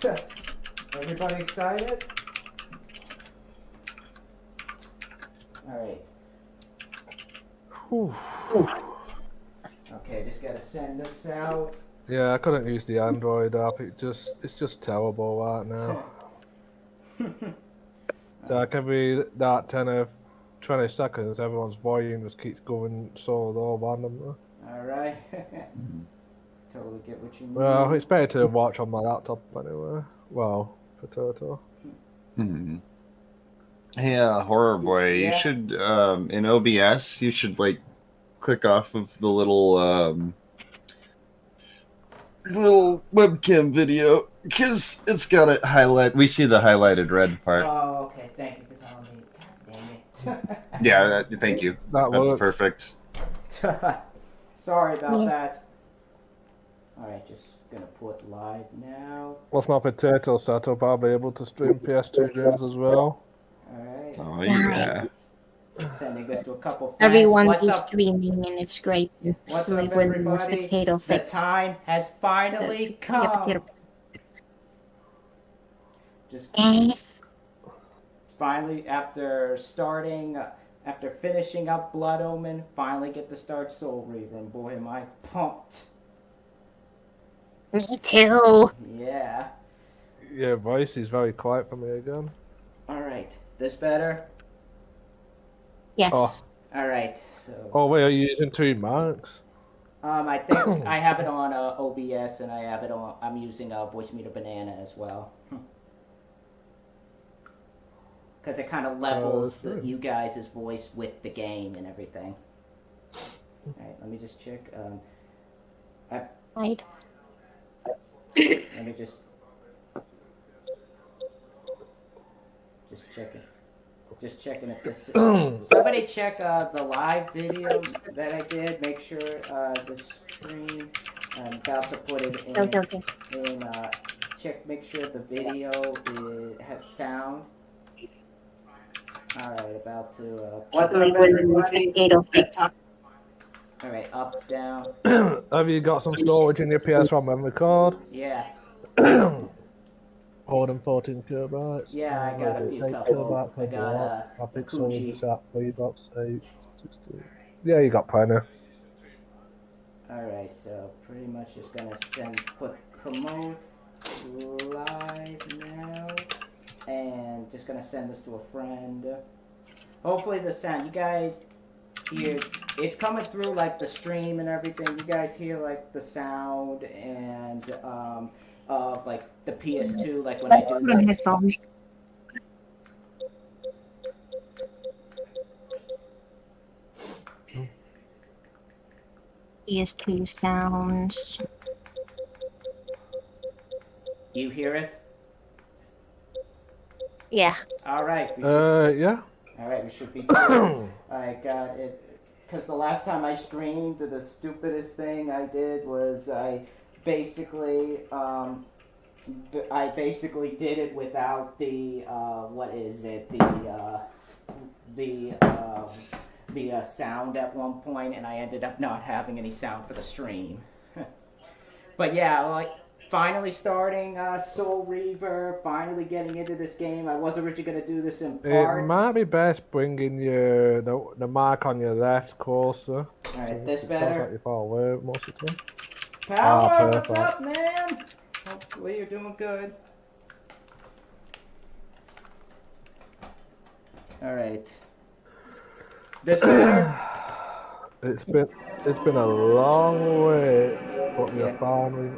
right. Everybody excited? Alright. Okay, just gotta send this out. Yeah, I couldn't use the Android app. It's just terrible right now. Like every 10 or 20 seconds, everyone's volume just keeps going so low randomly. Alright. Totally get what you mean. Well, it's better to watch on my laptop anyway. Well, for Toto. Hey, Horror Boy, Yeah. you should, in OBS, you should, like, click off of the little webcam video, because it's got it highlight. We see the highlighted red part. Oh, okay. Thank you for telling me. God dang it. Yeah, thank you. That That's works. perfect. Sorry about that. Alright, just gonna put live now. Once my potato setup, I'll be able to stream PS2 games as well. Alright. Oh, yeah. Sending this to a couple fans. Everyone What's is up? streaming and it's great. What's Especially up, when this everybody? potato The fix. time has finally come. Potato. Just Yes. finally, after finishing up Blood Omen, finally get to start Soul Reaver, and boy, am I pumped. Me too. Yeah. Your voice is very quiet for me again. Alright, this better? Yes. Oh. Alright, so... Oh wait, are you using 2 mics? I think I have it on OBS, and I have it on... I'm using Voice Meter Banana as well. Because it kind of levels you guys' voice with the game and everything. Alright, let me just check. Right. Let me just checking. Just checking if this. Somebody check the live video that I did. Make sure the stream. I'm about to put it in. Okay. Check. Make sure the video has sound. All right, about to. Potato fix. All right, up, down. Have you got some storage in your PS1 memory card? Yeah. More than 14 kilobytes? Yeah, I got a few 8 couple. kilobyte I got How big Kuchi. storage is that? 3.8, 16. Yeah, you got plenty. Alright, so pretty much just gonna put promote live now, and just gonna send this to a friend. Hopefully the sound, you guys hear, it's coming through like the stream and everything, you guys hear like the sound and of like the PS2, like when I do this. Headphones. PS2 sounds. You hear it? Yeah. Alright. Yeah. Alright, we should be good. I got it. Because the last time I streamed, the stupidest thing I did was I basically did it without the, the sound at one point, and I ended up not having any sound for the stream. But yeah, like, finally starting Soul Reaver, finally getting into this game. I was originally going to do this in parts. It might be best bringing the mic on your left closer. Alright, this It better? sounds like you're far away most of the time. Power, what's perfect. up, man? Hopefully you're doing good. Alright. This better? It's been a long wait, but we're finally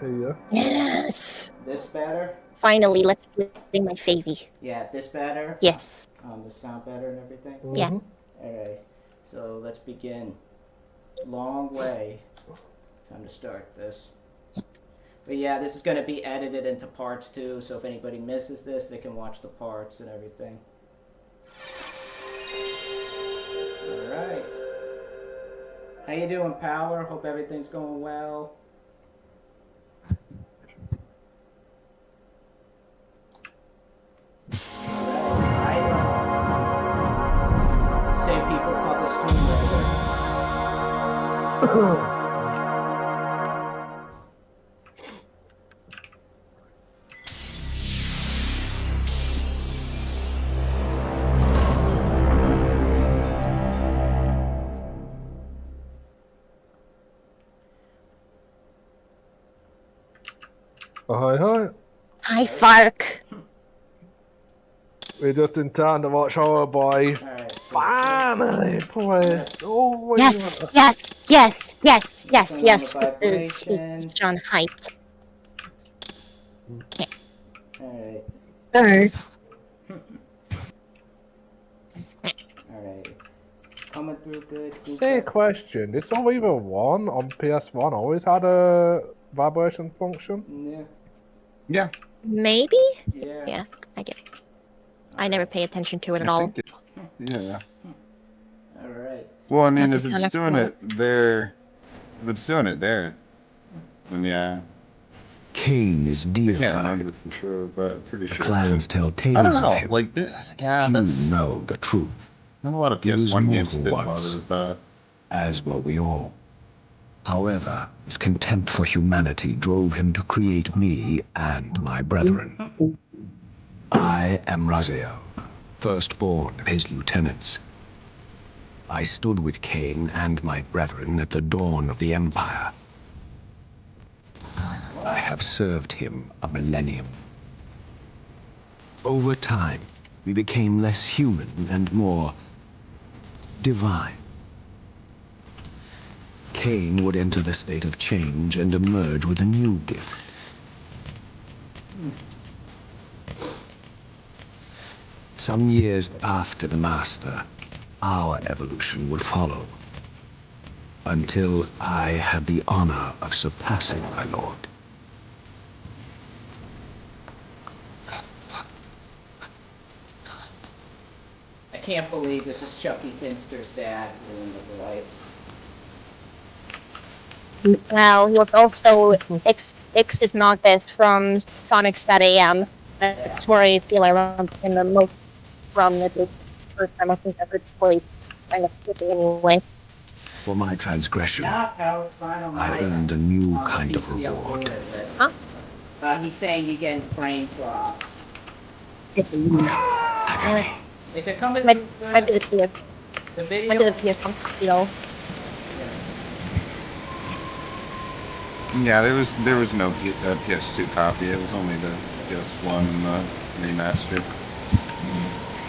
here. Yes. This better? Finally, let's play my favy. Yeah, this better? Yes. The sound better and everything? Yeah. Alright, so let's begin. Long way. Time to start this. But yeah, this is going to be edited into parts too, so if anybody misses this, they can watch the parts and everything. Alright. How you doing, Power? Hope everything's going well. Same people publish Tomb Raider. Hi, hi. Hi, Fark. We're just in time to watch Horror Boy. Alright. Finally, boy. Oh, Yes, wait. yes, yes, yes, yes, Turn on yes. the With the vibration. speech on height. Alright. Alright. Alright. Coming through good. Say question. Did Reaver 1 on PS1 always had a vibration function? Yeah. Yeah, Maybe? Yeah. Yeah, I get. I never pay attention to it at I all. think it. Yeah. Alright. Well, I mean, Not if to it's kind of doing know. it there, if it's doing it there, then yeah. Kain is Yeah, deified. 100 for sure, but pretty The sure. clans tell I tales don't of know. him. Like, yeah, Few that's know the truth, not a lot of He was PS1 games mortal did once. bother with that. as were we all. However, his contempt for humanity drove him to create me and my brethren. I am raziel, firstborn of his lieutenants. I stood with Kain and my brethren at the dawn of the Empire. I have served him a millennium. Over time, we became less human and more divine. Kain would enter the state of change and emerge with a new gift. Some years after the Master, our evolution would follow. Until I had the honor of surpassing my lord. I can't believe this is Chucky Finster's dad doing the voice. Well, he was also X is not this from Sonics.am. That's where I feel I remember him the most from the first time I think I heard his voice. Kind of quickly anyway. For my transgression, Not how it's fine on I my earned a new on the kind of PC reward. uploaded, but, Huh? he's saying you're getting frame drops. Agony. Is it coming Might through be the PS. the video? Might be the PS1 deal. Yeah, there was no PS2 copy. It was only the PS1 remaster.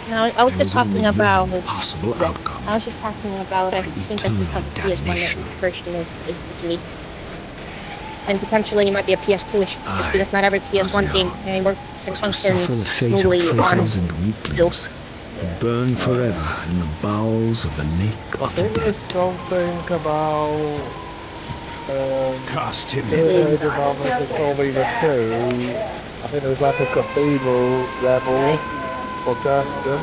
No, I was There just was only talking about. one possible outcome. I was just talking about. I think this is how the PS1 version is basically. And potentially it might be a PS2-ish, just because not every PS1 game anymore Was to suffer functions the fate smoothly of on traitors and weaklings, to burn forever in the bowels of the lake I of the think dead. there's something about Cast him the development of Soul Reaver 2. I think there's like a cathedral level for testing.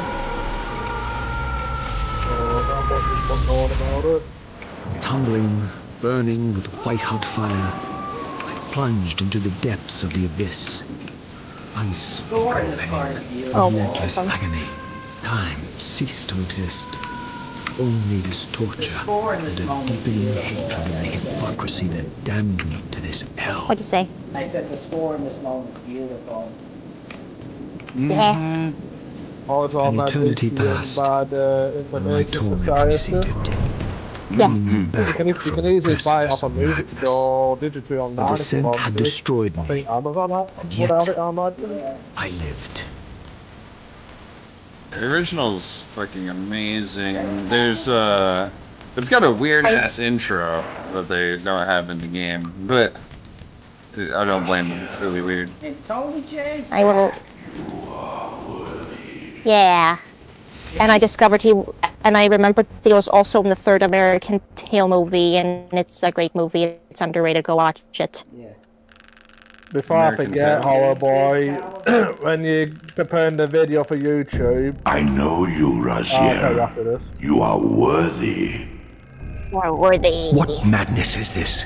So not much is what's known about it. Tumbling, burning with white-hot fire, I plunged into the depths of the abyss. Unspeakable pain, relentless agony. Time ceased to exist. Only this torture and a deepening hatred of the hypocrisy that damned me to this hell. What'd you say? I said the score in this moment is beautiful. Yeah. Also on An that eternity issue passed, by the and my Information torment Society. receded. Yeah. Bringing me back You from can the easily buy it precipice off a of music madness. store digitally The online if you descent want had to. destroyed I me, think Amazon and would yet have it online. I lived. The original's fucking amazing. There's it's got a weird ass intro that they don't have in the game, but I don't blame them. It's really weird. And Tony J's I will. back. Yeah. And I discovered and I remembered he was also in the third American Tail movie, and it's a great movie. It's underrated. Go watch it. Yeah. Before American I forget, Tail. Horror Boy, when you're preparing the video for YouTube, I know you, I'll tell you Raziel. after this. You are worthy. More worthy. What madness is this?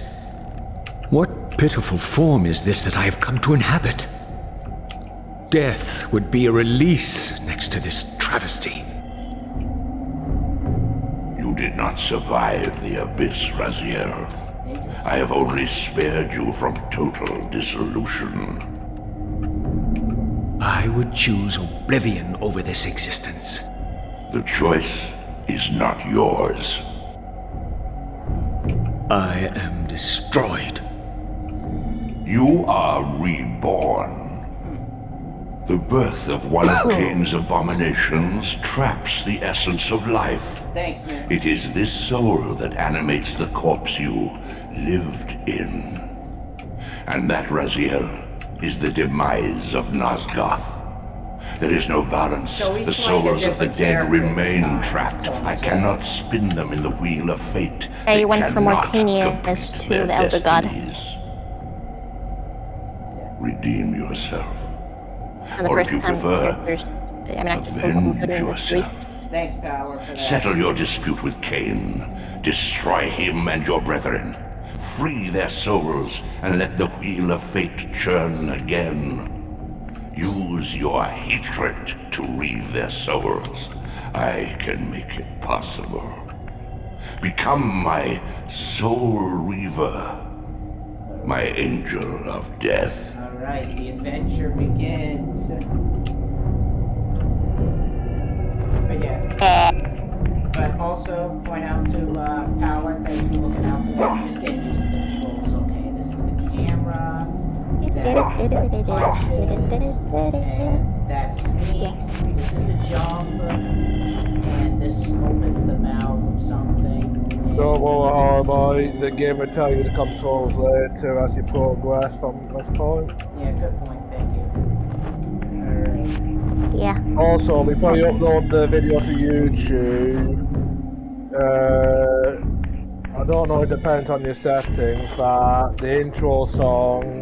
What pitiful form is this that I have come to inhabit? Death would be a release next to this travesty. You did not survive the abyss, Raziel. I have only spared you from total dissolution. I would choose oblivion over this existence. The choice is not yours. I am destroyed. You are reborn. The birth of one of Kain's abominations traps the essence of life. Thanks, man. It is this soul that animates the corpse you lived in. And that, Raziel, is the demise of Nosgoth. There is no balance. So he's The playing a souls of the different dead character this remain time. trapped. I cannot spin them in the wheel of fate. Yeah, you They went from cannot Arcanius complete to their the Elder God. destinies. Redeem yourself. And the Or first if you time prefer, characters, I mean, avenge I yourself. Thanks, Power, for that. Settle your dispute with Kain. Destroy him and your brethren. Free their souls and let the wheel of fate churn again. Use your hatred to reave their souls. I can make it possible. Become my soul reaver. My angel of death. Alright, the adventure begins. But yeah. But also, point out to Power, thanks for looking out for that. Just getting used to the controls. Okay, this is the camera. That punches. And that sneaks. This is the jump. And this opens the mouth of something. Don't worry, boy. The game will tell you the controls later as you progress from this point. Yeah, good point. Thank you. Alright. Yeah. Also, before you upload the video to YouTube, I don't know, it depends on your settings, but the intro song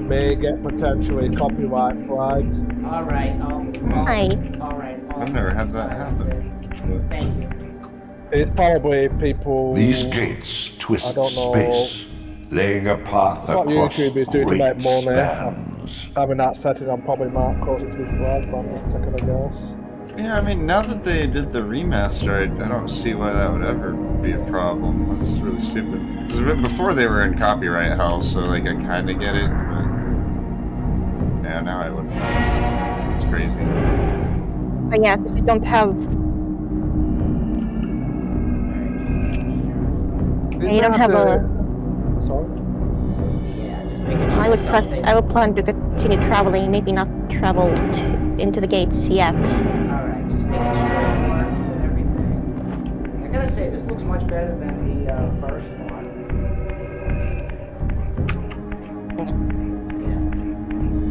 may get potentially copyright flagged. Alright, Alright. I've never had that happen. Thank you. It's probably people... These gates twist I don't know. space, laying a path What across YouTube is doing to great make money. spans. Having that setting on probably might cause it to be flagged, but I'm just taking a guess. Yeah, I mean, now that they did the remaster, I don't see why that would ever be a problem. That's really stupid. Because before they were in copyright hell, so like I kind of get it, but yeah, now I wouldn't. It's crazy. But yeah, since we don't have, you don't have a. Sorry? Yeah, just making sure I would plan to continue traveling, maybe not travel into the gates yet. Alright, just making sure it works and everything. I gotta say, this looks much better than the first one.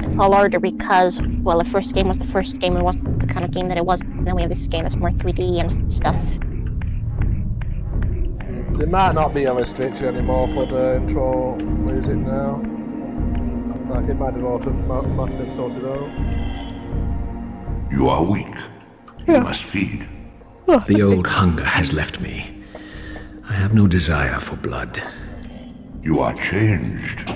Yeah. It's all harder because, well, the first game was the first game and wasn't the kind of game that it was. And then we have this game that's more 3D and stuff. There might not be a restriction anymore for the intro music now. Like it might have been sorted out. You are weak. You must feed. The old hunger has left me. I have no desire for blood. You are changed.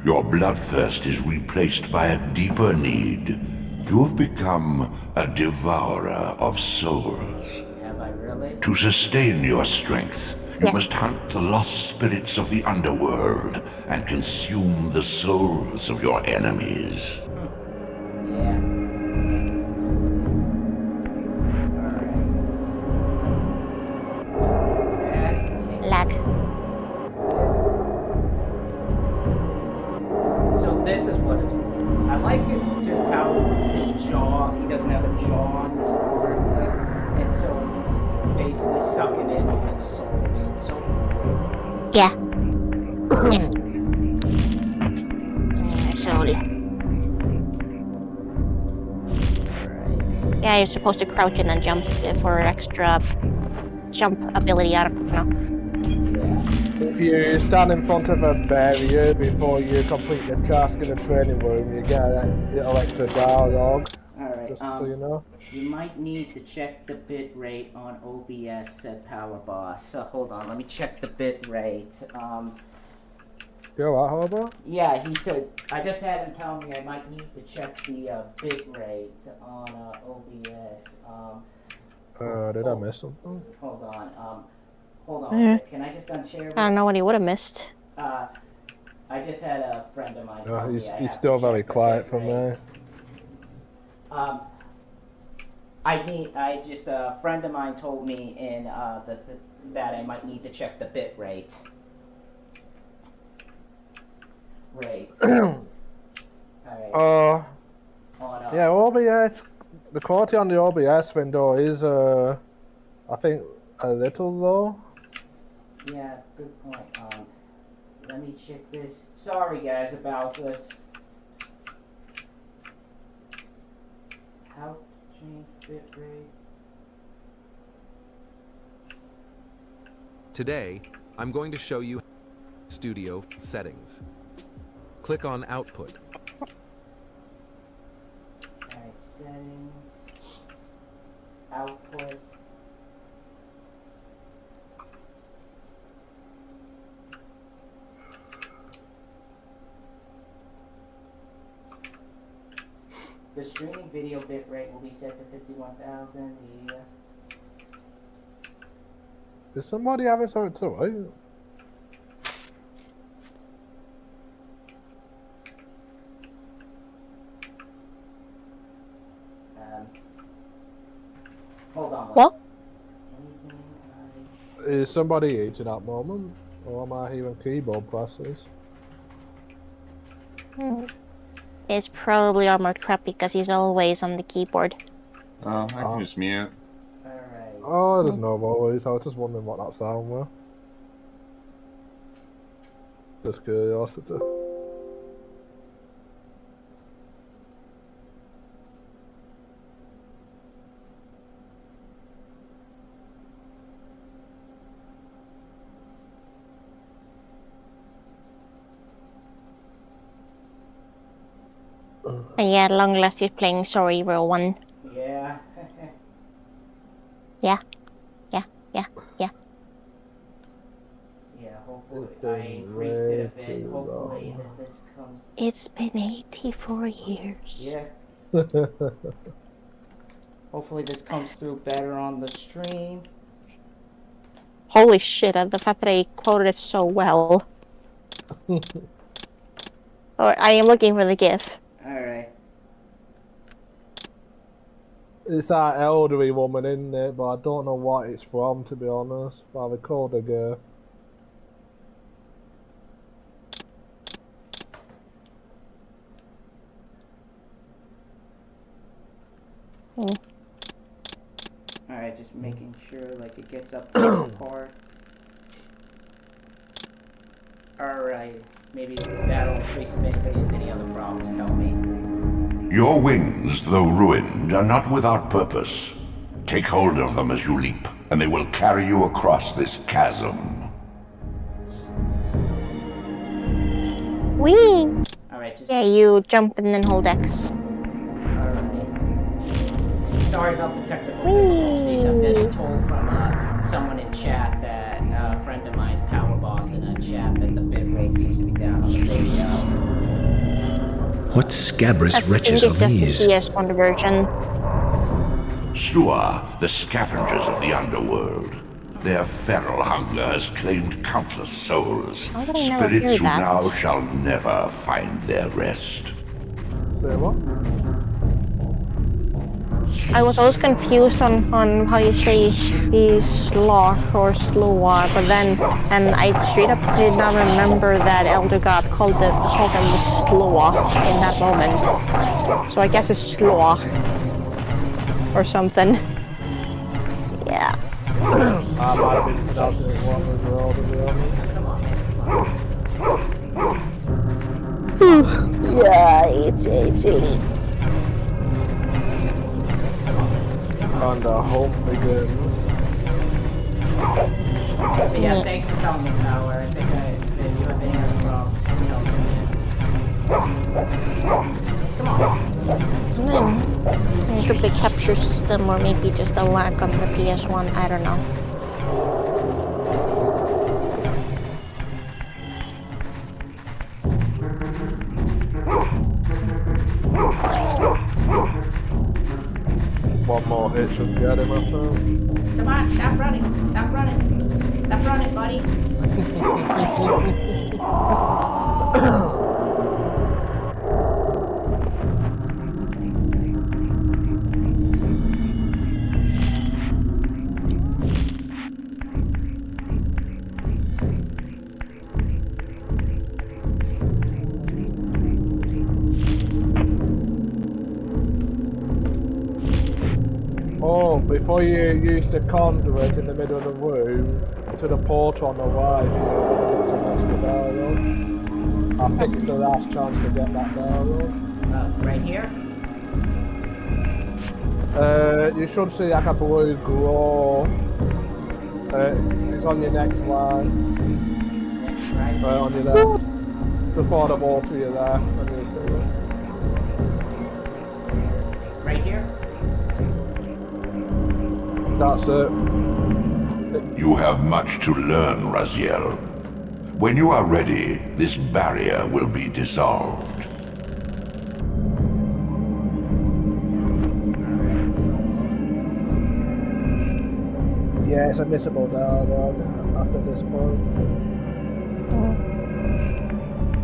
Your bloodthirst is replaced by a deeper need. You have become a devourer of souls. Have I really? To sustain your strength, you Yes. must hunt the lost spirits of the Underworld and consume the souls of your enemies. Yeah. Alright. Lag. So this is what it's. I like it just how his jaw, he doesn't have a jaw on his part. And so he's basically sucking in all the souls. So Yeah. So, yeah, you're supposed to crouch and then jump for extra jump ability. I don't know. If you stand in front of a barrier before you complete the task in the training room, you get a little extra dialogue, alright, just so you know. you might need to check the bit rate on OBS, said Power Boss. So hold on, let me check the bit rate. You alright, Harbour? Yeah, he said, I just had him tell me I might need to check the bit rate on OBS. Did I miss something? Hold on, hold on a sec. Can I just unshare? I don't know what he would have missed. I just had a friend of mine. No, tell me I he's have still to check very the quiet bit from rate. there. A friend of mine told me in that I might need to check the bit rate. Great. Alright. Yeah, OBS. The quality on the OBS window is, I think, a little low. Yeah, good point. Let me check this. Sorry, guys, about this. How to change bitrate? Today, I'm going to show you studio settings. Click on Output. Alright, settings. Output. The streaming video bitrate will be set to 51,000. The Is somebody having something to eat? hold on. What? Is somebody eating at the moment? Or am I hearing keyboard presses? It's probably Armored Crap because he's always on the keyboard. Oh, I can just mute. Alright. Oh, there's no worries. I was just wondering what that sound was. Just curiosity. Yeah, at long last he's playing Reaver 1. Yeah. Yeah. Yeah, hopefully It's I been increased it a way bit. too Hopefully long. that this comes. It's been 84 years. Yeah. Hopefully this comes through better on the stream. Holy shit, the fact that I quoted it so well. I am looking for the GIF. Alright. It's that elderly woman in there, but I don't know what it's from, to be honest. But I recalled a girl. Alright, just making sure like it gets up to the part. Alright. Maybe that'll increase if anybody has any other problems, tell me. Your wings, though ruined, are not without purpose. Take hold of them as you leap, and they will carry you across this chasm. Whee! Alright, just Yeah, you jump and then hold X. alright. Sorry about the technical difficulties. I'm just told from someone in chat that a friend of mine, Power Boss, in a chat that the bitrate seems to be down on the video. What scabrous I think wretches it's are just the these? PS1 version. Stua, the scavengers of the Underworld. Their feral hunger has claimed countless souls. How did I never Spirits hear who that? now shall never find their rest. Say what? I was always confused on how you say the sloth or sloa, but then, and I straight up did not remember that Elder God called them the sloa in that moment. So I guess it's sloa or something. Yeah. I might have been pronouncing it wrong as well, to be honest. Yeah, it's elite. And the home begins. But yeah, thanks for telling me, Power. I think if you have any other problems, just tell me. Come on. And then it could be capture system or maybe just a lag on the PS1. I don't know. One more hit should get him, I think. Come on, stop running. Stop running. Stop running, buddy. before you use the conduit in the middle of the room, to the portal on the right, you get some extra dialogue. I think it's the last chance to get that dialogue. Right here? You should see like a blue glow. It's on your next line. Next right? On your left. Before the wall to your left, and you see it. Right here? That's it. You have much to learn, Raziel. When you are ready, this barrier will be dissolved. Yeah, it's a missable dialogue after this point.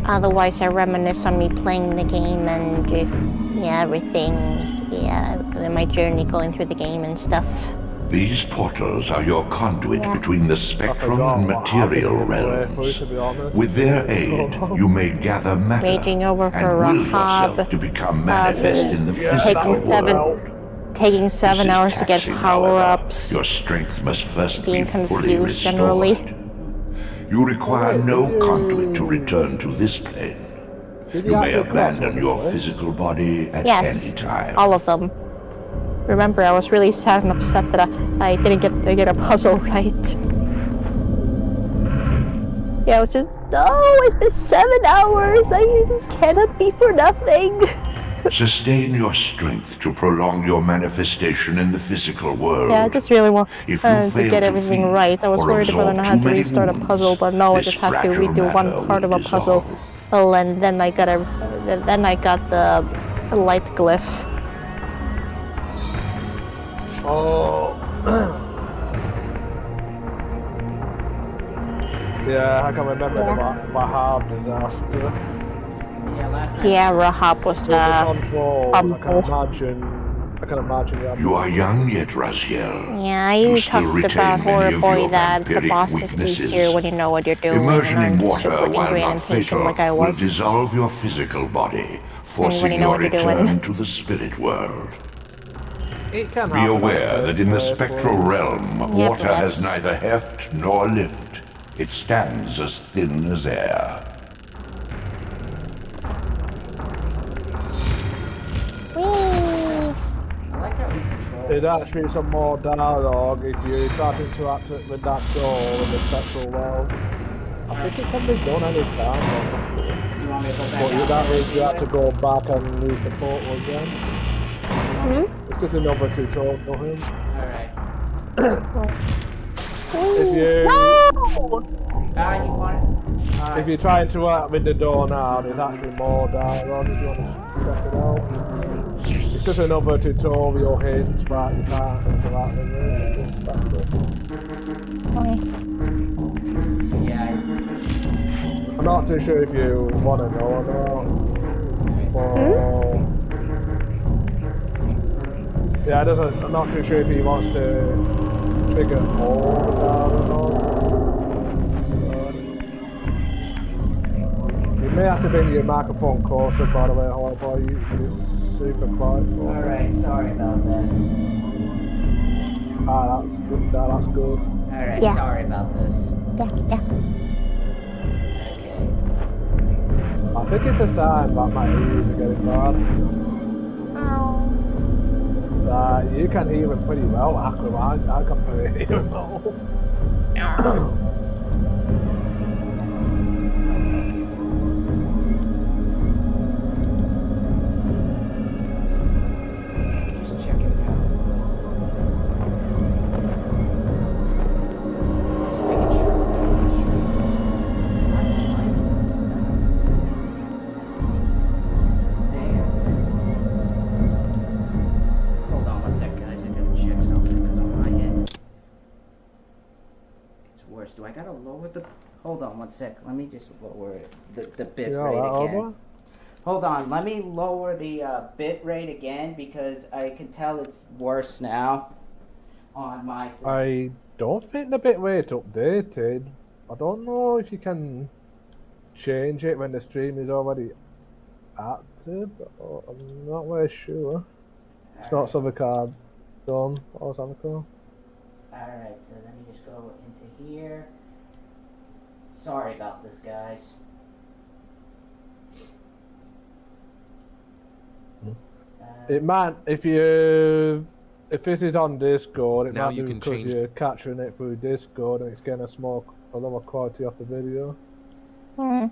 Otherwise, I reminisce on me playing the game and everything. My journey going through the game and stuff. These portals are your conduit between the spectral and material realms. With their aid, you may gather matter Raging over and for will Rahab, yourself to become manifest in the physical world. Taking 7 hours to get Taxing, power-ups. Your strength must first Being be fully confused restored. generally. You require no conduit to return to this plane. You may abandon your physical body at Yes, any time. all of them. Remember, I was really sad and upset that I didn't get a puzzle right. Yeah, I was just, it's been 7 hours. This cannot be for nothing. Sustain your strength to prolong your manifestation in the physical world. Yeah, I just really want If you to fail get to everything feed right. I was or worried if I absorb had too to many restart a wounds, puzzle, but no, I this just had to fragile redo one matter part of will a puzzle. dissolve. Oh, and then I got the light glyph. Oh. Yeah, I can remember the Rahab disaster. Yeah, last time. Yeah, Rahab was With the controls, I can imagine. You are young yet, Raziel. Yeah, You you still talked retain about many Horror of Boy your that the vampiric boss is weaknesses. easier when you know what you're doing. Immersion and in I'm water, super while angry not and impatient fatal, like I will was. dissolve your physical body, forcing you know your what you're return doing. to the spirit world. It can Be happen aware that in the spectral realm, Yeah, water has perhaps. neither heft nor lift. It stands as thin as air. Whee! I like how we control. There's actually some more dialogue if you try to interact with that door in the spectral world. I think it can be done any time, I'm not sure. Do you want me to go back But out that there means you have to with? go back and use the portal again. It's just another tutorial for him. Alright. If you You want it? if you try to interact with the door now, there's actually more dialogue if you want to check it out. It's just another tutorial hint that you can't interact with it. It's just special. Yeah. I'm not too sure if you want to know or not. But yeah, I'm not too sure if he wants to trigger more or not. You may have to bring your microphone closer, by the way, Horror Boy. You're super quiet. Alright, sorry about that. That's good. That's good. Alright, Yeah. sorry about this. Yeah. Okay. I think it's a sign that my ears are getting bad. You can hear him pretty well, actually. I can pretty hear him well. Just check it out. Just making sure. Hold on one sec, guys. I gotta check something because on my end it's worse. Do I gotta lower the? Hold on one sec. Let me just lower the bit rate again. Over? Hold on, let me lower the bit rate again because I can tell it's worse now on my. I don't think the bitrate's updated. I don't know if you can change it when the stream is already active. I'm not very sure. It's not something Done. Oh, sounds cool. Alright, so let me just go into here. Sorry about this, guys. It might, if this is on Discord, it Now might you be can because change- you're capturing it through Discord and it's getting a lower quality of the video. Alright,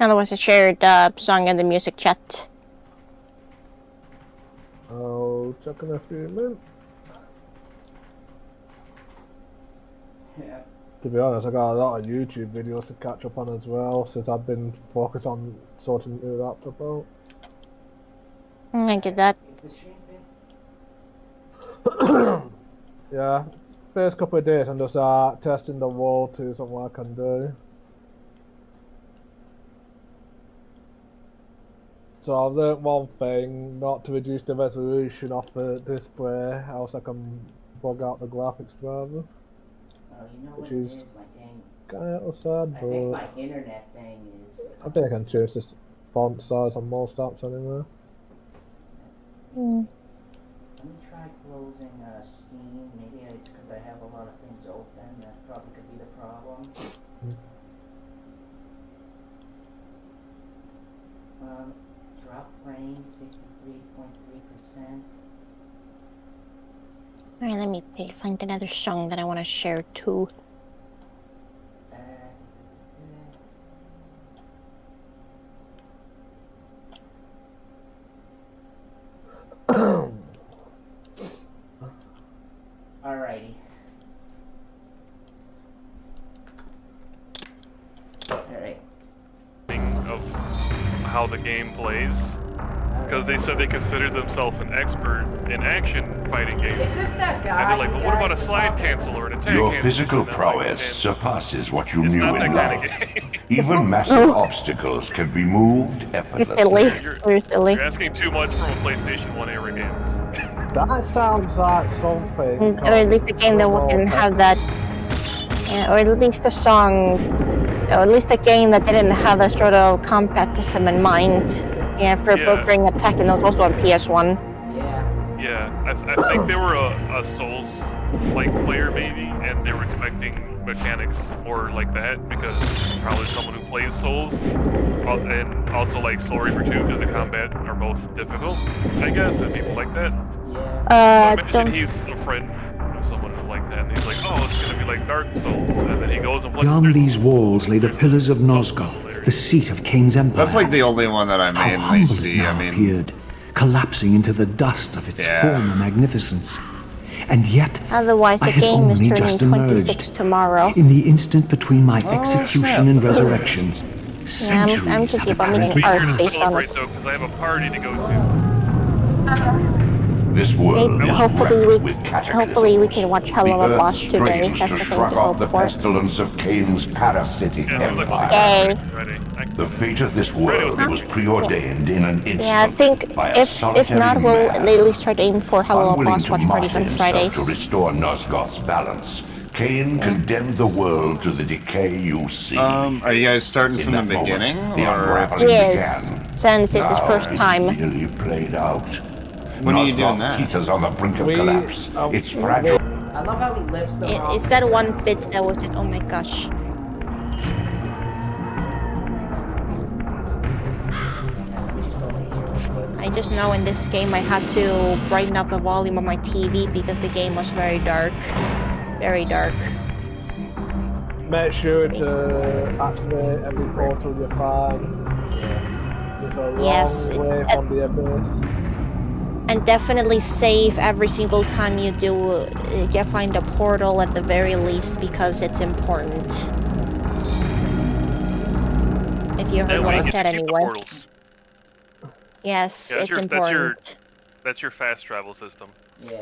And there was a shared song in the music chat. I'll check in a few minutes. yeah. To be honest, I got a lot of YouTube videos to catch up on as well, since I've been focused on sorting the new laptop out. I did that. Is the stream thing? Yeah, first couple of days I'm just testing the wall to something I can do. So I've learnt one thing, not to reduce the resolution of the display, else I can bug out the graphics driver. Oh, you know Which what it is- is, my dang. Kinda sad, I think but my internet thing is. I think I can choose this font size on most apps anyway. Mm. Let me try closing Steam. Maybe it's because I have a lot of things open. That probably could be the problem. Drop frame 63.3%. Alright, let me find another song that I want to share too. Alrighty. Alright. Of how the game plays, because they said they considered themselves an expert in action fighting games. Is this that guy? And they're like, you but what about a guys slide talking- cancel or an attack Your cancel? physical And I'm like, prowess okay, surpasses what you it's knew not that in kind life. of game. Even massive obstacles can be moved It's effortlessly. silly. You're- You're silly. You're asking too much from a PlayStation 1 era game. That sounds like something. Or at least a game that didn't have that. Yeah, or at least a song, or at least a game that didn't have that sort of combat system in mind. Yeah, for Yeah. both bring attack and that was also on PS1. Yeah. Yeah, I think they were a Souls-like player maybe, and they were expecting mechanics more like that, because probably someone who plays Souls, and also like Soul Reaver 2, because the combat are both difficult, I guess, and people like that. Yeah. So imagine Don't. he's a friend of someone who like that, and he's like, oh, it's gonna be like Dark Souls, and then he goes and plays Beyond there's- these walls lay the pillars of Nosgoth, the seat of Kain's empire. That's like the only one that I How mainly humble it see. now I mean, appeared, collapsing into the dust of its Yeah. former magnificence. And yet, Otherwise, I the had game is only turning just 26 emerged. tomorrow. In the instant between my snap. execution and resurrection, I'm centuries thinking have about making apparently Be art here to based on celebrate it. though, because I have a party to go to. This world Maybe- is hopefully wrecked we- with cataclysms. hopefully we can watch Hello The Boss earth today. strains That's to the thing shrug to off hope the for. pestilence of Kain's parasitic Yeah, it looks like empire. Okay. Friday. The fate of this world was preordained in an instant. Yeah, I think by a if solitary not, we'll man. at least try to aim for Hello Unwilling Boss to watch parties martyr on himself Fridays. to restore Nosgoth's balance, Kain condemned the world to the decay you see. are you guys starting In from the that moment, beginning, the or unraveling Yes, began. since it's his Now first it's time. really played out. When are you doing Nosgoth that? teeters on the brink of We- collapse. It's fragile. I love how he lives the wrong It's that one bit that was just, oh my gosh. I just know in this game I had to brighten up the volume of my TV because the game was very dark. Very dark. Make sure to activate every portal you find. It's a long Yes, way from the abyss. And definitely save every single time you do find a portal at the very least because it's important. If you heard That what way I you get said to keep the anyway. portals. Yes, Yeah, that's it's your- important. That's your fast travel system. Yeah.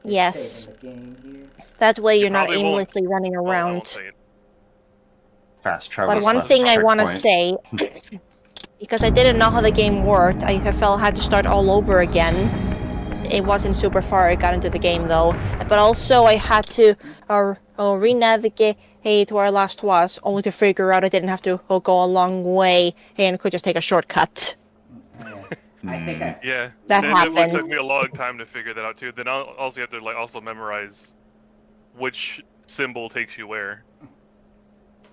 Yes. Saving the game here. That way you're not probably won't- aimlessly running Well, I won't around. say it. fast travel? But one slash thing I want to checkpoint? say, because I didn't know how the game worked, I had to start all over again. It wasn't super far I got into the game though. But also I had to re-navigate hey, to where I last was, only to figure out I didn't have to go a long way and could just take a shortcut. I think Yeah, That it definitely happened. took me a long time to figure that out too. Then also you have to like also memorize which symbol takes you where,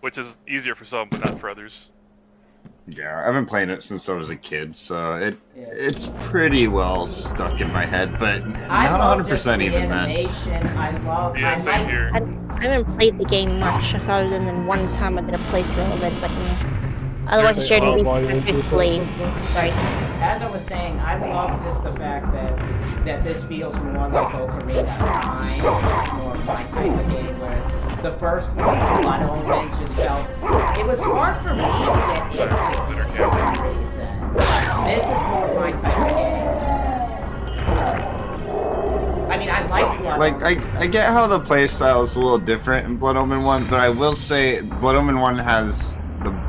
which is easier for some but not for others. Yeah, I've been playing it since I was a kid, so it's pretty well stuck in my head, but not 100% even then. I love. Yeah, same here. I haven't played the game much, other than one time I did a playthrough of it, but yeah. Otherwise, it's generally basically. Sorry. As I was saying, I love just the fact that this feels more like Ocarina of Time, it's more of my type of game, whereas the first one, Blood Omen, just felt... It was hard for me to get into for some reason. This is more my type of game. I mean, I like Blood Omen. I get how the playstyle is a little different in Blood Omen 1, but I will say Blood Omen 1 has...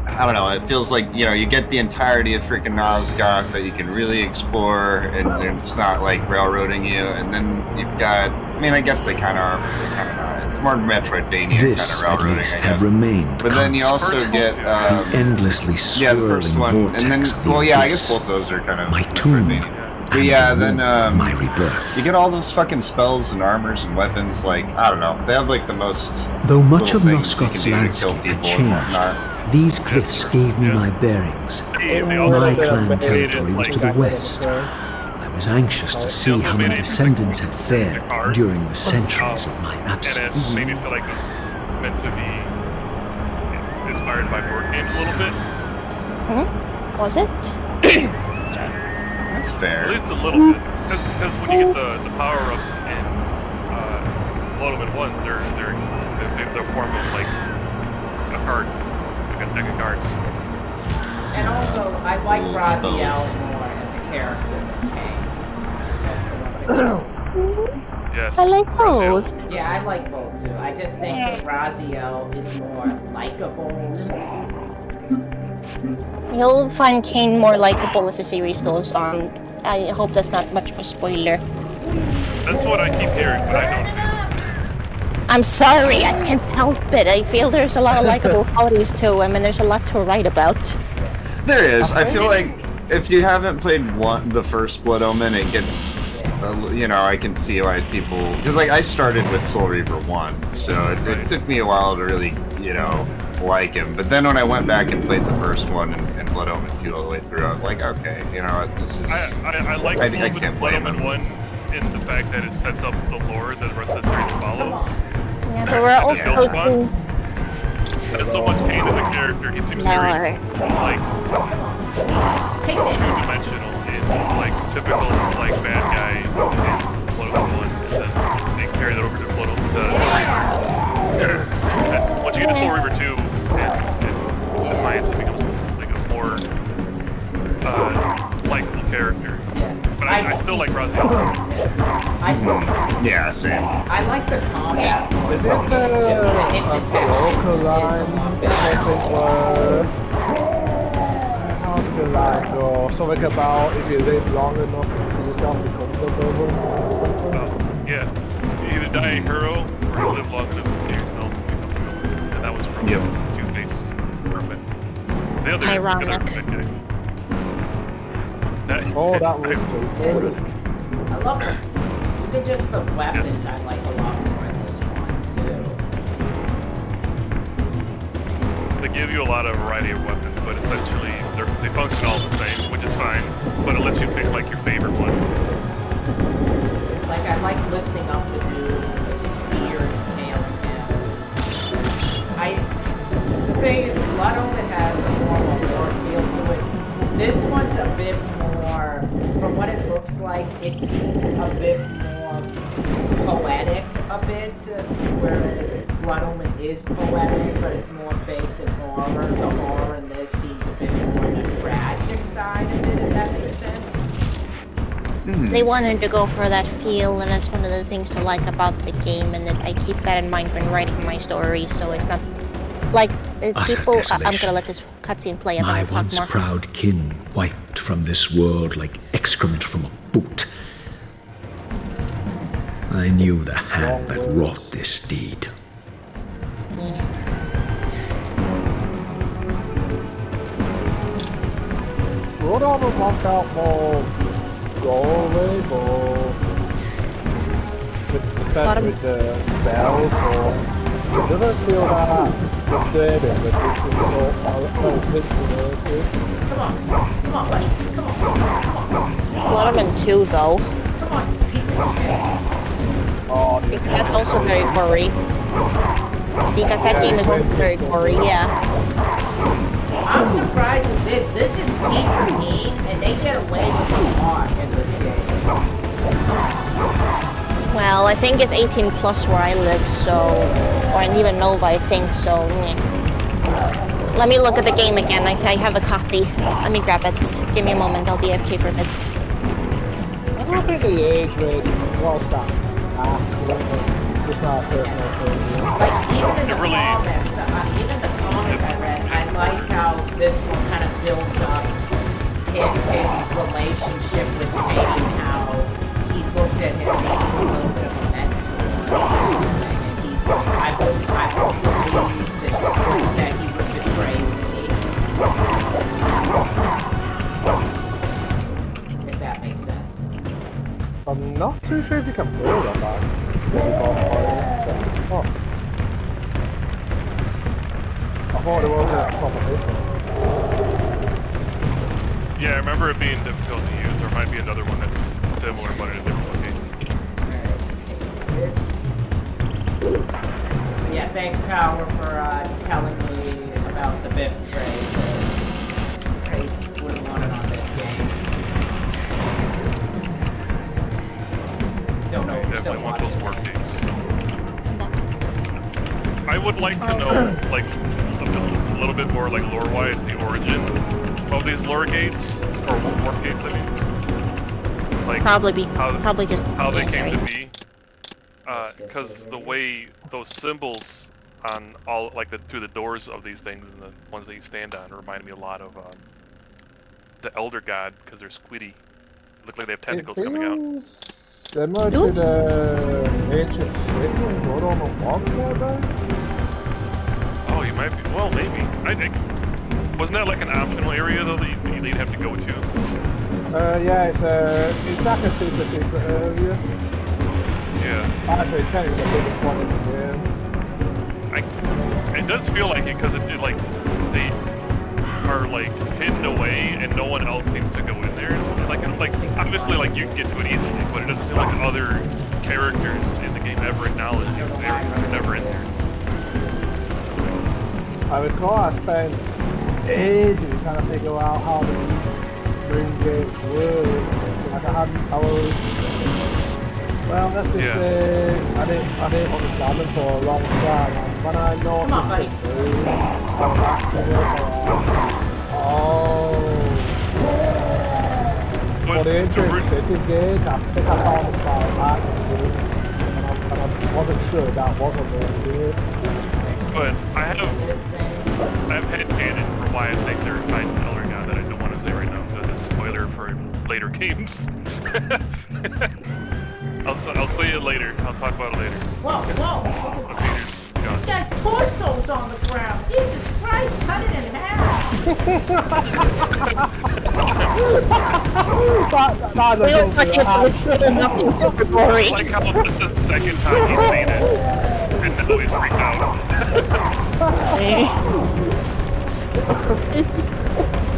I don't know, it feels like, you know, you get the entirety of freaking Nosgoth that you can really explore, and it's not like railroading you, and then you've got, I mean, I guess they kind of are, but they're kind of not. It's more Metroidvania kind This, of at railroading, least, I had guess. remained But then you also constant. get, the endlessly yeah, the first swirling one, and then, vortex of the well, yeah, I guess abyss. both of those are kind of My tomb, Metroidvania. But yeah, then, my rebirth. you get all those fucking spells and armors and weapons, like, I don't know, they have like the most Though much of little things you Nosgoth's can do to landscape kill had people and changed, whatnot. these cliffs gave me my bearings. They A also My little bit of clan bait territory was is to the like west. that, I was anxious to see how my descendants had fared during the centuries of my and it absence. made me feel like it was meant to be inspired by board games a little bit. Was it? That's At fair. least a little bit. Because when you get the power-ups in Blood Omen 1, they're form of like a card, like a deck of cards. And also, I like Little Raziel spells. more as a character than Kain. That's the one thing. Yes. I like Raziel. both. Yeah, I like both too. I just think that Raziel is more likable. You'll find Kain more likable as the series goes on. I hope that's not much of a spoiler. That's what I keep hearing, but I don't. I'm sorry, I can't help it. I feel there's a lot of likable qualities to him, and there's a lot to write about. There is. I feel like if you haven't played the first Blood Omen, it gets, you know, I can see why people, because like I started with Soul Reaver 1, so it took me a while to really, you know, like him. But then when I went back and played the first one and Blood Omen 2 all the way through, I was like, okay, you know what, this is. I like I Blood can't Blood blame Omen him. 1 in the fact that it sets up the lore that the rest of the series follows. Yeah, but we're also Yeah. hoping... There's so much Kain as a character. He seems very like two-dimensional and like typical like bad guy in Blood Omen 1, and then they carry that over to Blood Omen and once you get to Soul Reaver 2 and Defiance, he becomes like a more likable character. But I still like Raziel. Yeah, same. I like the combat. Is this a broker line? Something where... How did the line go? Something about if you live long enough and see yourself become the noble or something? Yeah. You either die a hero or you live long enough to see yourself become a villain. And that was from Two-Face Perfect. The other Ironic. bad guy. Oh, that was too. I love it. Even just the weapons I like a lot more in this one too. They give you a lot of variety of weapons, but essentially they function all the same, which is fine. But it lets you pick like your favorite one. Like I like lifting up the dude with the spear and impaling him. The thing is, Blood Omen has a more of a war feel to it. This one's a bit more, from what it looks like, it seems a bit more poetic a bit, whereas Blood Omen is poetic, but it's more based in horror. The horror in this seems a bit more on the tragic side of it, if that makes sense. They wanted to go for that feel, and that's one of the things to like about the game, and that I keep that in mind when writing my stories, so it's not like people. I'm gonna let this cutscene play and then My I'll talk once more. proud kin wiped from this world like excrement from a boot. I knew the hand that wrought this deed. Yeah. could have unlocked out more doorway, but especially with the spells, but it doesn't feel that disturbing, but it's all pixelated. Come on, buddy. Come on. Bloodman 2 though. Come on, piece of shit. Oh, Because that's also very gory. Because that game is also very gory, yeah. I'm surprised with this. This is T13, and they get away with a lot in this game. Well, I think it's 18 plus where I live, so... Or I even know, but I think so. Let me look at the game again. I have a copy. Let me grab it. Give me a moment. I'll be AFK for a bit. I don't think the age rating was that just my personal opinion. Like, even in the really- comments, even the comments I read, I like how this one kind of builds up his relationship with Kain, how he looked at him as a little bit of a mentor. And he's like, I hope that he would betray me. If that makes sense. I'm not too sure if you can play that back. Oh. I thought it was a competition. Yeah, I remember it being difficult to use. There might be another one that's similar, but in a different location. Yeah, thanks, Power, for telling me about the bit trade. I would have wanted on this game. Don't know. Definitely want those work dates. I would like to know, like, a little bit more, like, lore-wise, the origin of these lore gates, or warp gates, I mean. Like, Probably just... how they yeah, came sorry. to be. Because the way those symbols on all, like, to the doors of these things and the ones that you stand on remind me a lot of the Elder God, because they're squiddy. Look like they have tentacles coming out. Similar to the ancient city in Blood on the Walk there, Oh, you might be. Well, maybe. Wasn't that like an optional area though that you'd have to go to? yeah, it's like a super secret area. Yeah. Actually, it's technically the biggest one in the game. It does feel like it because it like they are like hidden away and no one else seems to go in there. Like obviously like you can get to it easily, but it doesn't seem like other characters in the game ever acknowledge these areas. They're never in there. I recall I spent ages trying to figure out how these moon gates work. Like I was, well, let's just say I didn't understand them for a long time. And when I noticed Come on, buddy. I was actually like, for the ancient city gate, I think I found it by accident, and I wasn't sure that was a moon gate. But I have headcanon for why I think they're hiding Elder God that I don't want to say right now because it's spoiler for later games. I'll say it later. I'll talk about it later. Whoa! Okay, This guy's torso's on the ground! Jesus Christ, cut it in half! That's a Nothing super gory. I like how this is the second time he's seen it, and now he's freaked out.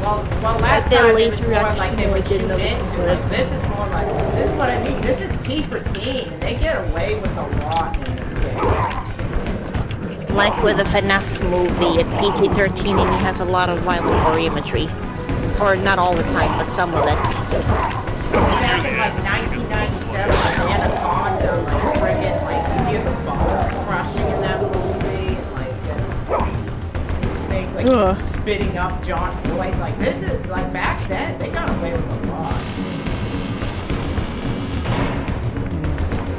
Well, last time it was more like they would shoot into it. This is more like, this is what I mean. This is T for teen, and they get away with a lot in this game. Like with the FNAF movie, it's PG-13 and it has a lot of violent gore imagery. Or not all the time, but some of it. Back in like 1997, Anaconda, like friggin', like you hear the bones crushing in that movie, and like Snake like spitting up John Boyd. Like this is like back then, they got away with a lot.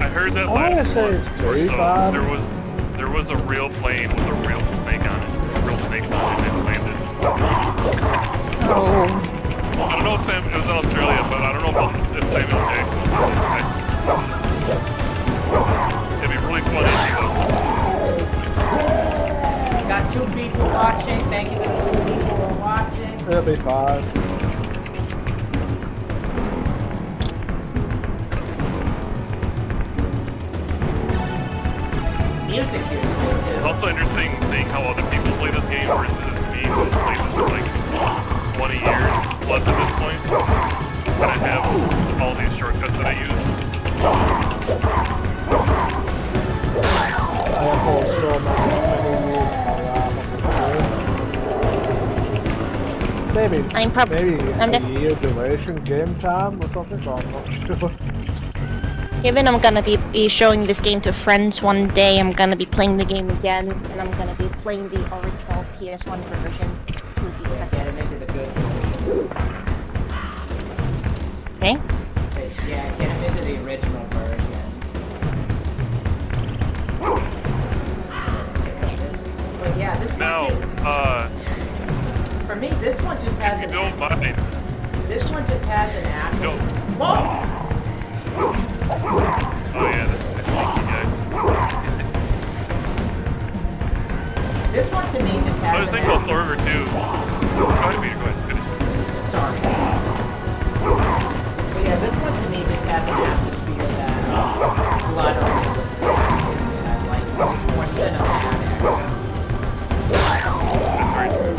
I heard that I last wanna say month it's or pretty so, bad. there was a real plane with a real snake on it, real snakes on it, and it landed. Oh. I don't know if it was in Australia, but I don't know if Samuel Jackson. It'd be really funny. Got 2 people watching. Thank you to the 2 people who are watching. It'll be fine. music here is good It's too. also interesting seeing how other people play this game versus me, who's played this for like 20 years plus at this point. And I have all these shortcuts that I use. I have also many maybe I'm a year duration game time or something, so I'm not sure. Given I'm gonna be showing this game to friends one day, I'm gonna be playing the game again, and I'm gonna be playing the original PS1 version. Yeah, make it a good Okay? Yeah, get him into the original version. But yeah, this Now, for me, this one just has if you don't mind, This one just has an actual. don't. Whoa! Oh yeah, this sneaky guy. This one to me just I has was an thinking about actual. Reaver too. Go ahead, Peter, go ahead, finish. Sorry. But yeah, this one to me just has an atmosphere that blood on it. That like it's more cinematic. That's very true.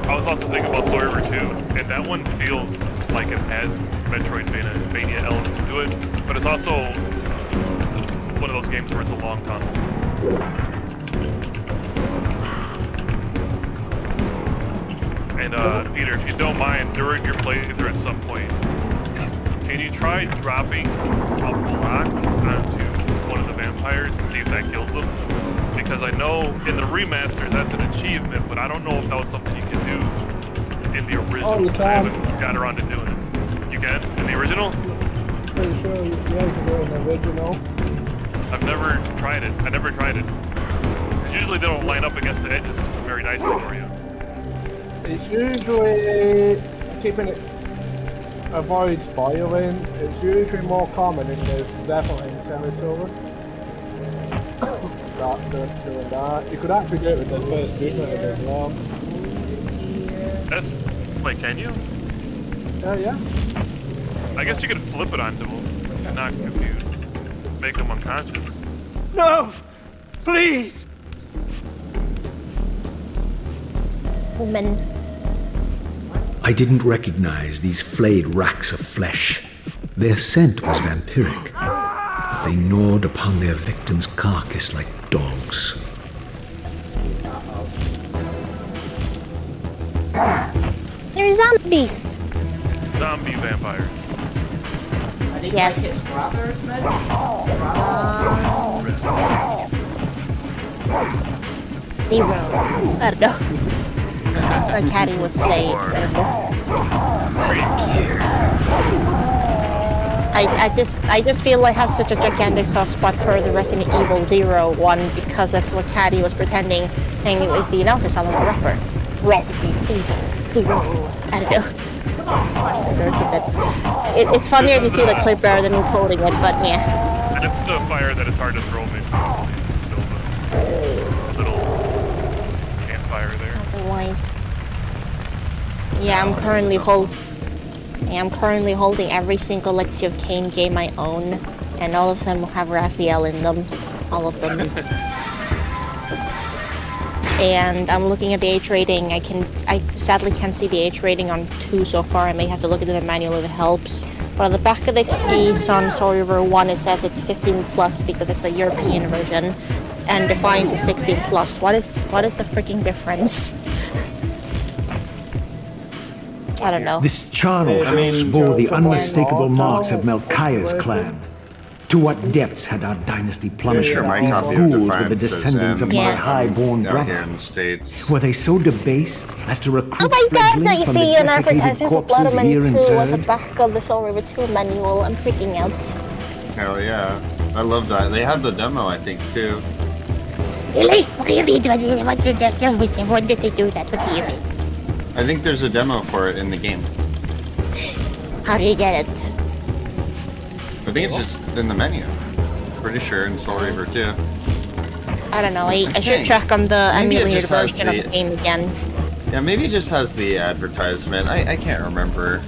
I was also thinking about Reaver 2, and that one feels like it has Metroidvania elements to it, but it's also one of those games where it's a long tunnel. And Peter, if you don't mind, during your playthrough at some point, can you try dropping a block onto one of the vampires and see if that kills them? Because I know in the remaster that's an achievement, but I don't know if that was something you can do in the original. Oh, you can. I haven't got around to doing it. You can? In the original? Pretty sure, yeah, you can do it in the original. I've never tried it. I never tried it. 'Cause usually they don't line up against the edges very nicely for you. It's usually keeping it, avoid spoiling. It's usually more common in the 7 territory. Doing that. You could actually do it with the first demon as well. That's... Wait, can you? Yeah. I guess you could flip it onto them and not confuse. Make them unconscious. No! Please! Woman. I didn't recognize these flayed racks of flesh. Their scent was vampiric. They gnawed upon their victim's carcass like dogs. They're zombies! Zombie vampires. Are they Yes. like his brothers, man? Zero. I don't know. Like Hattie would say. I don't know. I just feel I have such a gigantic soft spot for the Resident Evil 0 one because that's what Hattie was pretending, hanging with the announcer sound like a rapper. Resident Evil 0. I don't know. It's funnier to see the clip rather than me quoting it, but yeah. And it's the fire that it's hard to throw me. Build a little campfire there. The wine. Yeah, I'm currently holding every single Legacy of Kain game I own, and all of them have raziel in them. All of them. And I'm looking at the age rating. I sadly can't see the age rating on 2 so far. I may have to look into the manual if it helps. But on the back of the case on Reaver 1, it says it's 15 plus because it's the European version, and Defiance is 16 plus. What is the freaking difference? I don't know. This charnel house bore the unmistakable marks of Melchiah's clan. To what depths had our dynasty plummeted Sure, my that these copy of ghouls were the Defiance is descendants of my Yeah. high-born out here brother? in the States. Were they so debased as to recruit Oh my god, fledglings now you from the see an desiccated advertisement for corpses Blood here 2 on the interred? back of the Reaver 2 manual. I'm freaking out. Hell yeah. I love that. They had the demo, I think, too. Really? What do you mean? What did they do that? What do you mean? I think there's a demo for it in the game. How do you get it? I think it's just in the menu. Pretty sure in Soul Reaver 2. I don't know. I should think. check on the Maybe it emulated just has version of the- the game again. Yeah, maybe it just has the advertisement. I can't remember.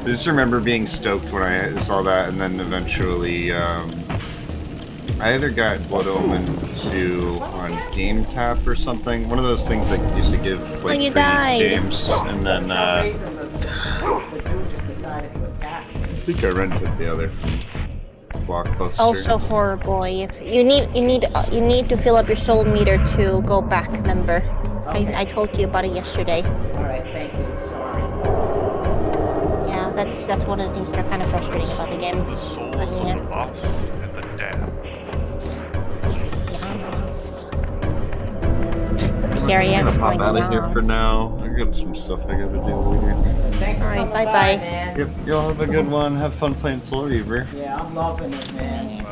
I just remember being stoked when I saw that, and then eventually I either got Blood Omen 2 on Game Tap or something. One of those things that used to give like you free died. games, and then For some reason, the dude just decided to attack me. I think I rented the other from Blockbuster. Also horrible. If you need to fill up your soul meter to go back. Remember, Okay. I told you about it yesterday. All right, thank you. Sorry. Yeah, that's one of the things that are kind of frustrating about the game. The souls But, of yeah. the lost and the damned. Yes. Here I am just I'm going out of here for around. now. I got some stuff I gotta do later. Thanks for All right, coming bye-bye. by, man. Yep, y'all have a good one. Have fun playing Soul Reaver. Yeah, I'm loving it, man.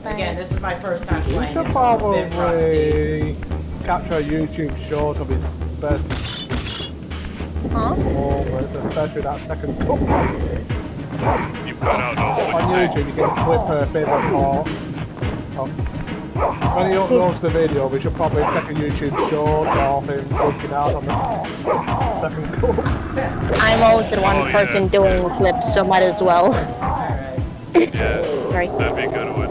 Bye-bye. Again, this is my first time You playing should it, so I'm a bit rusty. probably capture a YouTube short of his best Huh? moments, especially that second cup. You cut out all On what you YouTube, you can clip her favourite part. When he uploads the video, we should probably take a YouTube short of him freaking out on the second cup. I'm always the one Oh, yeah, person doing clips, so might as well. Alright. Yeah, Sorry. that'd be a good one.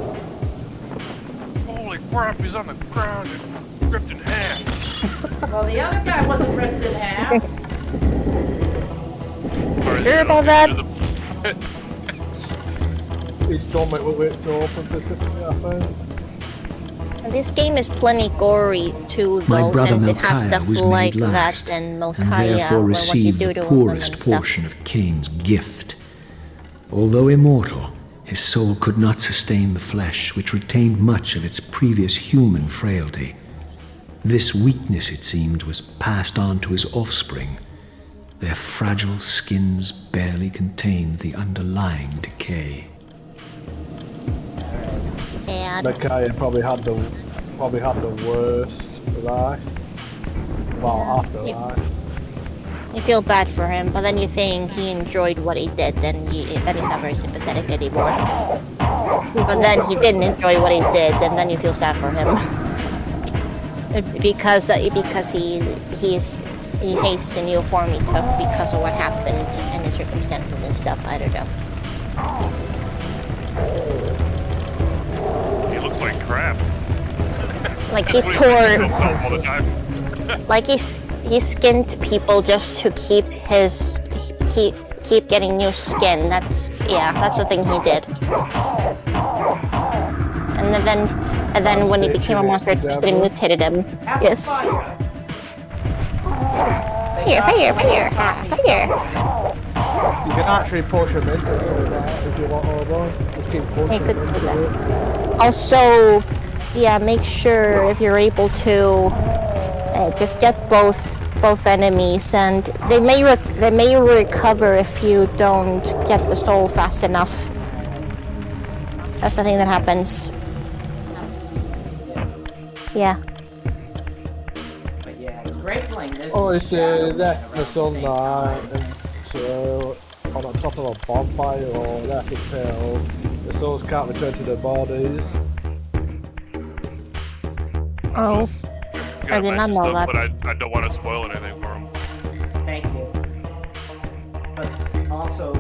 Holy crap, he's on the ground and ripped in half. Well, the other guy wasn't ripped in half. Sure about that? His stomach will it to open specifically, I think. This game is plenty gory too, My though, brother since it has Micaiah stuff was like made last, that and and Micaiah, therefore well, what you received do the to women poorest and stuff. portion of Cain's gift. Although immortal, his soul could not sustain the flesh, which retained much of its previous human frailty. This weakness, it seemed, was passed on to his offspring. Their fragile skins barely contained the underlying decay. And Micaiah probably had the worst life. Well, afterlife. you feel bad for him, but then you think he enjoyed what he did, then he's not very sympathetic anymore. But then he didn't enjoy what he did, and then you feel sad for him. Because he hates the new form he took because of what happened and the circumstances and stuff. I don't know. He looks like crap. Like he That's what tore, he tells himself all the time. like he skinned people just to keep getting new skin. That's the thing he did. And then when he became a monster, it just mutated him. Yes. Fire! You can actually push him into it, so that if you want over, just keep He pushing could him do into that. it. Also, yeah, make sure if you're able to just get both enemies, and they may recover if you don't get the soul fast enough. That's the thing that happens. Yeah. But yeah, it's great playing this. Oh, it's Shadow. the sunlight, and so on the top of a bonfire or electric pill, the souls can't return to their bodies. Oh. You I gotta did not mention know stuff, that. But I don't want to spoil anything for him. Thank you. But also,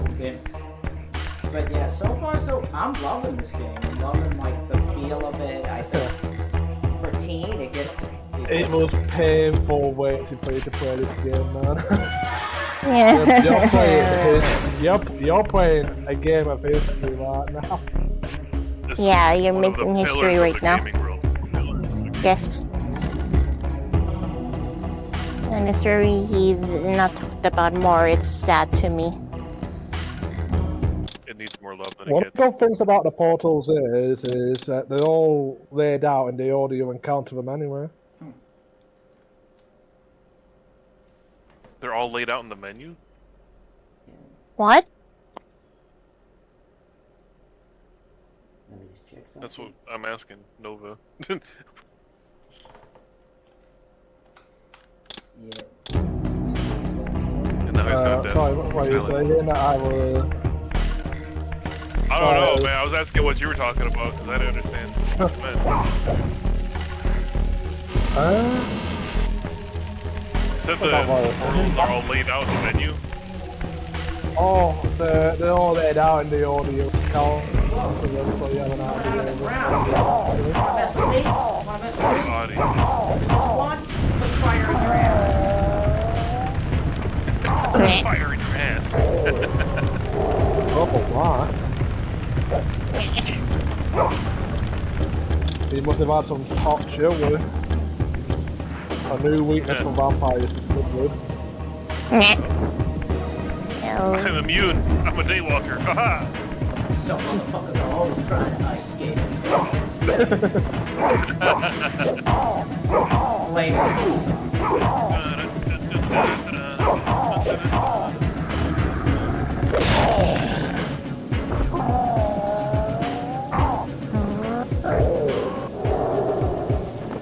but yeah, so far I'm loving this game. I'm loving like the feel of it. I think for teen it gets. It was painful waiting for you to play this game, man. Yeah. You're playing a game of history right now. This Yeah, is you're one of making the history pillars of right the now. gaming world. Yes. And it's very not talked about more. It's sad to me. It needs more love than One it of gets. the things about the portals is that they're all laid out in the order you encounter them anyway. They're all laid out in the menu? What? Let me just check something. That's what I'm asking, Nova. Yeah. And now he's gone deaf. Sorry, what were you Silent. saying? I was... I don't know, man. I was asking what you were talking about because I didn't understand what you meant. You said the forgot what I was saying. portals are all laid out in the menu? Oh, they're all laid out in the audio count. So you have an idea of Mess with me? Wanna mess with me? Audio. One, put fire in your ass. Fire in your ass. Oh, what? He must have had some hot chili. A new weakness for vampires is good wood. I'm immune. I'm a daywalker. Haha. Some motherfuckers are always trying to ice skate. Blame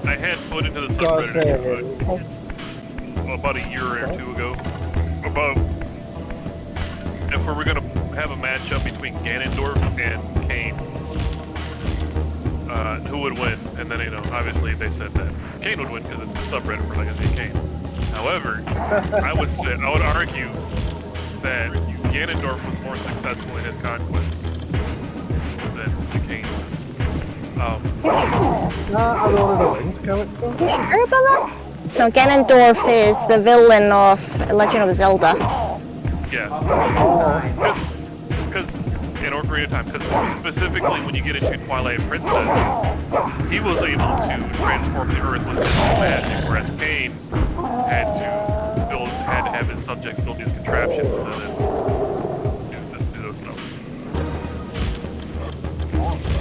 I had put into the subreddit about a year or two ago about if we were gonna have a matchup between Ganondorf and Kain, who would win? And then obviously they said that Kain would win because it's the subreddit for Legacy of Kain. However, I would argue that Ganondorf was more successful in his conquests than Kain was. I wanted a wings character. You sure about that? No, Ganondorf is the villain of Legend of Zelda. Yeah. Because in Ocarina of Time, because specifically when you get into Twilight Princess, he was able to transform the Earth with his magic, whereas Kain had to have his subjects build these contraptions to then do those stuff.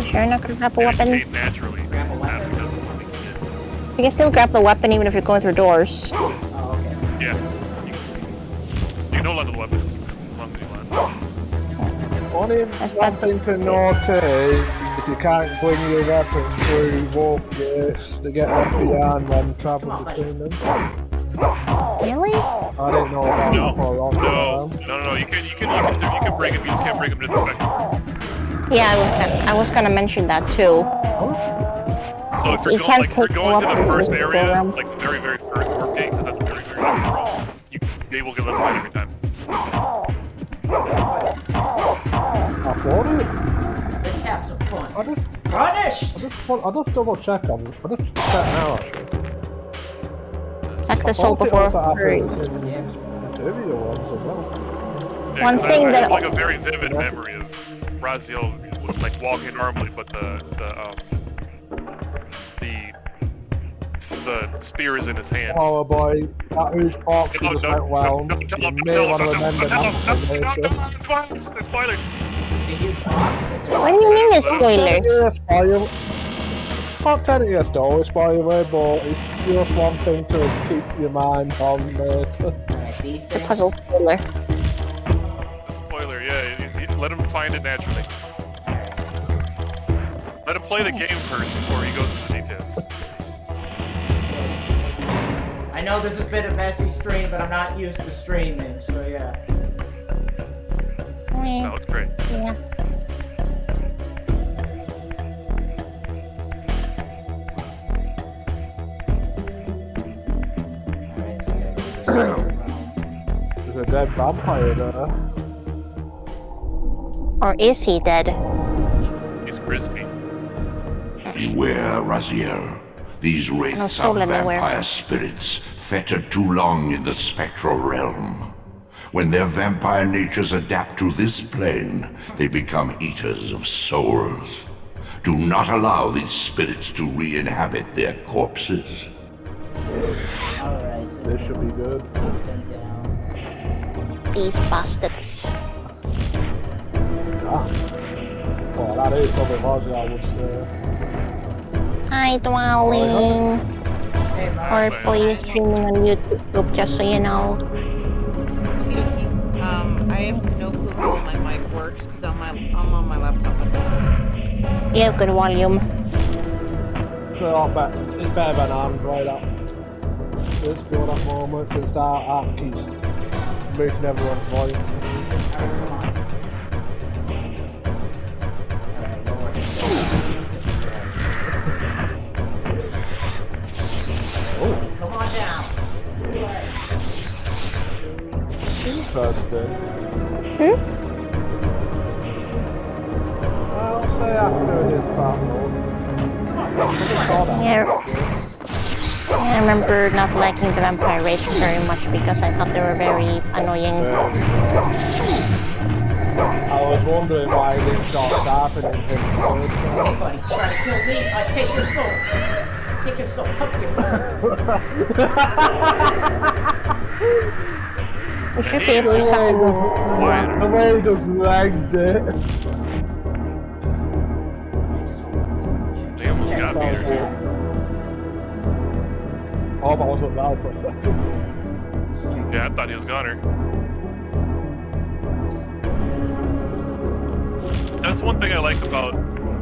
You sure you're not gonna grab a weapon? Kain naturally because of something he did. You can still grab the weapon even if you're going through doors. Oh, okay. Yeah. You can hold on to the weapons as long as you want. One thing to note is you can't bring your weapons through warp gates to get left behind when traveling between them. Really? I didn't know about that for a long time. No. You can bring them. You just can't bring them to the spectrum. Yeah, I was gonna mention that too. So if You you're can't going, take to the first weapons area, around. like the very, very first warp gate, because that's very, very difficult, they will get left behind every time. I thought it. Let's have some fun. I just double check on it. I just check now actually. It's like the I soul thought it before. also happens Right. in video ones as well. Yeah, One 'cause thing I that- have like a very vivid memory of Raziel like walking normally, but the spear is in his hand. Oh boy, that whose box just went well. You may want to remember that for later. It's spoilers. What do you mean it's spoilers? It's not technically a story spoiler, but it's just one thing to keep your mind on later. It's a puzzle spoiler. Spoiler, yeah. Let him find it naturally. Let him play the game first before he goes into the details. I know this has been a messy stream, but I'm not used to streaming, so yeah. No, it's great. Yeah. There's a dead vampire there. Or is he dead? He's crispy. Beware, Raziel. These wraiths so are let me wear. vampire spirits, fettered too long in the spectral realm. When their vampire natures adapt to this plane, they become eaters of souls. Do not allow these spirits to re-inhabit their corpses. Alright, so This should be good. put them down. These bastards. Ah. Well, that is something Ozzy, I would say. Hi, Dwelling. Hey, Or Mark. please streaming on YouTube, just so you know. Okie dokie. I have no clue how my mic works because I'm on my laptop at the moment. You have good volume. So it's better than Android app. It's good at the moment since that app keeps muting everyone's voice. Come on down. Interesting. I'll say after this battle. Yeah. I remember not liking the vampire rapes very much because I thought they were very annoying. I was wondering why he didn't start sharpening him first. Hey buddy, try to kill me, take your soul. Take your soul, come here. We should be able to summon. The way he just legged it. They almost got me there. Oh, but I wasn't loud for a second. Yeah, I thought he was goner. That's one thing I like about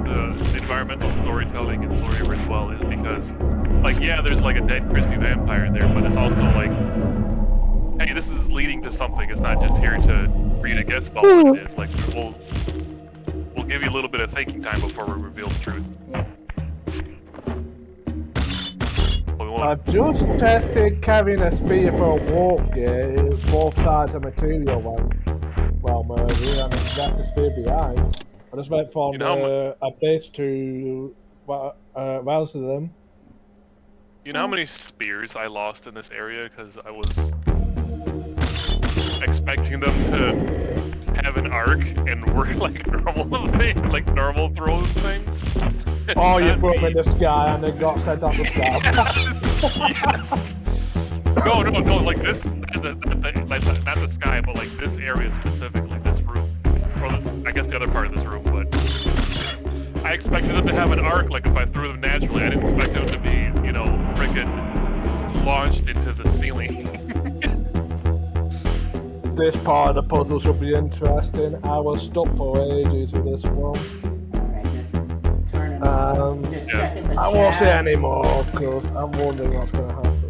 the environmental storytelling in Soul Reaver as well, is because, like, yeah, there's like a dead crispy vampire there, but it's also like, hey, this is leading to something. It's not just here to for you to guess about what it is. Like, we'll give you a little bit of thinking time before we reveal the truth. I've just tested carrying a spear for a walk here. Both sides of material went well murdered, and left the spear behind. I just went from a base to rouse them. You know how many spears I lost in this area because I was expecting them to have an arc and work like normal like normal throwing things. Oh, you threw them in the sky and they got sent up the sky. Yes. No, like this, not the sky, but like this area specifically, this room, or this, I guess the other part of this room. But I expected them to have an arc, like if I threw them naturally. I didn't expect them to be, you know, freaking launched into the ceiling. This part of the puzzle should be interesting. I was stuck for ages with this one. I won't say any more because I'm wondering what's going to happen.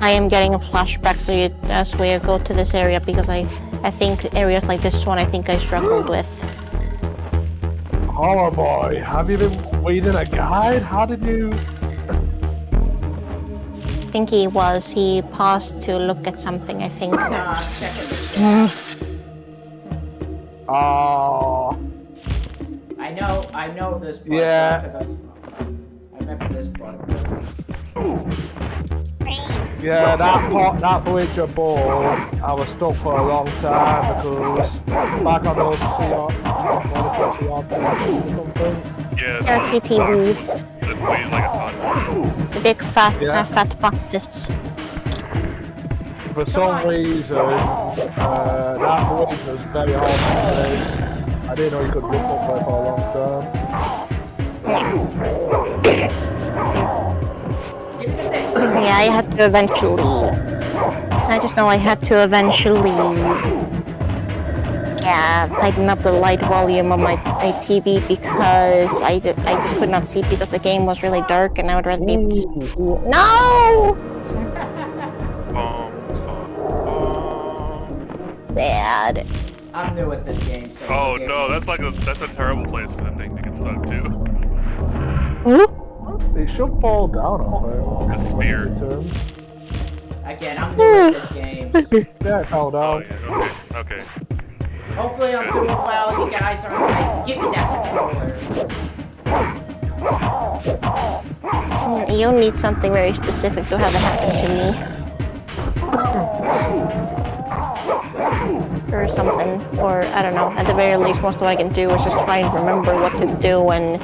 I am getting a flashback, so as we go to this area, because I think areas like this one, I think I struggled with. Horror boy, have you been reading a guide? How did you? I think he paused to look at something, I think. Oh. I know this part. Yeah. I remember this part. Yeah, that Witcher ball, I was stuck for a long time because back on those CR or something. Yeah. RTTVs. That weighs like a ton. The big fat boxes. For some reason, that Witcher was very hard to say. I didn't know you could jump up there for a long time. Yeah, I had to eventually. I just know I had to eventually. Yeah, tighten up the light volume on my TV because I just could not see because the game was really dark and I would rather be. No! Sad. I'm new at this game, so. Oh no, that's a terrible place for the thing to get stuck to. It should fall down off it. The spear. Again, I'm new at this game. Yeah, it fell down. Oh, yeah, okay. Hopefully I'm doing well, you guys are right. Give me that controller. You need something very specific to have it happen to me. Or something, or I don't know. At the very least, most of what I can do is just try and remember what to do and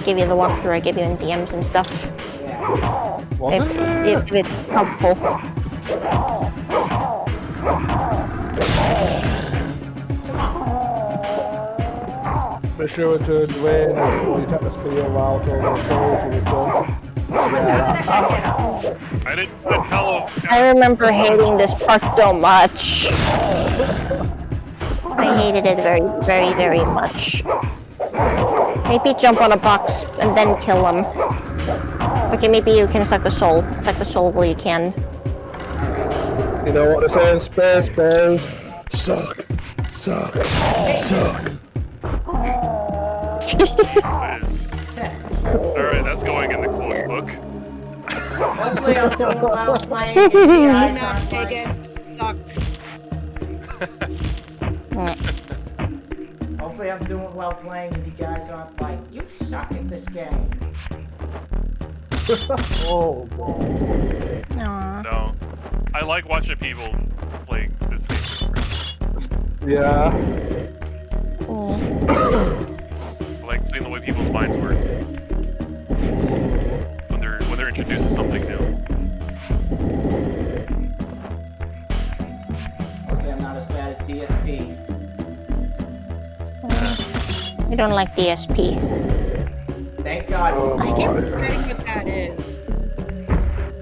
give you the walkthrough I give you in DMs and stuff. If it's helpful. Be sure to win before you take the spear out or the souls you return. I didn't tell him. I remember hating this part so much. I hated it very, very, very much. Maybe jump on a box and then kill him. Okay, maybe you can suck the soul. Suck the soul while you can. You know what they're saying? Space. Suck. Alright, that's going in the quote book. Hopefully I'm doing well playing. Biggest suck. Hopefully I'm doing well playing and you guys aren't like, you suck at this game. Oh, boy. Aww. No. I like watching people play this game. Yeah. I like seeing the way people's minds work. When they're introduced to something new. Okay, I'm not as bad as DSP. I don't like DSP. Thank God Oh, I he's keep boy. forgetting what that is.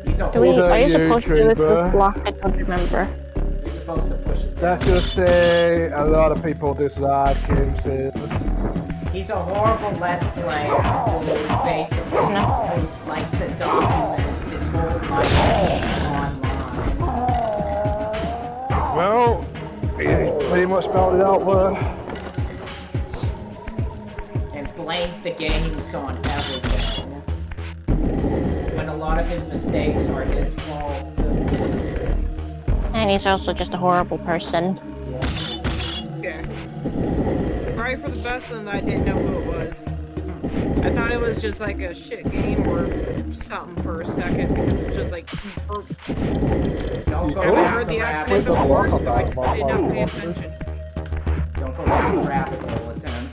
He's a Are you He's a supposed to do this YouTuber. with block? I don't remember. You're supposed to push it. Let's just say a lot of people dislike him since. He's a horrible Let's Player who basically who likes to document his whole life online. Well, he pretty much spelled it out there. And blames the games on everything. When a lot of his mistakes are his fault. And he's also just a horrible person. Yeah. Probably for the best then that I didn't know who it was. I thought it was just like a shit game or something for a second because it's just like. Don't go I've down heard the the rabbit accent hole. before, so I just did not pay attention. Don't go down the rabbit hole with him.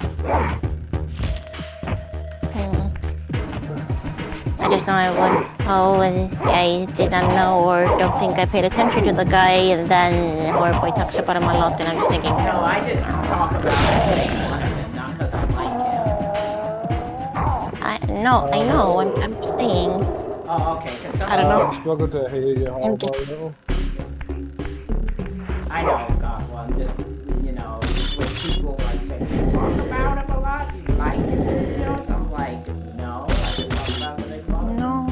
I just know I didn't know or don't think I paid attention to the guy, and then Horboy talks about him a lot, and I'm just thinking, No, I just talk about him, make fun of him, not because I like him. I know, I'm saying. Oh, okay, because I don't know. I struggle to hear you, Homeboy, though. I know, God, well, I'm just, you know, when people like say, you talk about him a lot, you like his videos, I'm like, no, I just talk about him, make fun of him. No.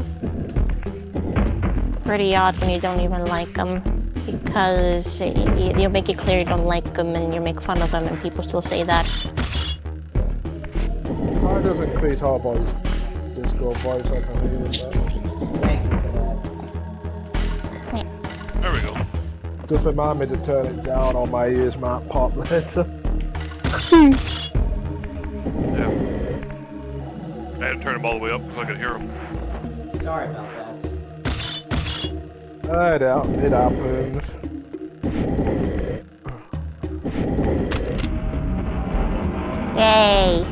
Pretty odd when you don't even like him, because you make it clear you don't like him and you make fun of him, and people still say that. Why doesn't create Homeboy's Discord voice? I can't hear that. Thank you for that. There we go. Just remind me to turn it down or my ears might pop later. Yeah. I had to turn them all the way up so I could hear them. Sorry about that. It happens. Yay!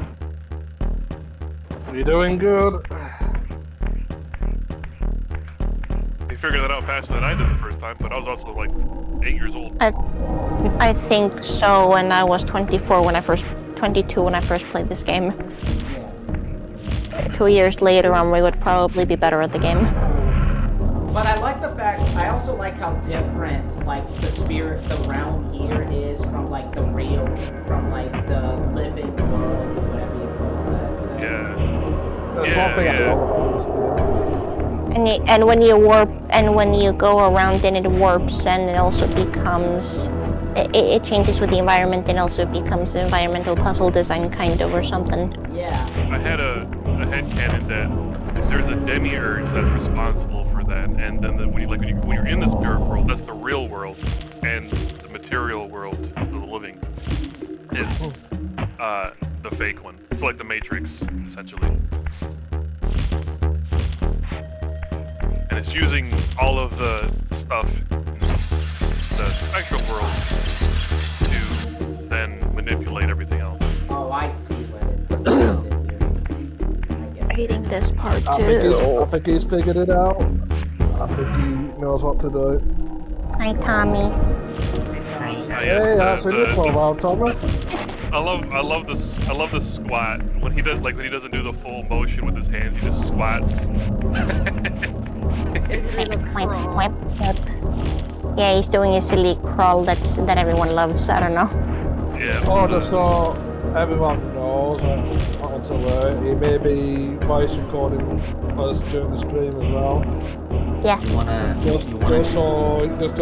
You doing good? He figured that out faster than I did the first time, but I was also like 8 years old. I think so. When I was 22 when I first played this game. 2 years later on, we would probably be better at the game. But I like the fact, I also like how different, like, the spirit, the realm here is from, like, the real, from, like, the living world, or whatever you call that. Yeah. That's one thing I love about this game. And when you warp, and when you go around, then it warps, and it also becomes, it changes with the environment, and also becomes an environmental puzzle design kind of, or something. Yeah. I had a headcanon that there's a demiurge that's responsible for that, and then when you're in the spirit world, that's the real world, and the material world, the living, is the fake one. It's like the Matrix, essentially. And it's using all of the stuff in the spectral world to then manipulate everything else. Oh, I see what it is. Reading this part I think he's figured it out. I think he knows what to do. Hi, Tommy. Hey, that's in your 12-hour, Tommy. I love the squat when he doesn't do the full motion with his hands. He just squats. Yeah, he's doing a silly crawl that everyone loves. I don't know. Yeah. Oh, just so everyone knows, not until he may be voice recording us during the stream as well. Yeah. Just to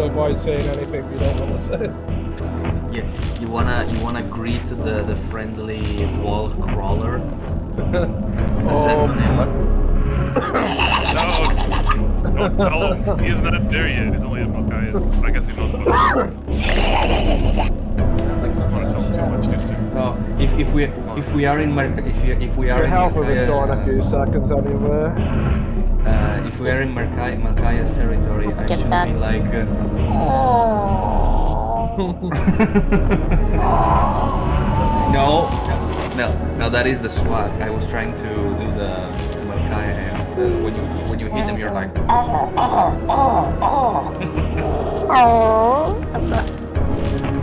avoid saying anything you don't want to say. Yeah, you wanna greet the friendly wall crawler? Don't tell him. He is not there yet. He's only okay. I guess he knows about it. Sounds like someone if we are in Your health will restore in a few seconds anyway. If we are in Markaya's territory, I should be like. No, that is the SWAT. I was trying to do the Markaya. When you hit them, you're like. Oh.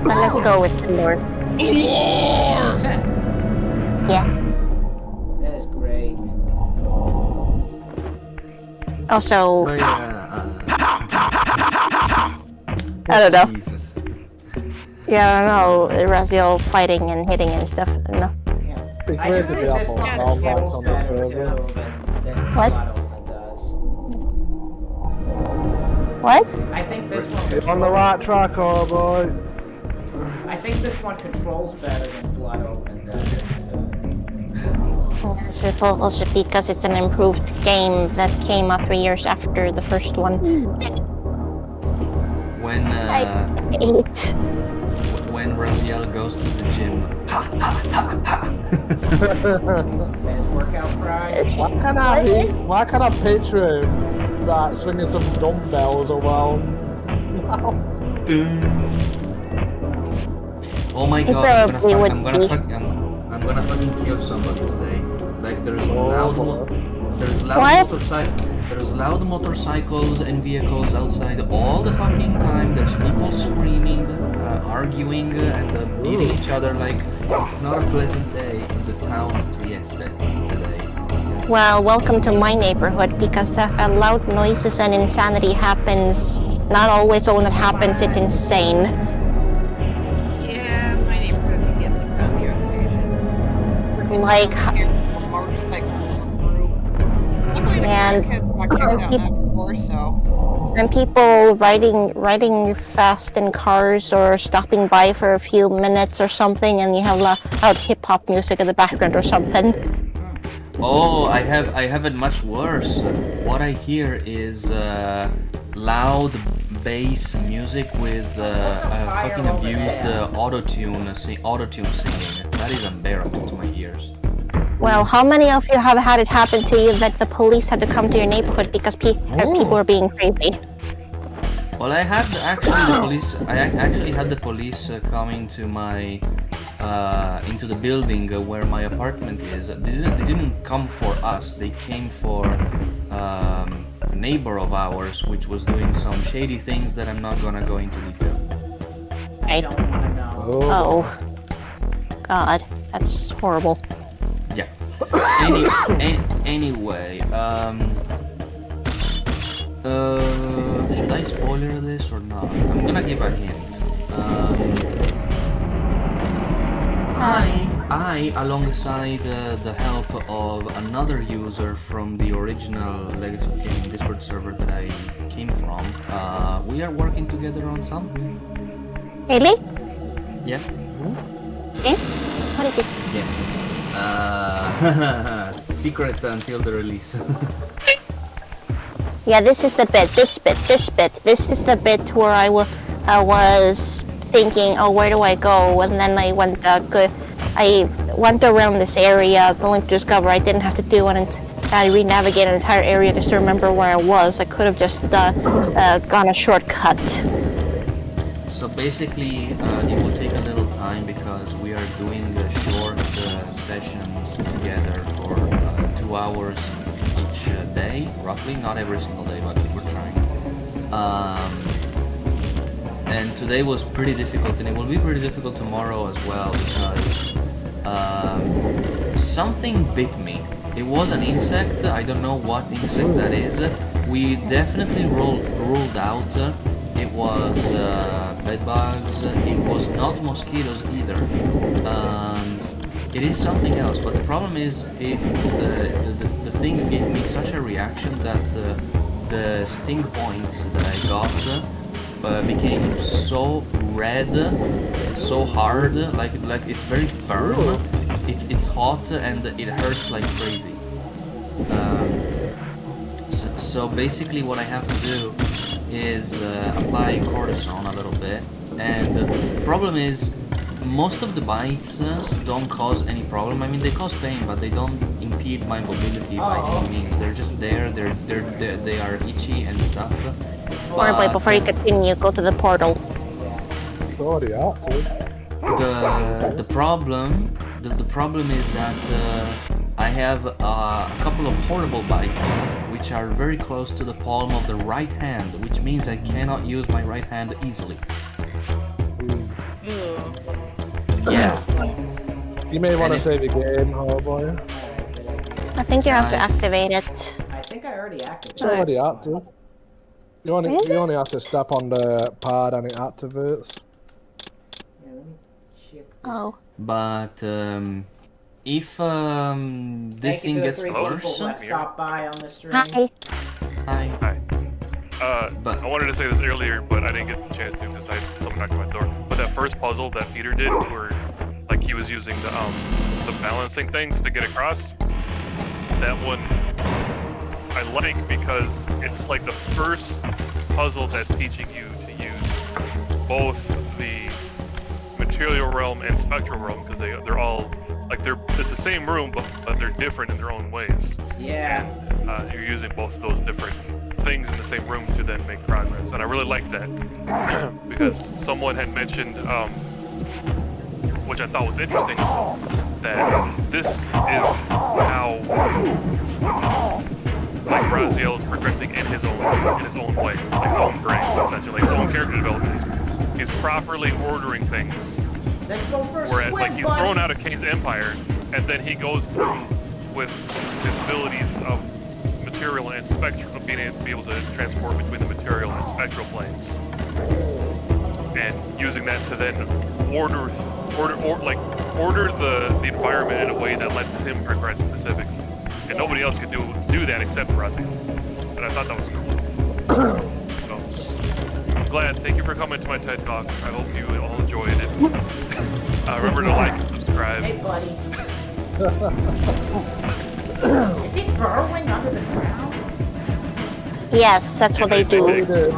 But let's go with the Lord. Yeah. That is great. Also, But I don't know. Jesus. Yeah, I don't know. Raziel fighting and hitting and stuff. I don't know. Be great to be up on soundbites on the server. What? What? I think this one. You're on the right track, oh boy. I think this one controls better than Blood Omen does. It's also because it's an improved game that came out 3 years after the first one. When when Raziel goes to the gym. Best workout prize. Why can't I picture him like swinging some dumbbells around? Oh my god! I'm gonna fucking kill somebody today. Like there's loud motorcycles and vehicles outside all the fucking time. There's people screaming, arguing, and beating each other. Like it's not a pleasant day in the town of Trieste today. Well, welcome to my neighborhood because loud noises and insanity happens. Not always, but when it happens, it's insane. Yeah, my neighborhood can get like around here occasion. Like. Motorcycles coming through. Luckily, the kids got kicked out before, so. And people riding fast in cars or stopping by for a few minutes or something, and you have loud hip hop music in the background or something. Oh, I have it much worse. What I hear is loud bass music with fucking abused auto-tune singing. That is unbearable to my ears. Well, how many of you have had it happen to you that the police had to come to your neighborhood because people were being crazy? Well, I had actually the police. I actually had the police coming to my into the building where my apartment is. They didn't come for us. They came for a neighbor of ours, which was doing some shady things that I'm not gonna go into detail. I don't want to know. Oh, God, that's horrible. Yeah. Anyway, should I spoiler this or not? I'm gonna give a hint. I, alongside the help of another user from the original Legacy of Kain Discord server that I came from, we are working together on something. Really? Yeah. Eh? What is it? Yeah. Secret until the release. Yeah, this is the bit. This is the bit where I was thinking, oh, where do I go? And then I went around this area, only to discover I didn't have to do it. I re-navigate an entire area just to remember where I was. I could have just gone a shortcut. So basically, it will take a little time because we are doing short sessions together for 2 hours each day, roughly. Not every single day, but we're trying. And today was pretty difficult, and it will be pretty difficult tomorrow as well because something bit me. It was an insect. I don't know what insect that is. We definitely ruled out. It was bed bugs. It was not mosquitoes either. It is something else. But the problem is, the thing gave me such a reaction that the sting points that I got became so red, so hard. Like it's very firm. It's hot and it hurts like crazy. So basically, what I have to do is apply cortisone a little bit, and the problem is most of the bites don't cause any problem. I mean, they cause pain, but they don't impede my mobility by any means. They're just there. They are itchy and stuff. Alright, wait, before you continue, go to the portal. It's already out, dude. The problem is that I have a couple of horrible bites which are very close to the palm of the right hand, which means I cannot use my right hand easily. Yes. You may want to save the game, oh boy. I think you have to activate it. I think I already activated It's already active. You only have to step on the pad and it activates. Yeah, let me check. Oh. But if this thing gets worse, Stop by on the stream. Hi. Hi. But I wanted to say this earlier, but I didn't get the chance to because I had someone knock on my door. But that first puzzle that Peter did, where like he was using the balancing things to get across, that one I like because it's like the first puzzle that's teaching you to use both the material realm and spectral realm because they're all like it's the same room, but they're different in their own ways. Yeah. And you're using both of those different things in the same room to then make progress, and I really like that because someone had mentioned, which I thought was interesting, that this is how like raziel is progressing in his own way, like his own brain, essentially, his own character development. He's properly ordering things. Whereas, like, he's thrown out of Kain's empire, and then he goes through with his abilities of material and spectral, being able to transport between the material and spectral planes, and using that to then order the environment in a way that lets him progress specifically, and nobody else can do that except raziel. And I thought that was cool. So, I'm glad. Thank you for coming to my TED Talk. I hope you all enjoyed it. Remember to like and subscribe. Hey, buddy. Is it burrowing under the ground? Yes, that's what they do.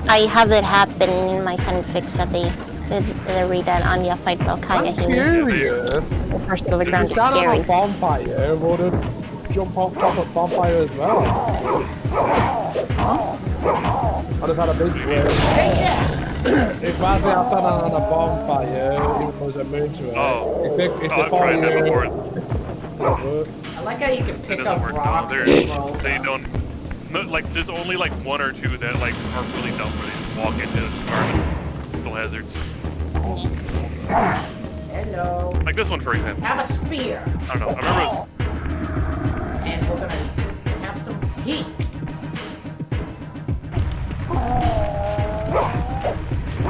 I have it happen in my fanfics that they read that Anya fight Valkyria. The first of the ground is scary. If bonfire, would it jump on top of bonfire as well? I'd have had a big wave. If Raziel stand on a bonfire, even though there's a moon to it, if the fire... I like how you can pick up rocks and roll They don't... No, like, there's only like one or two that like are really dumb where they just walk into environmental hazards. Hello. Like this one, for example. Have a spear. I don't know. I remember it was... And we're gonna have some heat.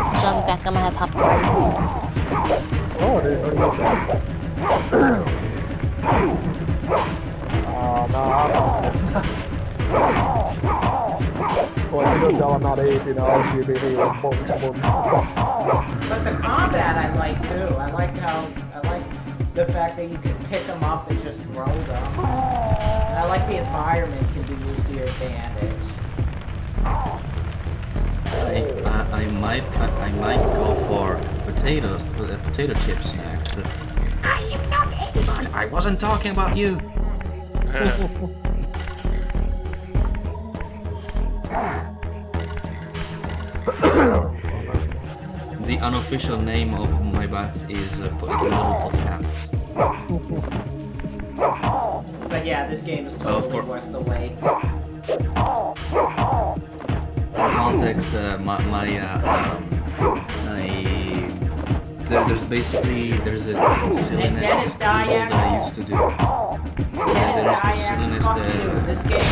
So I'll be back, I'm gonna have popcorn. Oh, it is. No, I don't this. Well, it's a good job I'm not eating LGBT with bugs. But the combat I like too. I like the fact that you can pick them up and just throw them. I like the environment can be used to your advantage. I might go for potato chip snacks. I am not anybody. I wasn't talking about you. The unofficial name of my bats is little potats. But yeah, this game is totally worth the wait. For context, there's a silliness that I used to do. Yeah, there's the silliness This game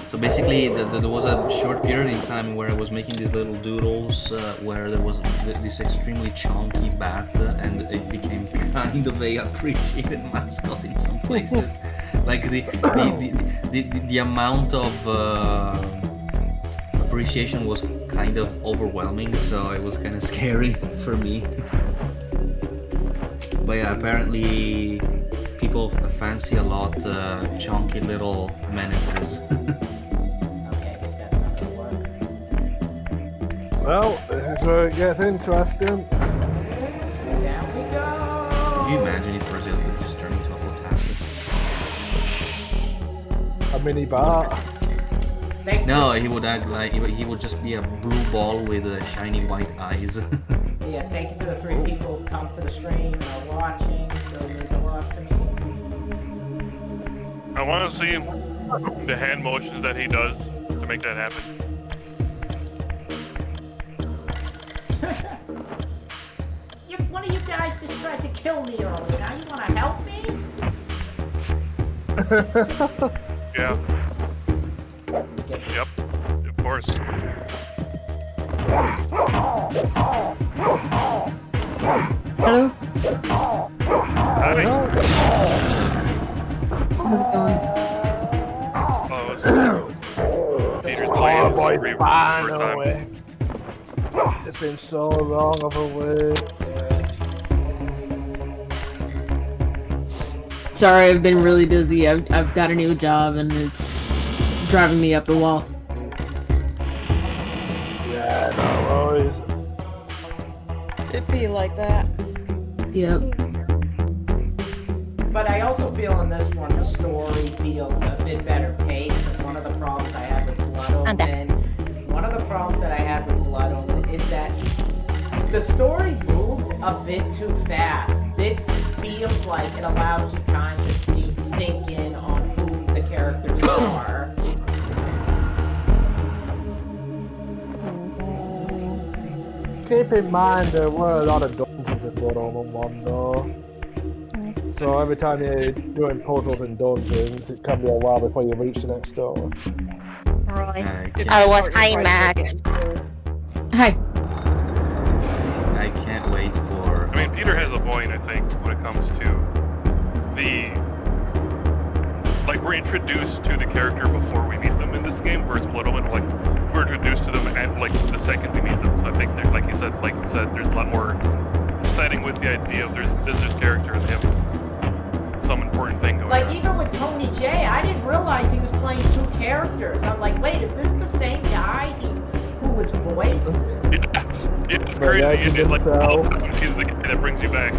so basically, there was a short period in time where I was making these little doodles where there was this extremely chunky bat, and it became kind of a appreciated mascot in some places. Like the amount of appreciation was kind of overwhelming, so it was kind of scary for me. But yeah, apparently people fancy a lot chunky little menaces. Okay, I guess that's not gonna work. Well, this is where it gets interesting. Down we go. Could you imagine if Raziel could just turn into a potato? A mini bar. No, he would act like he would just be a blue ball with shiny white eyes. Yeah, thank you to the 3 people who come to the stream and are watching. It really means a lot to me. I want to see the hand motions that he does to make that happen. One of you guys just tried to kill me earlier. Now you want to help me? Yeah. Yep. Of course. Hello? Hi. How's it going? Peter's Oh playing boy, Reaver for the finally. first time. It's been so long of a wait. Sorry, I've been really busy. I've got a new job and it's driving me up the wall. Yeah, no worries. It'd be like that. Yep. But I also feel in this one the story feels a bit better paced. Because one of the problems I had with Blood Omen, is that the story moved a bit too fast. This feels like it allows you time to sink in on who the characters are. Keep in mind there were a lot of dungeons in Blood Omen 1 though. So every time you're doing puzzles in dungeons, it can be a while before you reach the next door. Right. Otherwise, hi, Max. Hi. I can't wait for... I mean, Peter has a point, I think, when it comes to the... Like, we're introduced to the character before we meet them in this game, whereas Blood Omen, like, we're introduced to them at, like, the second we meet them. So I think, like you said, there's a lot more exciting with the idea of there's this character and him. Some important thing going on. Like, even with Tony J, I didn't realize he was playing 2 characters. I'm like, wait, is this the same guy who was voiced? Yeah, it's crazy. It's like, he's the guy that brings you back.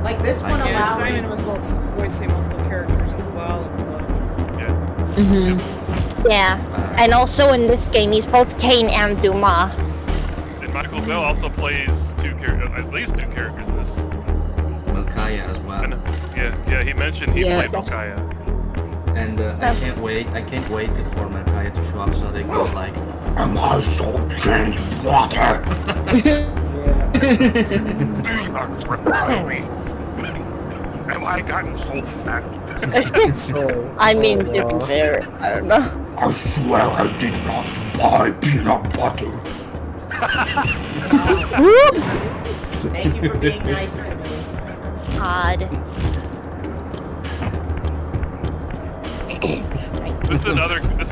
Like, this one Yeah, allowed Simon me... was voicing multiple characters as well. Mm-hmm. Yeah. And also in this game, he's both Kain and Duma. And Michael Bell also plays at least 2 characters in this. Malkaya as well. Yeah, he mentioned he played Malkaya. And I can't wait for Malkaya to show up so they go like, am I so changed water? Have I gotten so fat? I mean, to be fair, I don't know. I swear I did not buy peanut butter. Thank you for being nice to me. Odd. This is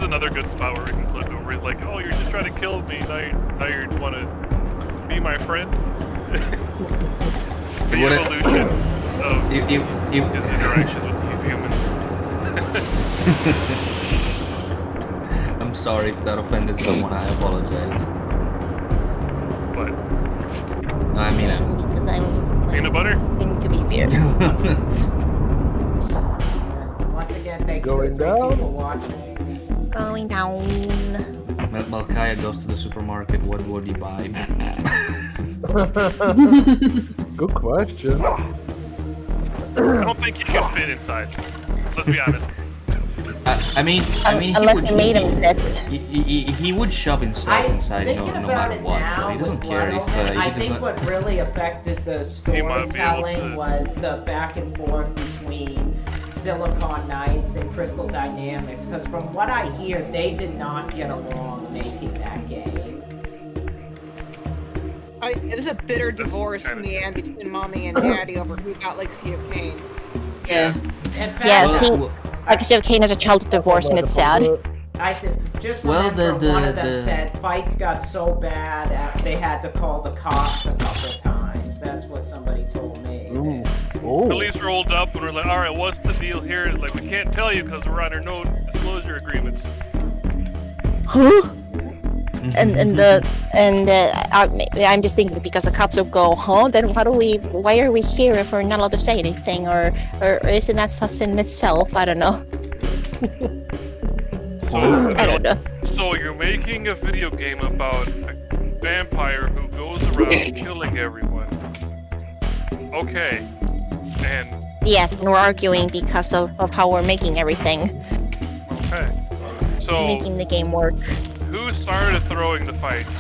another good spot where we can clip it, where he's like, "Oh, you're just trying to kill me. Now you want to be my friend." The evolution of his interaction with humans. I'm sorry if that offended someone. I apologize. What? No, I mean, because I'm peanut butter. To be fair. Once again, thank Going you to the 3 people watching. Going down. Malkaya goes to the supermarket. What would he buy? Good question. I don't think he can fit inside. Let's be honest. I mean, unless you made him fit. He would shove himself inside no matter what. So he doesn't care if he I think doesn't. what really affected the storytelling was the back and forth between Silicon Knights and Crystal Dynamics, because from what I hear, they did not get along making that game. It was a bitter divorce in the end between Mommy and Daddy over who got Legacy of Kain. Yeah. Legacy of Kain is a child divorce and it's sad. I just remember one of them said fights got so bad they had to call the cops a couple times. That's what somebody told me. Police rolled up and we're like, "All right, what's the deal here?" Like, we can't tell you because we're under no disclosure agreements. Huh? I'm just thinking because the cops will go, huh? Then why are we here if we're not allowed to say anything, or isn't that sus in itself? I don't know. I don't know. So you're making a video game about a vampire who goes around killing everyone. Okay. And yeah, we're arguing because of how we're making everything. Okay. So making the game work. Who started throwing the fights?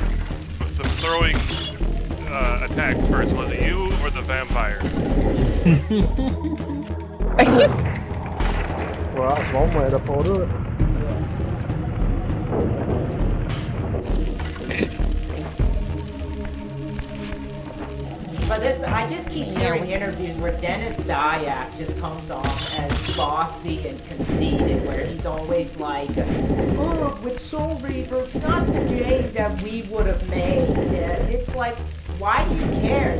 The throwing attacks first? Was it you or the vampire? Well, that's one way to put it. But this, I just keep hearing interviews where Dennis Dyack just comes off as bossy and conceited, where he's always like, oh, with Soul Reaver, it's not the game that we would have made. It's like, why do you care?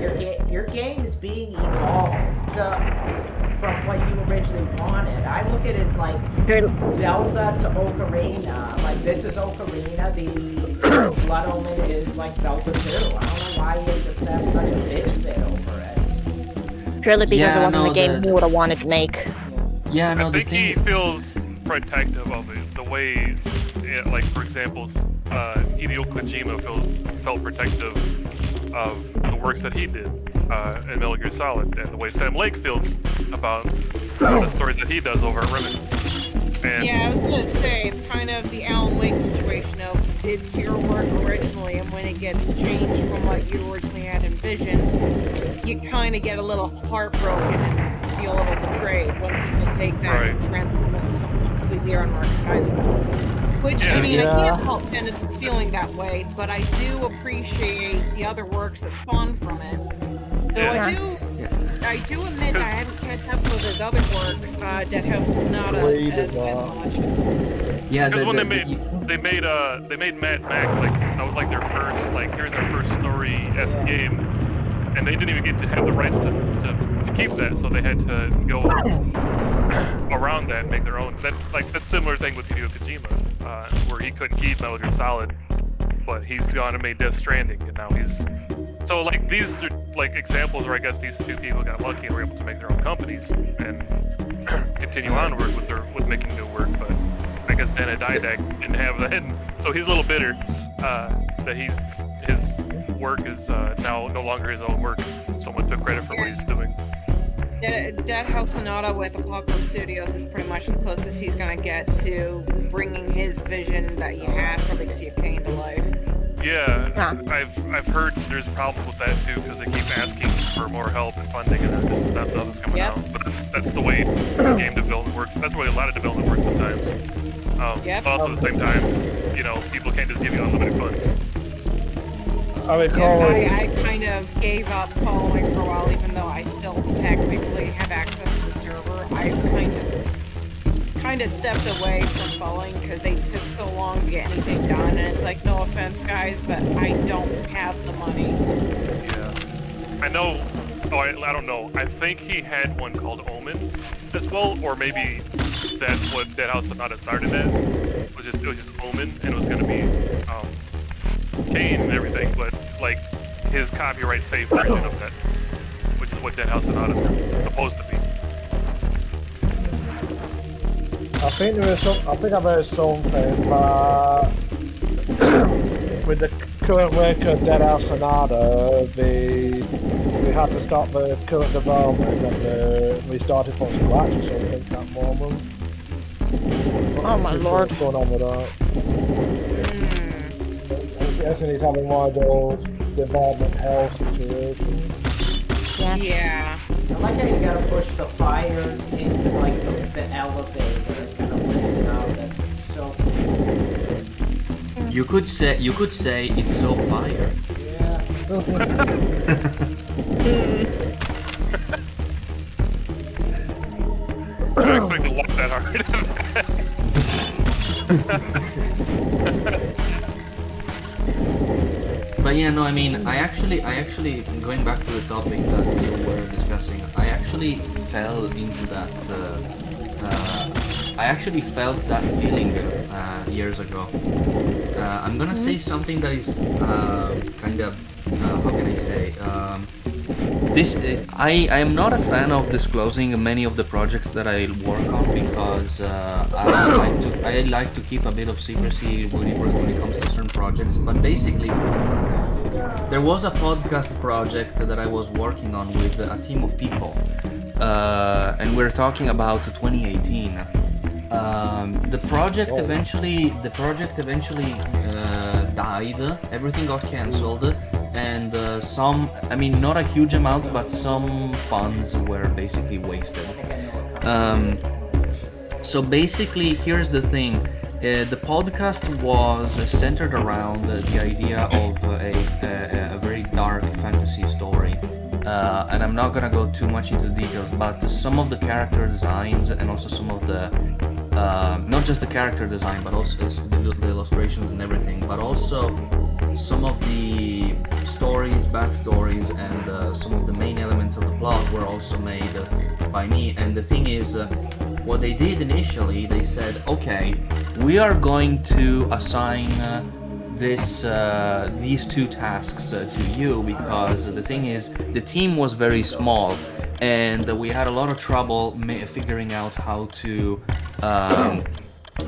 Your game is being evolved from what you originally wanted. I look at it like Zelda to Ocarina. Like, this is Ocarina, the Blood Omen is like Zelda 2. I don't know why you just have such a bitch fit over it. Purely because it wasn't the game he would have wanted to make. Yeah, no, I think he feels protective of it. The way, like, for example, Hideo Kojima felt protective of the works that he did in Metal Gear Solid, and the way Sam Lake feels about the story that he does over at Remedy. And yeah, I was gonna say, it's kind of the Alan Wake situation of, it's your work originally, and when it gets changed from what you originally had envisioned, you kind of get a little heartbroken and feel a little betrayed when people take that and transform it into something completely unrecognizable. Which, I mean, I can't help Dennis feeling that way, but I do appreciate the other works that spawn from it. Though I do admit I haven't kept up with his other work, Dead House is not as much. Yeah, because when they made Mad Max, like, that was like their first, like, here's our first story-esque game, and they didn't even get to have the rights to keep that, so they had to go around that and make their own. That's similar thing with Hideo Kojima, where he couldn't keep Metal Gear Solid, but he's gone and made Death Stranding, and now he's... So, like, these are, like, examples where I guess these two people got lucky and were able to make their own companies and continue onward with making new work, but I guess Dennis Dyack didn't have that, and so he's a little bitter that his work is now no longer his own work. Someone took credit for what he's doing. Dead House Sonata with Apocalypse Studios is pretty much the closest he's gonna get to bringing his vision that he had for Legacy of Kain to life. Yeah, I've heard there's a problem with that too, because they keep asking for more help and funding, and then just nothing's coming out. But that's the way game development works. That's the way a lot of development works sometimes. But also at the same time, you know, people can't just give you unlimited funds. I kind of gave up following for a while, even though I still technically have access to the server. I've kind of stepped away from following because they took so long to get anything done, and it's like, no offense, guys, but I don't have the money. Yeah, I know. Oh, I don't know. I think he had one called Omen as well, or maybe that's what Dead House Sonata started as. It was just Omen, and it was going to be Kain and everything, but like his copyright safe version of that, which is what Dead House Sonata is supposed to be. I think I've heard something, but with the current work of Dead House Sonata, we had to stop the current development and we started from scratch or something at that moment. Oh my lord. What's going on with that? I'm guessing he's having one of those development hell situations. Yeah. I like how you gotta push the fires into like the elevator and kind of lifts it out. That's so cool. You could say it's so fire. Yeah. I didn't expect to laugh that hard. But yeah, no, I mean, I actually, going back to the topic that we were discussing, I actually fell into that I actually felt that feeling years ago. I'm gonna say something that is kind of how can I say? I am not a fan of disclosing many of the projects that I work on because I like to keep a bit of secrecy when it comes to certain projects. But basically, there was a podcast project that I was working on with a team of people, and we're talking about 2018. The project eventually died. Everything got cancelled, and not a huge amount, but some funds were basically wasted. So basically, here's the thing. The podcast was centered around the idea of a very dark fantasy story. And I'm not gonna go too much into the details, but some of the character designs and also some of the not just the character design, but also the illustrations and everything, but also some of the stories, backstories, and some of the main elements of the plot were also made by me. And the thing is, what they did initially, they said, okay, we are going to assign these two tasks to you, because the thing is, the team was very small and we had a lot of trouble figuring out how to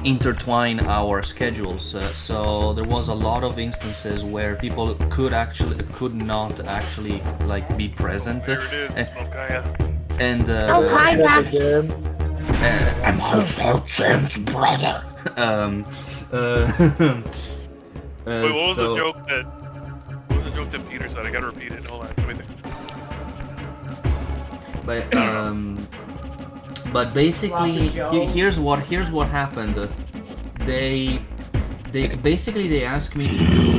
intertwine our schedules. So there was a lot of instances where people could not actually like be present. There it is. And I'm also Jim's brother. Wait, what was the joke that Peter said? I gotta repeat it. Hold on, let me think. But basically, here's what happened. They asked me to do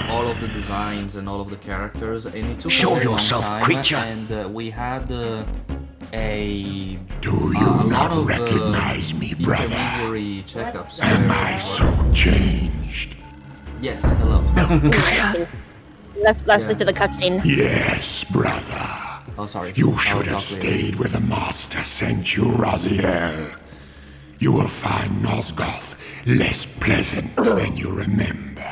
all of the designs and all of the characters, and it took a very long time. Creature. And we had Do you not recognize me, brother? Intermediary checkups. Am I so changed? Yes. Hello. Let's look to the cutscene. Yes, brother. Oh, sorry. You should have stayed where the master sent you, Raziel. You will find Nosgoth less pleasant than you remember.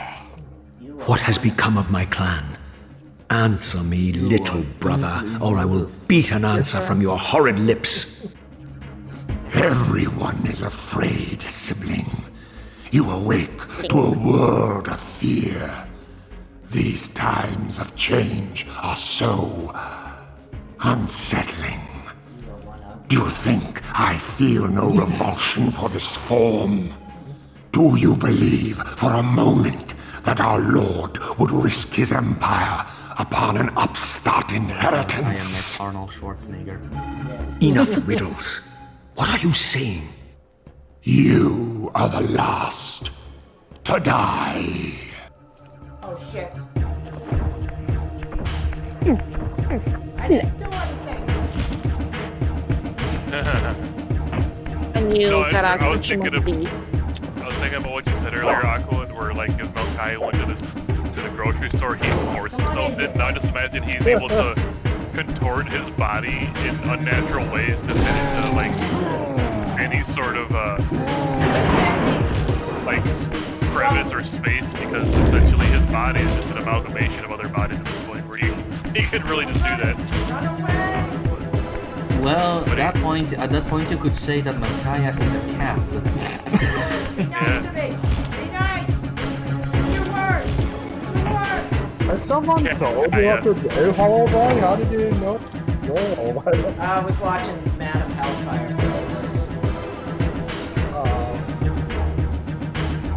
What has become of my clan? Answer me, little brother, or I will beat an answer from your horrid lips. Everyone is afraid, sibling. You awake to a world of fear. These times of change are so unsettling. Do you think I feel no revulsion for this form? Do you believe for a moment that our Lord would risk his empire upon an upstart inheritance? I am next Arnold Schwarzenegger. Enough riddles. What are you saying? You are the last to die. Oh shit. I didn't do anything. And you got I was thinking about what you said earlier, Aqua, where like if Melkai went to the grocery store, he forced himself in. Now I just imagine he's able to contort his body in unnatural ways to fit into like any sort of like crevice or space, because essentially his body is just an amalgamation of other bodies at this point, where he could really just do that. Well, at that point you could say that Makaya is a cat. Has someone told you what to do, Hollowboy? How did you not know? I was watching Man of Hellfire.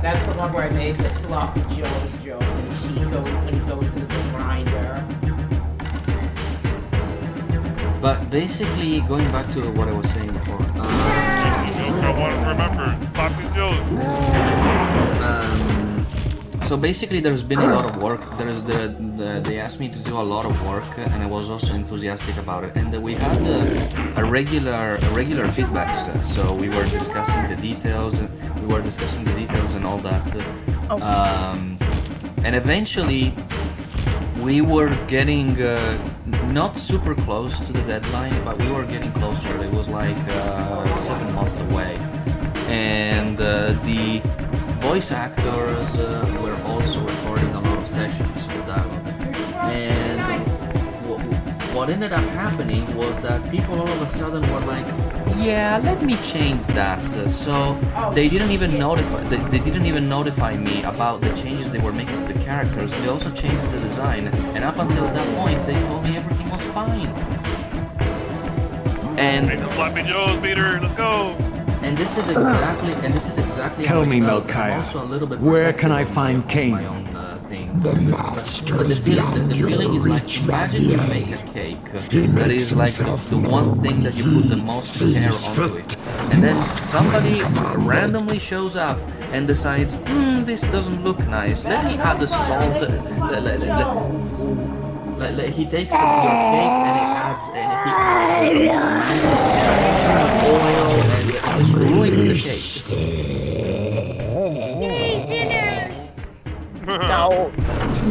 That's the one where I made the Sloppy Joe's joke when he goes into the grinder. But basically, going back to what I was saying before. I want to remember Sloppy Joe's. So basically, there's been a lot of work. They asked me to do a lot of work, and I was also enthusiastic about it. And we had a regular feedbacks. So we were discussing the details. And all that. And eventually, we were getting not super close to the deadline, but we were getting closer. It was like 7 months away. and the voice actors were also recording a lot of sessions for that. And what ended up happening was that people all of a sudden were like, yeah, let me change that. So they didn't even notify. They didn't even notify me about the changes they were making to the characters. They also changed the design, and up until that point, they told me everything was fine. And Make the floppy Joes, Peter. Let's go. And this is exactly. Tell how I me, felt. I'm Melchiah, also a little bit where can I protective find of Kain? my own things. But the feeling is like, imagine you make a cake that is like the one thing that you put the most care onto it, and then somebody randomly shows up and decides, this doesn't look nice. Let me add the salt. He takes your cake and he adds oil and it just ruins the cake. No.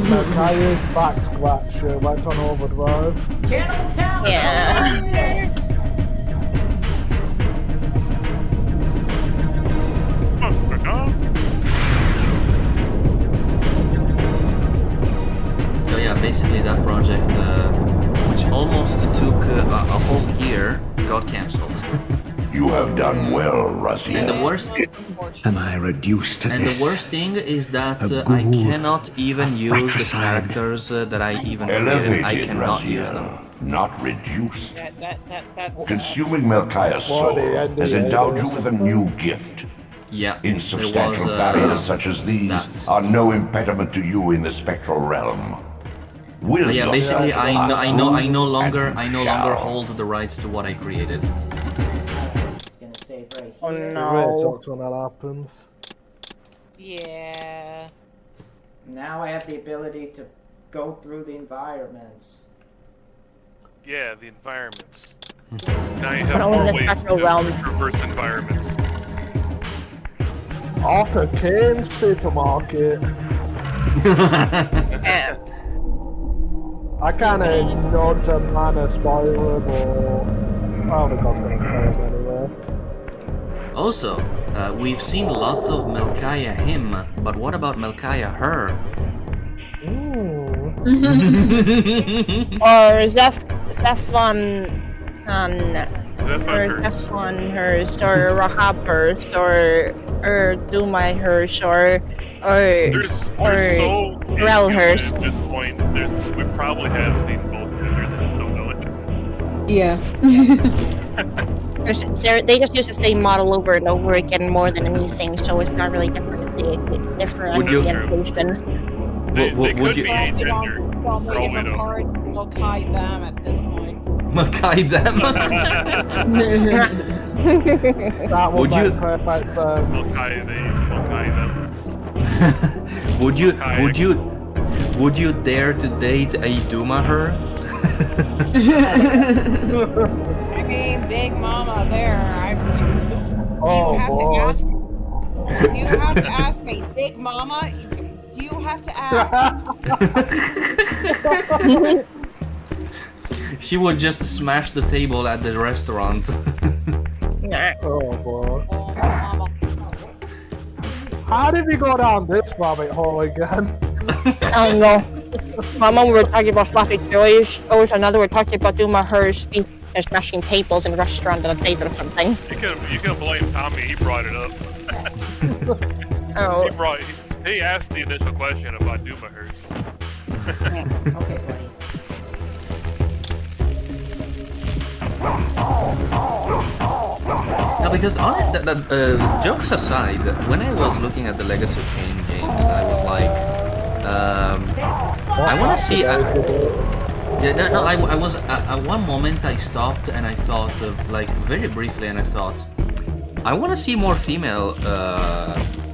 Melchiah's back scratch went on overdrive. Yeah. So yeah, basically that project, which almost took a whole year, got cancelled. You have done well, Raziel. And the worst. Am I reduced to And this? the worst thing is that A I ghoul, cannot even use the fratricide. characters that I even created. Elevated, I cannot use them. Raziel, not reduced. That's Consuming Melchiah's soul has endowed you with a new gift. Yeah, Insubstantial there was, barriers such as these are no impediment to you in the spectral realm. Will Yeah, your basically soul I no longer shall. hold the rights to what I created. Oh It no. sucks when that happens. Yeah. Now I have the ability to go through the environments. Yeah, the environments. Now you have Only more the ways spectral to realm. traverse environments. Arthur Kane's supermarket. Yeah. I kind of know it's a minor spoiler, but I don't think I was going to tell him anyway. Also, we've seen lots of Melchiah him, but what about Melchiah her? Or Zephon or Zephon hers, or Rahab hers, or Dumai hers, or There's so Rel many hers. at this point. We probably have seen both characters and just don't know it. Yeah. They just use the same model over and over again more than anything, so it's not really differentiation. They Would could you- be Acting on agender. so many Probably different don't. parts, we'll tie them at this point. Melchiah them? That Would would you- make perfect sense. Would you dare to date a Duma her? I mean, Big Mama there. Oh, boy. Do you have to ask me, Big Mama? Do you have to ask? She would just smash the table at the restaurant. Oh boy. How did we go down this rabbit hole again? I don't know. One moment we were talking about floppy joys, or another we're talking about Duma hers smashing tables in a restaurant on a date or something. You can blame Tommy. He brought it up. Oh. He asked the initial question about Duma hers. Okay, buddy. No, because on it, jokes aside, when I was looking at the Legacy of Kain games, I was like, I want to see. I was at one moment I stopped and I thought of like very briefly, and I thought, I want to see more female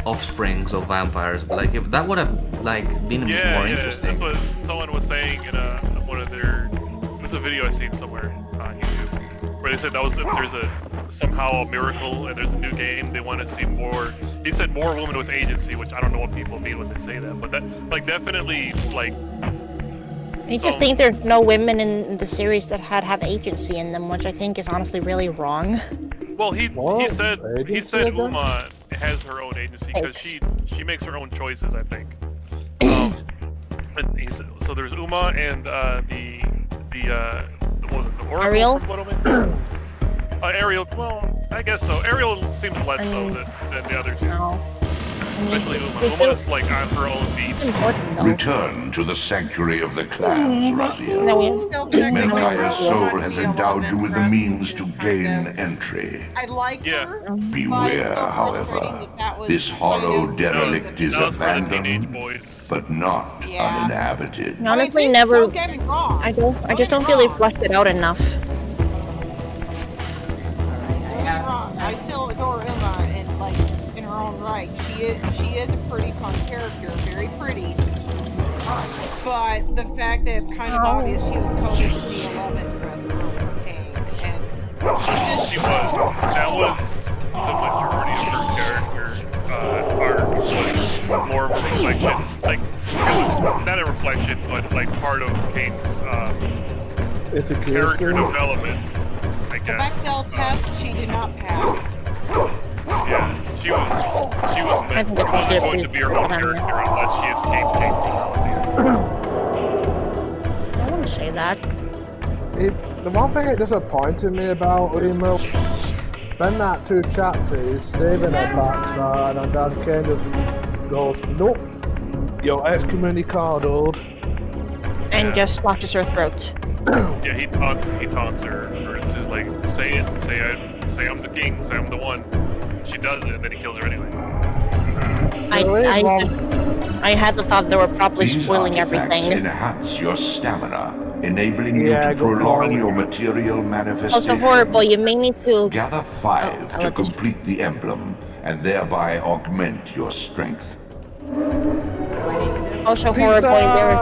offsprings of vampires, but like that would have like been more interesting. That's what someone was saying in one of their. It was a video I seen somewhere on YouTube where they said that was if there's somehow a miracle and there's a new game, they want to see more. He said more women with agency, which I don't know what people mean when they say that, but that like definitely like. I just think there's no women in the series that have agency in them, which I think is honestly really wrong. Well, he said again? Uma has her own agency because she makes her own choices, I think. And so there's Uma and the what was it, the Oracle Ariel? from Little Ariel. Well, I guess so. Ariel seems less so than the other two. No. Especially Uma. Uma's like on her own beat. Return to the sanctuary of the clans, Raziel. No, we Still technically Melchiah's soul not has the endowed you with the 11th means to kind gain of- entry. I like her. but it's Beware, so frustrating however, that was this kind hollow of- derelict is That was for the teenage abandoned, boys. but not Yeah. uninhabited. honestly Don't never. get me wrong. I just don't feel they fleshed it out enough. Don't get me wrong. I still adore Uma and like in her own right. She is a pretty fun character, very pretty. But the fact that it's kind of obvious she was coded to be a love interest for Kain, and it just She was. That was the majority of her character arc. Was more of a reflection, like not a reflection, but like part of Kane's It's a character development. I the guess. Bechdel test she did not pass. Yeah, she was meant, she wasn't going to be her own character unless she escaped Kane's reality. I wouldn't say that. The one thing that disappointed me about Uma, then that 2 chapters, saving her backside, and then Kain just goes, nope, you're excommunicated. And just slashes her throat. Yeah, he taunts her, or it's just like, say I'm the king, say I'm the one. She does it, and then he kills her anyway. I had the thought they were probably These spoiling artifacts everything. enhance your stamina, enabling you to good prolong point. your material manifestation. Also horrible, you may need to... Gather 5 to complete the emblem, and thereby augment your strength. Also horrible, there is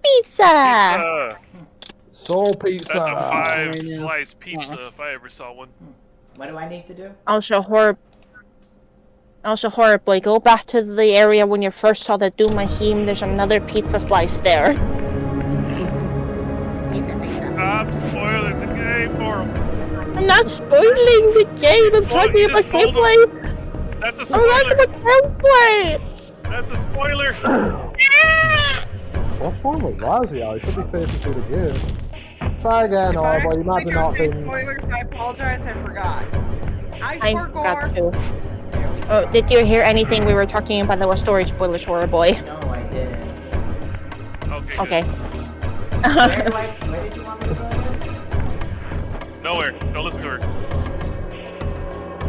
pizza! Soul pizza! That's a 5-slice pizza if I ever saw one. What do I need to do? Also horrible, go back to the area when you first saw the Doomahim, there's another pizza slice there. Stop spoiling the game for him. I'm not spoiling the game, I'm talking about gameplay! That's a I'm talking spoiler! about gameplay! That's a spoiler! What's wrong with Raziel? He should be facing through the game. Try again, If I or you actually might be don't not say being... spoilers, I apologize, I forgot. I forgot forgot. to. Oh, did you hear anything we were talking about that was story spoilers for a boy? No, I didn't. Okay. Where did you want me to go? Nowhere. Don't listen to her.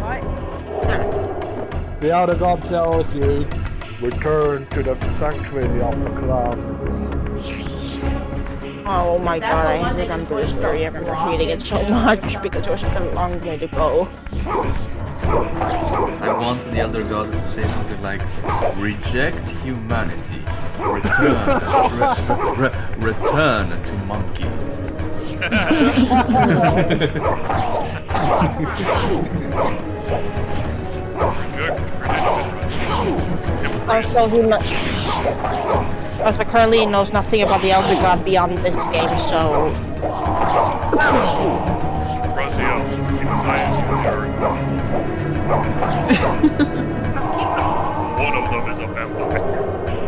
What? The Elder God tells you, return to the sanctuary of the clans. Oh my god, I remember this story. I remember hating it so much because it was such a long way to go. I want the Elder God to say something like, reject humanity, return to monkey. Also, currently knows nothing about the Elder God beyond this game, so... Raziel, inside one of them is a vampire.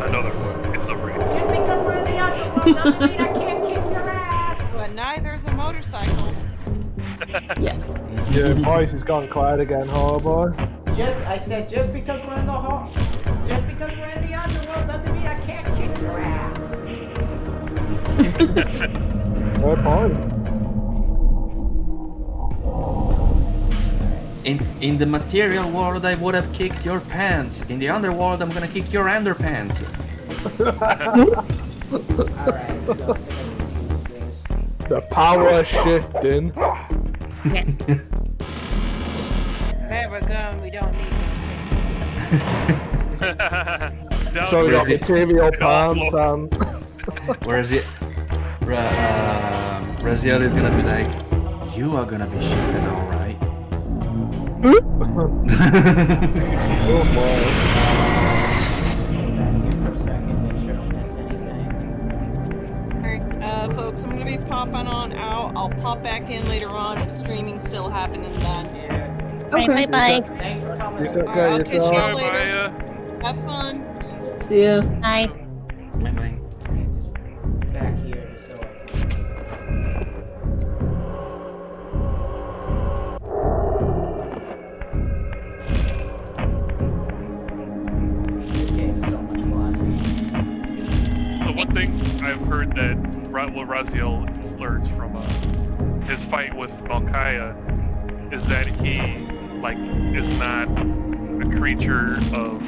Another one is a Reaver. Because we're the Underworld doesn't mean I can't kick your ass! But neither's a motorcycle. Yes. Your voice has gone quiet again, boy. I said just because we're in the hall, just because we're in the Underworld doesn't mean I can't kick your ass. Fair point. In the material world, I would have kicked your pants. In the underworld, I'm gonna kick your underpants. The power shifting. Have a gun, we don't need no So we got material pants and... Whereas it, Raziel is gonna be like, you are gonna be shifted, alright. Oh boy. folks, I'm gonna be popping on out. I'll pop back in later on if streaming's still happening then. Okay. Bye. Thanks for coming. You take Alright, care I'll of catch y'all yourself. later. Have fun. See ya. Bye. Bye bye. Back here, so. This game is so much fun. So one thing I've heard that Raziel learns from his fight with Malkaya is that he is not a creature of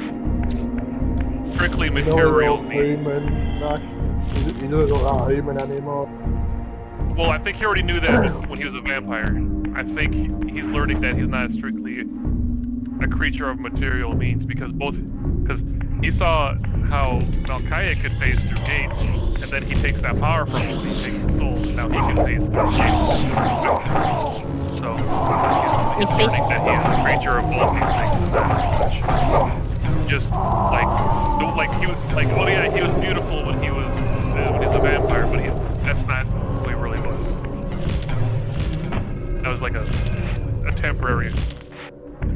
strictly material needs. He doesn't look like human anymore. Well, I think he already knew that when he was a vampire. I think he's learning that he's not strictly a creature of material means because he saw how Malkaya could phase through gates, and then he takes that power from him when he takes the souls. Now he can phase through gates. So he's learning that he is a creature of both these things. Just oh yeah, he was beautiful when he was a vampire, but that's not who he really was. That was like a temporary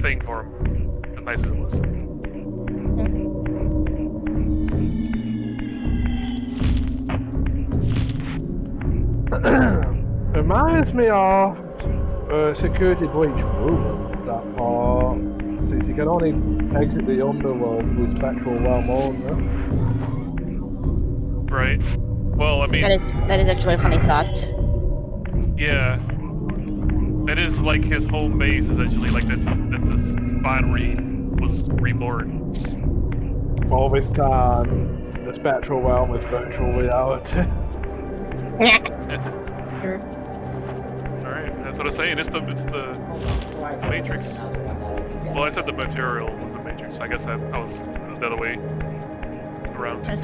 thing for him, as nice as it was. Reminds me of Security Breach Room, that part. Since you can only exit the Underworld through Spectral Realm only. Right. Well, I mean... That is actually a funny thought. Yeah. That is like his home base, essentially. Like, that's the spot where he was reborn. All this time, the Spectral Realm is virtual reality. Sure. Alright, that's what I'm saying. It's the Matrix. Well, I said the material was the Matrix. I guess I was the other way around. I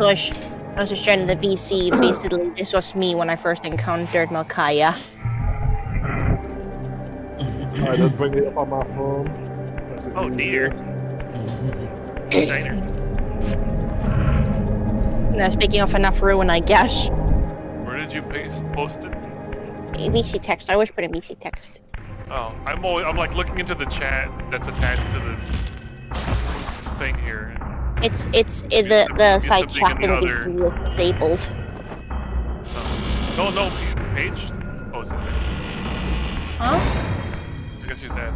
was just trying to the VC. Basically, this was me when I first encountered Malkaya. I just bring it up on my phone. Oh dear. Now, speaking of enough ruin, I guess. Where did you post it? VC text. I always put in VC text. Oh, I'm like looking into the chat that's attached to the thing here. The side chat in VC is disabled. No, Paige? Oh, is it there? Huh? I guess she's dead.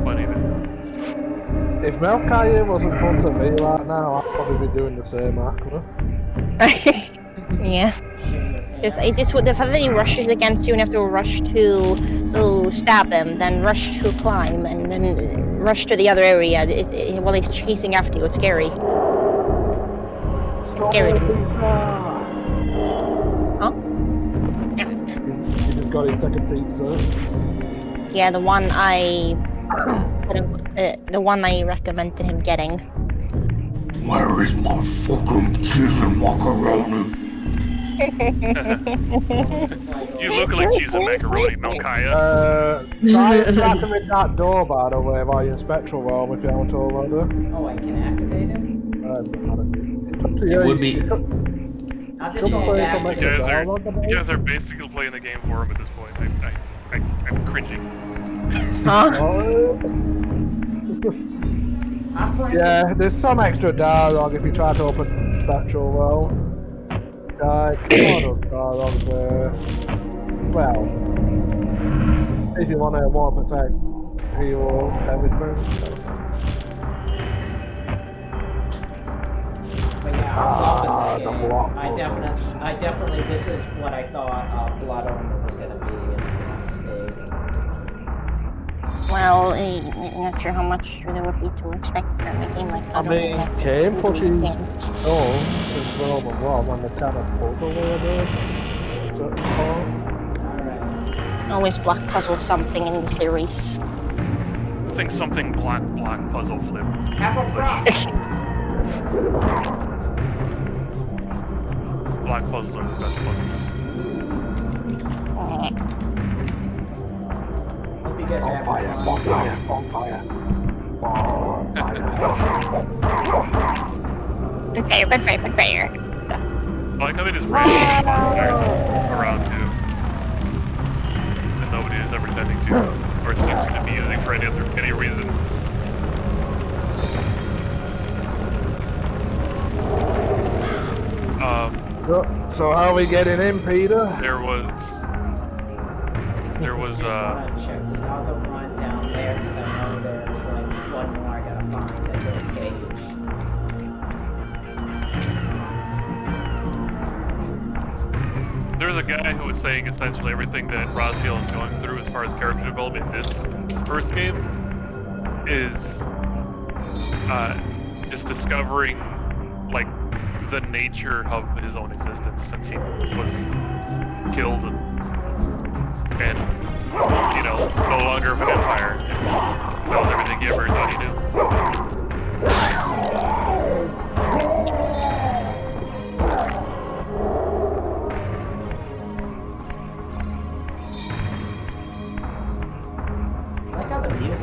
Funny then. If Malkaya was in front of me right now, I'd probably be doing the same, actually. Yeah. The fact that he rushes against you and you have to rush to stab him, then rush to climb, and then rush to the other area while he's chasing after you. It's scary. It's scary to me. Huh? He just got his second pizza. Yeah, the one I recommended him getting. Where is my fucking cheese and macaroni? You look like cheese and macaroni, Malkaya. Try activate that door, by the way, while you're in Spectral Realm if you haven't already. Oh, I can activate it? It's up to you. It would be... I'll just go back. You guys are basically playing the game for him at this point. I'm cringing. Huh? Yeah, there's some extra dialogue if you try to open Spectral Realm. Like, dialogues where, well, if you want a 1% heal everything. But yeah, I'm loving this game. I definitely, this is what I thought Blood Omen was going to be in the stage. Well, I'm not sure how much there would be to expect from a game like that. I mean, Kain pushes stones in Realm of War when they kind of pull away a bit. Certain parts. Always block puzzle something in the series. I think something black puzzle flip. Black puzzles are the best puzzles. you guys are having fun. Bonfire. Bonfire. I like how they just ran around too. And nobody is ever tending to, or seems to be using for any reason. So how are we getting in, Peter? There was I want to check the other one down there because I know there's like one more I gotta find that's in a cage. There's a guy who was saying essentially everything that raziel is going through as far as character development in this first game is just discovering like the nature of his own existence since he was killed and you know, no longer of an empire. That was everything he ever thought he knew.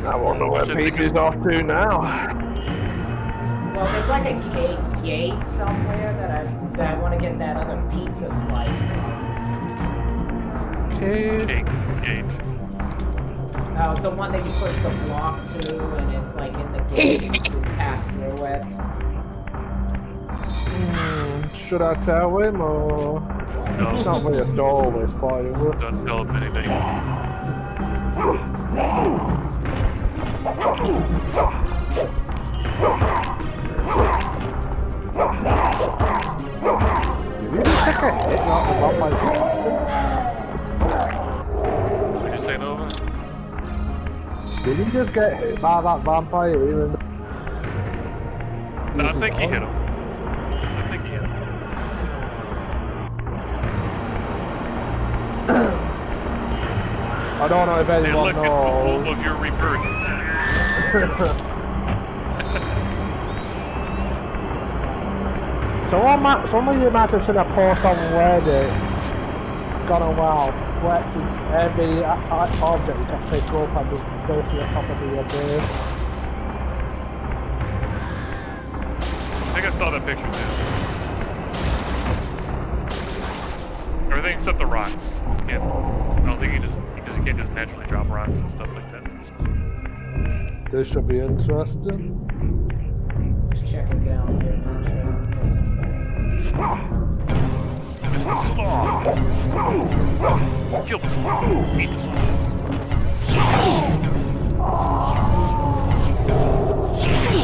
I wonder where Peter's off to now. Well, there's like a gate somewhere that I want to get that other pizza slice from. Gate. The one that you push the block to, and it's like in the gate, you can pass through it. Should I tell him, or... No. It's not really a doorway for you. Don't tell him anything. Did you just take a hit out the vampire? What did you say, Nova? Did you just get hit by that vampire even? No, I think he hit him. I don't know if anyone knows. It's the of your rebirth. Some of you might have seen a post on Reddit gone a while, collecting every object you can pick up and just place it on top of your base. I think I saw that picture too. Everything except the rocks. I don't think because you can't just naturally drop rocks and stuff like that. This should be interesting. Just checking down here. It's the slaw. Kill the slaw. Eat the slaw.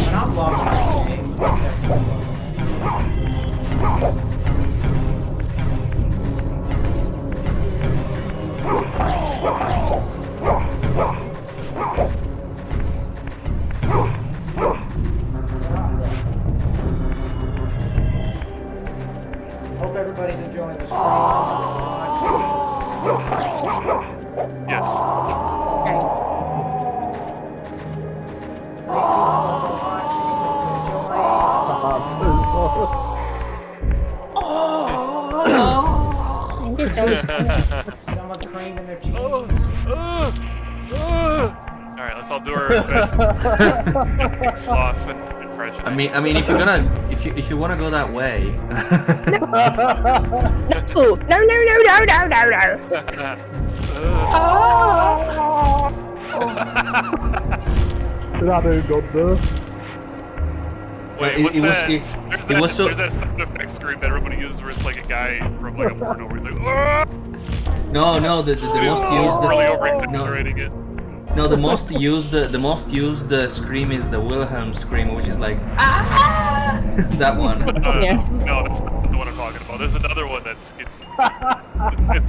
And I'm loving Hope everybody's enjoying the stream. Yes. Someone creaming their cheese. Alright, let's all do our best sloth impression. I mean, if you're gonna, if you wanna go that way. Did I do good though? Wait, what's that? There's that sound effect scream that everybody uses where it's like a guy from like a porno where he's like, "Aah!" No, the most used. Really over-exaggerating it. No, the most used scream is the Wilhelm scream, which is like that one. No, that's not the one I'm talking about. There's another one it's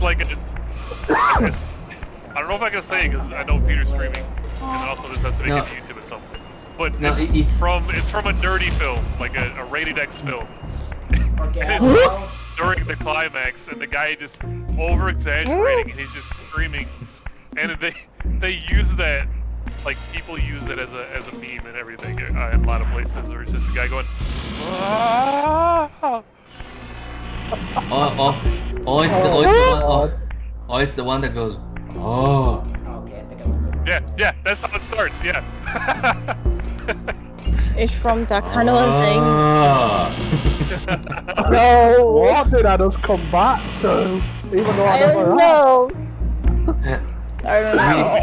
like I don't know if I can say it because I know Peter's streaming, and also this has to make it to YouTube at some point. But no, it's from a nerdy film, like a rated X film. And it's during the climax, and the guy just over exaggerating, and he's just screaming, and they use that, like people use it as a meme and everything in a lot of places, where it's just the guy going, "Ah!" It's the one that goes, oh. Okay, I think I Yeah, that's how it starts, yeah. It's from that kind of thing. Ah. No. What did I just come back to? Even though I I never don't have. know. I don't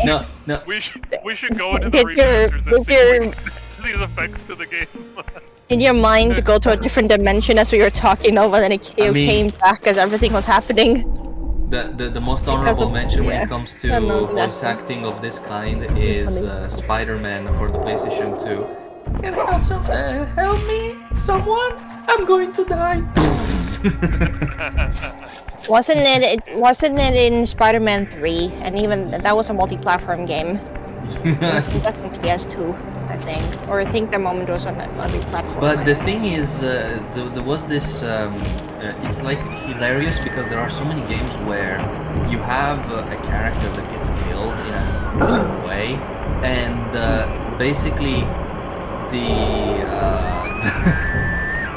know. No. We should go into the Did your- remasters did and see your- if we can these effects to the game. In your mind to go to a different dimension as we were talking over, then it I mean- came back as everything was happening. The most Because honorable of- mention when yeah. it comes I don't know, to that's- voice acting of this kind is Spider-Man for the PlayStation 2. Can you also help me? Someone? I'm going to die. Wasn't it in Spider-Man 3? And even that was a multi-platform game. It was on PS2, I think. Or I think the moment was on every platform. But the thing is, there was this. It's like hilarious because there are so many games where you have a character that gets killed in a gruesome way, and basically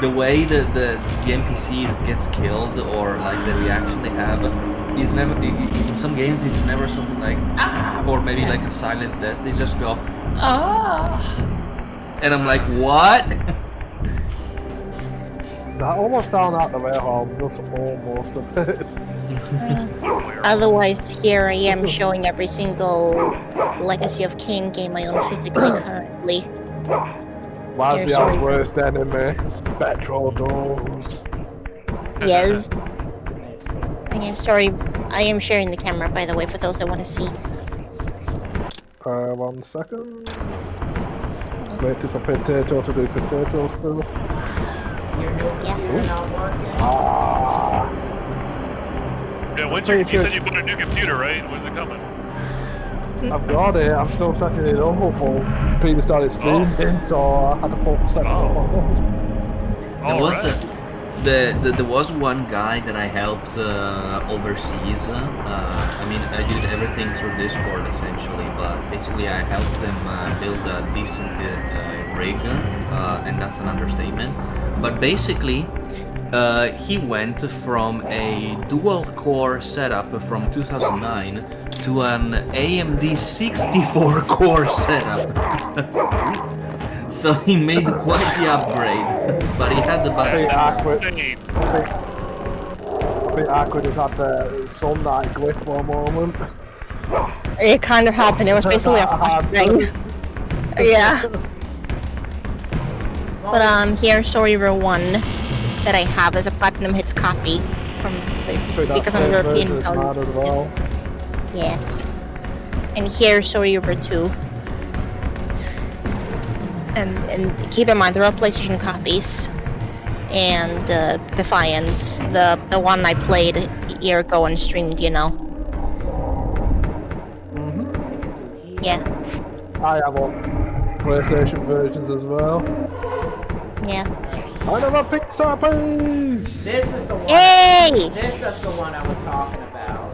the way the NPC gets killed or like the reaction they have is never. In some games, it's never something like ah, or maybe like a silent death. They just go ah, and I'm like, what? That almost sounds like the way home, just almost a bit. Otherwise, here I am showing every single Legacy of Kain game I own physically currently. Why's Here, the sorry. worst enemy? Spectral doors. Yes. I am sorry. I am sharing the camera, by the way, for those that want to see. 1 second. Waiting for potato to do potato stuff. Ah. Yeah, when's you said you bought a new computer, right? When's it coming? I've got it, I'm still setting it up for Peter started streaming, so I had to put set it up on hold. There was one guy that I helped overseas. I mean, I did everything through Discord essentially, but basically I helped them build a decent rig, and that's an understatement. But basically, he went from a dual-core setup from 2009 to an AMD 64-core setup. So he made quite the upgrade, but he had the budget. Pretty awkward is at the sunlight glitch for a moment. It kind of happened. It was basically a fun thing. Yeah. But here's Reaver 1 that I have as a platinum hits copy from because I'm European. As well. Yes. And here's Reaver 2. And keep in mind, they're all PlayStation copies. And Defiance, the one I played a year ago and streamed, you know. Yeah. I have all PlayStation versions as well. Yeah. I have a Pixar piece! This is the one. Hey! This is the one I was talking about.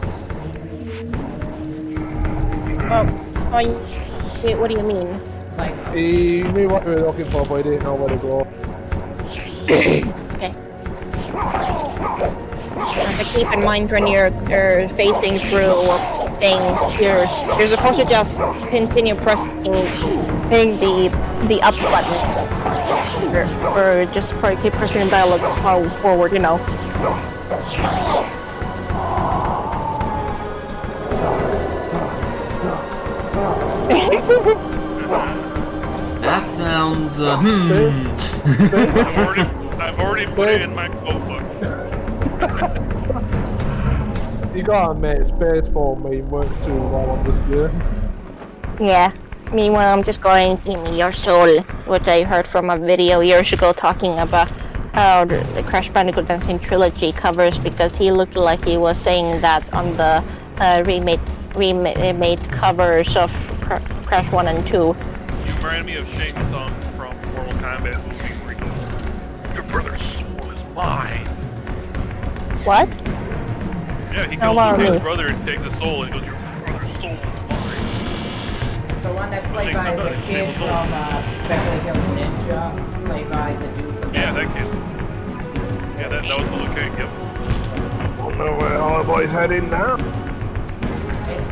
What do you mean? Like, he knew what we were looking for, but he didn't know where to go. Okay. So keep in mind when you're facing through things, you're supposed to just continue pressing the up button, or just keep pressing the dialogue forward, you know. That sounds. I've already put it in my notebook. You gotta admit, Spaceball meme works too well on this game. Yeah. Meanwhile, I'm just going, give me your soul, which I heard from a video years ago talking about how the Crash Bandicoot Dancing Trilogy covers, because he looked like he was saying that on the remade covers of Crash 1 and 2. You reminded me of Shang Tsung from Mortal Kombat movie where he goes, "Your brother's soul is mine." What? Yeah, he Oh, goes wow, to his really? brother and takes his soul and he goes, "Your brother's soul is mine." the one that's played by the kid from Beverly Hills Ninja, played by the dude from Yeah, that kid. Yeah, that was the Liu Kang, yep. Wonder where all the boys heading now. It's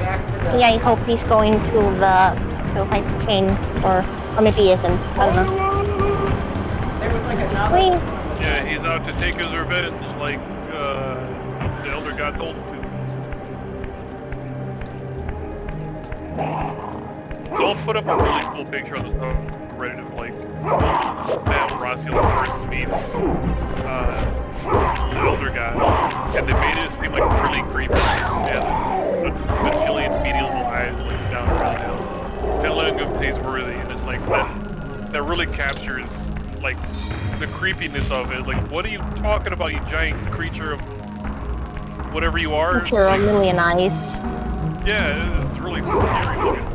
Yeah, I hope he's going to fight Kain, or maybe he isn't. I don't know. There was like another. Wait. Yeah, he's out to take his revenge, like the Elder God told him to. So I'll put up a really cool picture on this Reddit of like that raziel first meets the Elder God, and they made it seem like really creepy. He has a bajillion beady little eyes looking down raziel, telling him he's worthy, and it's like that really captures like the creepiness of it. Like, what are you talking about, you giant creature of whatever you are? Creature of a million eyes. Yeah, it's really scary looking.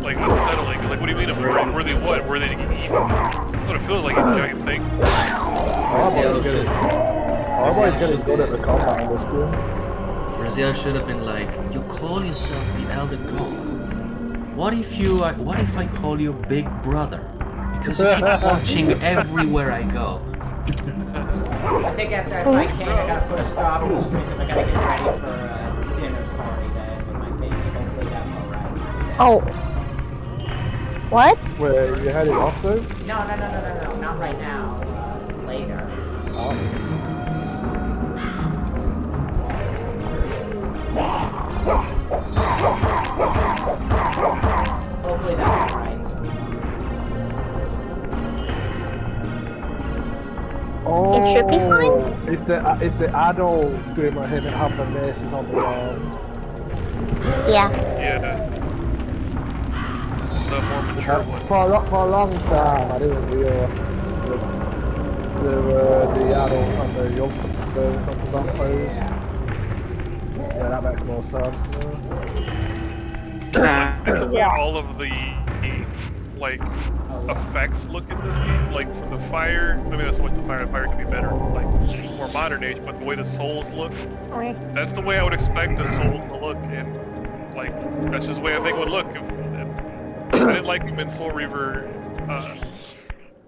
Like unsettling. Like, what do you mean? Were they what? Were they eaten? That's what it feels like. A giant thing. Everybody's getting good at the combat in this game. Raziel should have been like, you call yourself the Elder God. What if I call you Big Brother? Because you keep watching everywhere I go. I think after I fight Kain, I gotta put a stop to this because I gotta get ready for a dinner party that with my family. Hopefully that's alright. Oh. What? Where you heading off soon? No, not right now. Later. Hopefully that's alright. Oh, it should be fine. If the adult doing like him and have the maces on the arms. Yeah. Yeah. The more mature one. For a long time, I didn't realize the adults and the young versions of the vampires. Yeah, that makes more sense. Yeah. All of the like effects look in this game, like from the fire. I mean, that's what the fire can be better, like more modern age. But the way the souls look, that's the way I would expect the soul to look, and like that's just the way I think it would look. I didn't like them in Soul Reaver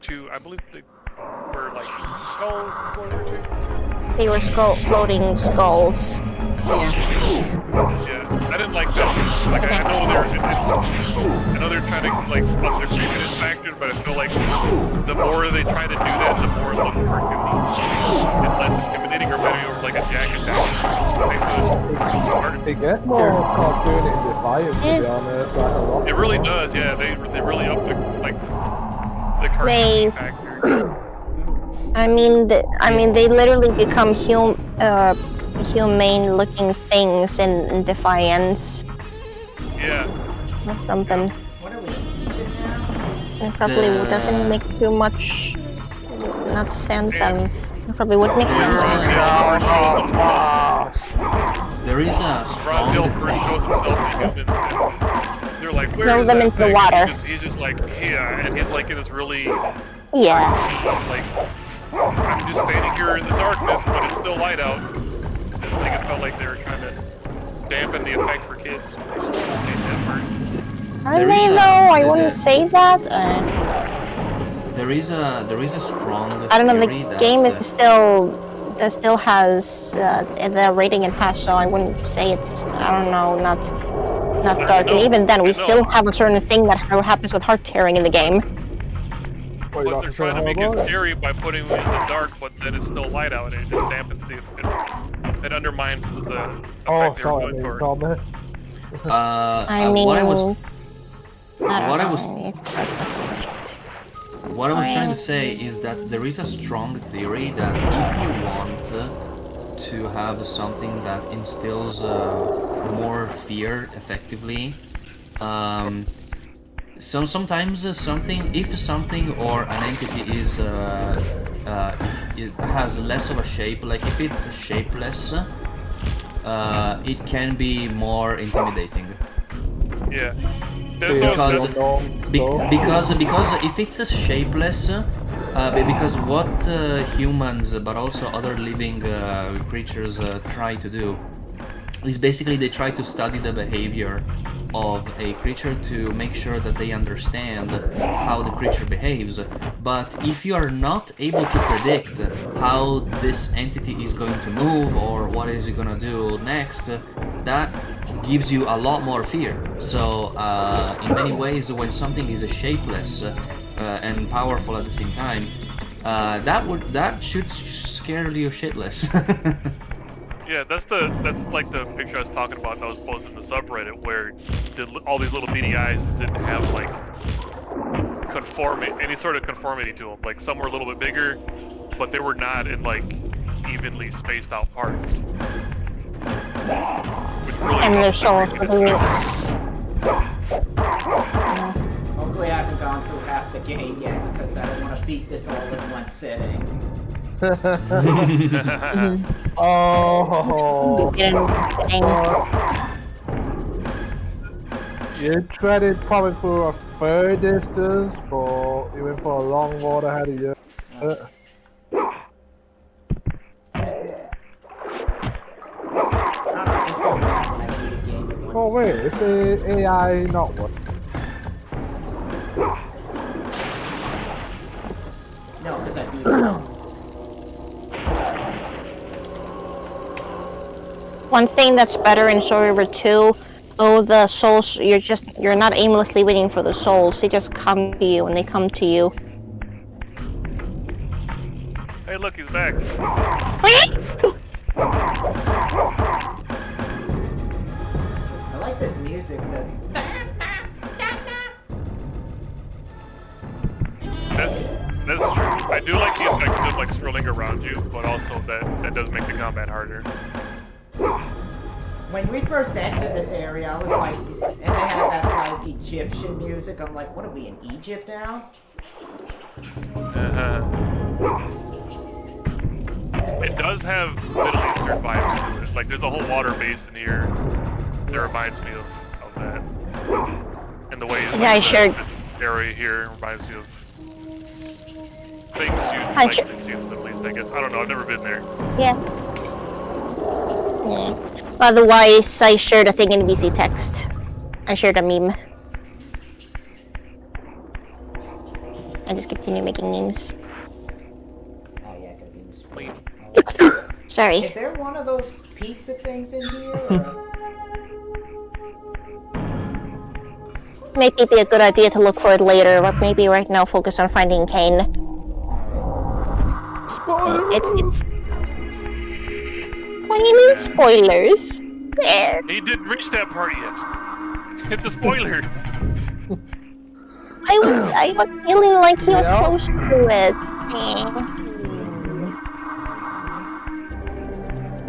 2. I believe they were like skulls in Soul Reaver 2. They were floating skulls. Yeah, I didn't like that. Like I know they're trying to like up their creepiness factor, but I feel like the more they try to do that, the more it looks cartoony and less intimidating or better over like a jack attack. It gets more cartoony in Defiance, to be honest. Like a lot. It really does. Yeah, they really up the cartoony factor. I mean, they literally become humane-looking things in Defiance. Yeah. Or something. It probably doesn't make too much not sense, and it probably would make sense. There is a strong. They're like, throw them into the water. He's just like, yeah, and he's like in this really. Yeah. Like, I'm just standing here in the darkness, but it's still light out. I think it felt like they were trying to dampen the effect for kids. Are they though? I wouldn't say that. There is a strong. I don't know. The game is still has the rating it has, so I wouldn't say it's. I don't know, not dark. And even then, we still have a certain thing that happens with heart tearing in the game. But they're trying to make it scary by putting it in the dark, but then it's still light out, and it just dampens it undermines the effect they were going for. I mean, what I was What I was trying to say is that there is a strong theory that if you want to have something that instills more fear effectively, sometimes if something or an entity is it has less of a shape, like if it's shapeless, it can be more intimidating. Yeah. Because if it's shapeless, because what humans but also other living creatures try to do is basically they try to study the behavior of a creature to make sure that they understand how the creature behaves. But if you are not able to predict how this entity is going to move or what is it going to do next, that gives you a lot more fear. So in many ways, when something is shapeless and powerful at the same time, that should scare you shitless. Yeah, that's like the picture I was talking about that was posted in the subreddit where all these little beady eyes didn't have like any sort of conformity to them. Like some were a little bit bigger, but they were not in like evenly spaced out parts. And their souls would be Hopefully I haven't gone through half the game yet, because I don't want to beat this all in one sitting. Oh. You treaded probably through a fair distance, but you went for a long road ahead of you. Oh wait, is the AI not working? No, because I beat it. One thing that's better in Soul Reaver 2, the souls, you're not aimlessly waiting for the souls, they just come to you, and they come to you. Hey, look, he's back. I like this music. That's true. I do like the effect of like swirling around you, but also that does make the combat harder. When we first entered this area, I was like, and they had that like Egyptian music. I'm like, what are we in Egypt now? It does have Middle Eastern vibes to it. Like there's a whole water basin here that reminds me of that. And the way it's Yeah, sure. this area here reminds you of things you'd likely see in the Middle East, I guess. I don't know, I've never been there. Yeah. Otherwise, I shared a thing in VC text. I shared a meme. I just continue making memes. Oh yeah, could be Sorry. Is there one of those pizza things in here? Or? Maybe be a good idea to look for it later, but maybe right now focus on finding Kain. It's what do you mean spoilers? There. He didn't reach that part yet. It's a spoiler. I was feeling like he was close to it.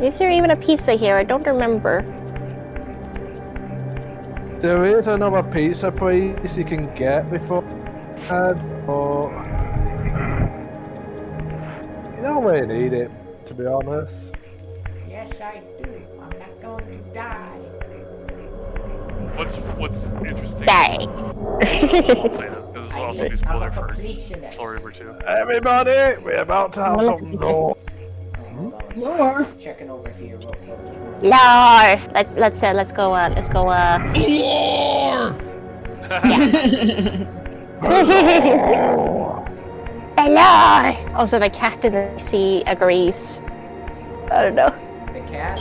Is there even a pizza here? I don't remember. There is another pizza place you can get before, but you don't really need it, to be honest. Yes, I do. I'm not going to die. What's interesting? Die. I'll say that, because this will also be spoiler for Soul Reaver 2. Everybody, we're about to have something more. Lore. Checking over here. Lore. Let's go. Lore. Lore. Also, the cat in the sea agrees. I don't know. The cat.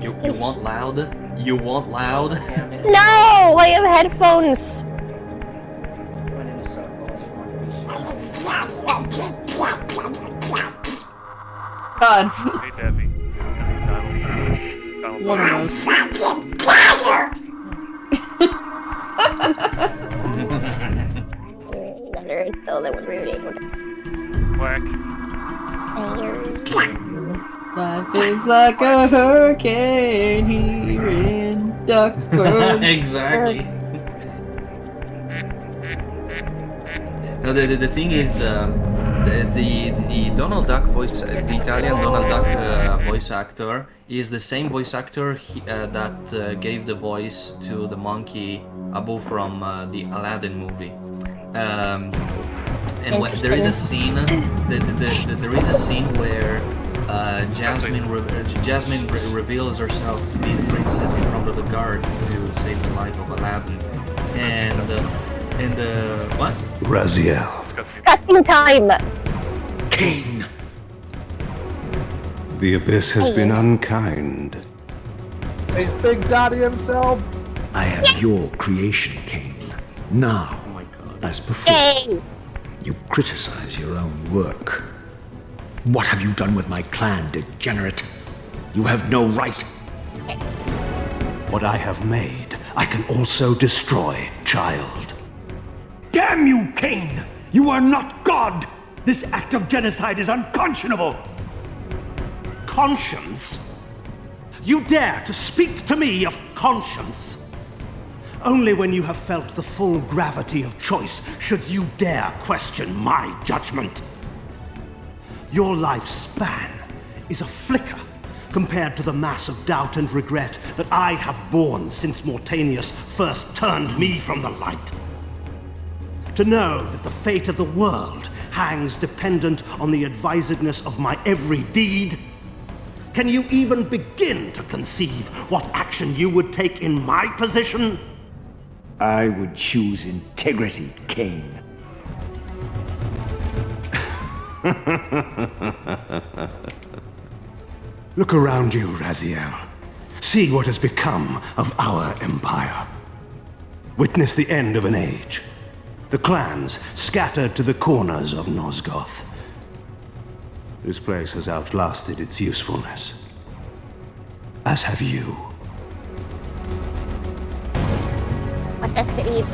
You want loud? You want loud? No! I have headphones! God. Hey, Daffy. One of those. Though that would really Whack. Life is like a hurricane here in Duckburg. Exactly. No, the thing is, the Donald Duck voice, the Italian Donald Duck voice actor is the same voice actor that gave the voice to the monkey Abu from the Aladdin movie. And there is a scene, there is a scene where Jasmine reveals herself to be the princess in front of the guards to save the life of Aladdin, and what? Raziel. It's cutscene. Cutscene time! Kain. The abyss has been unkind. It's Big Daddy himself. I am your creation, Kain. Now, as before, Yay! you criticize your own work. What have you done with my clan, degenerate? You have no right. What I have made, I can also destroy, child. Damn you, Kain! You are not God! This act of genocide is unconscionable! Conscience? You dare to speak to me of conscience? Only when you have felt the full gravity of choice should you dare question my judgment. Your lifespan is a flicker compared to the mass of doubt and regret that I have borne since Mortanius first turned me from the light. To know that the fate of the world hangs dependent on the advisedness of my every deed? Can you even begin to conceive what action you would take in my position? I would choose integrity, Kain. Look around you, Raziel. See what has become of our empire. Witness the end of an age. The clans scattered to the corners of Nosgoth. This place has outlasted its usefulness. As have you. What does that even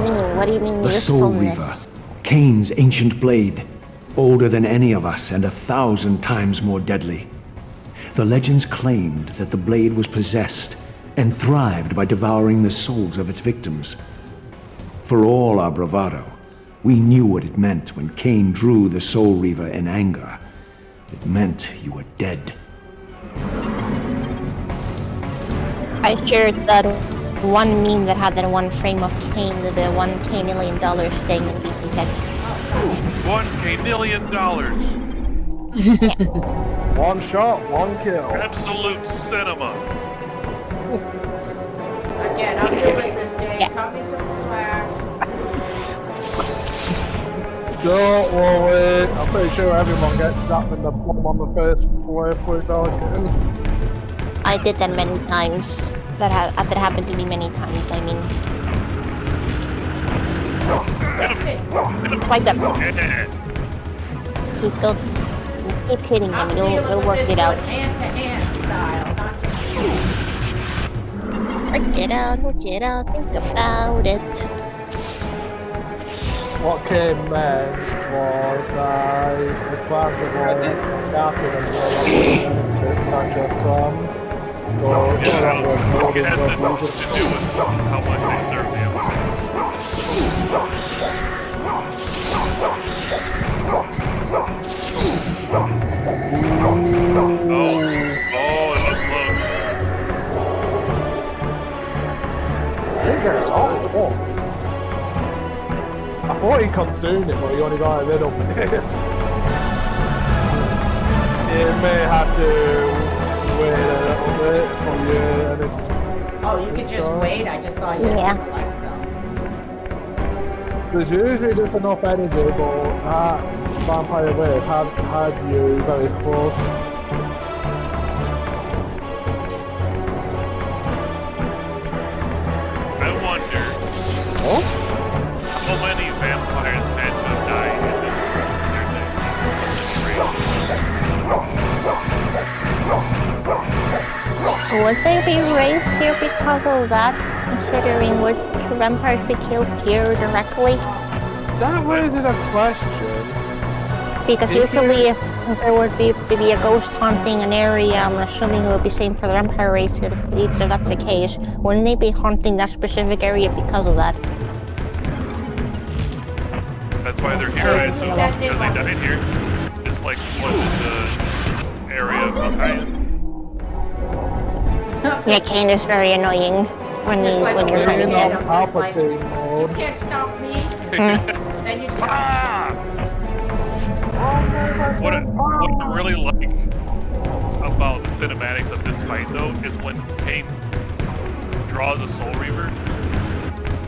mean? What do you mean The Soul Reaver, usefulness? Kain's ancient blade, older than any of us and 1,000 times more deadly. The legends claimed that the blade was possessed and thrived by devouring the souls of its victims. For all our bravado, we knew what it meant when Kain drew the Soul Reaver in anger. It meant you were dead. I shared that one meme that had that one frame of Kain, the $1K million thing in easy text. $1K million. One shot, one kill. Absolute cinema. Again, I'm good with this game. Cut me some slack. Don't worry, I'm pretty sure everyone gets that in the bottom on the first kill. I did that many times. That happened to me many times, I mean. Swipe them. Just keep hitting them, you'll work it out. Work it out, think about it. What Kain meant was the clans of all scattered and the potential clans. It has nothing to do with how much they serve the Oh, it was close. I didn't get it all. I thought he consumed it, but he only got a little bit. He may have to wait a little bit for you and if... Oh, you could just wait? I just thought you had to like them. There's usually just enough energy, but that vampire wave had you very close. I wonder how many vampires had to die in this Would they be raised here because of that, considering which vampires we killed here directly? That raises a question. Because usually if there would be to be a ghost haunting an area, I'm assuming it would be same for the vampire races, if that's the case. Wouldn't they be haunting that specific area because of that? That's why they're here, I assume, because they died here. It's like what the area of Kain. Yeah, Kain is very annoying when you're fighting him. You can't stop me. Then you What I really like about the cinematics of this fight, though, is when Kain draws a Soul Reaver.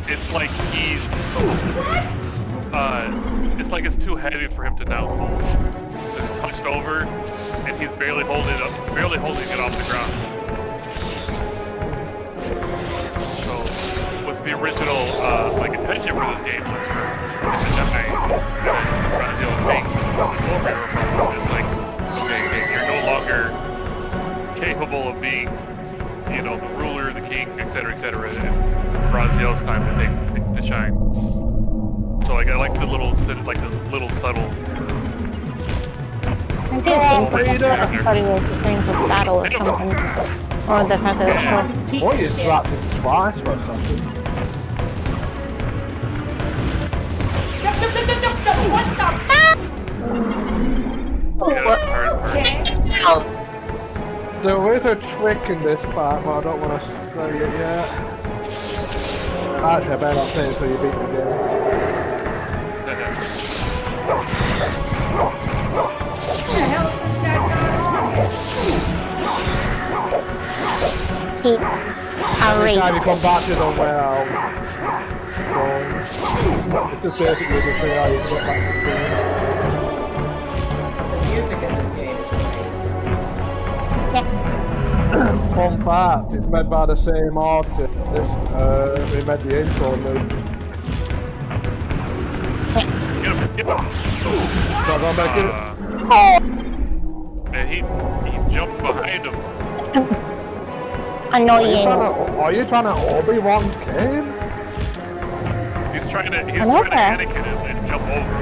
It's like he's it's like it's too heavy for him to now move. He's hunched over, and he's barely holding it off the ground. So, with the original intention for this game was for raziel King, the Soul Reaver, is like, okay, you're no longer capable of being, the ruler, the king, etc., etc. And Raziel's time to shine. So I like the little subtle. I did think that I thought he was preparing for battle or something. Or the fact that it's short. Boy, you slapped him twice or something. What the fuck? There is a trick in this part, but I don't want to say it yet. Actually, I better not say it until you beat the game. It's Every time you come back to the well, it's just basically the thing how you can get back to the game. The music in this game is great. Fun fact, it's made by the same artist. They made the intro move. Get him. So I'm back in it. And he jumped behind him. Annoying. Are you trying to Obi-Wan Kain? He's trying to Anakin and jump over.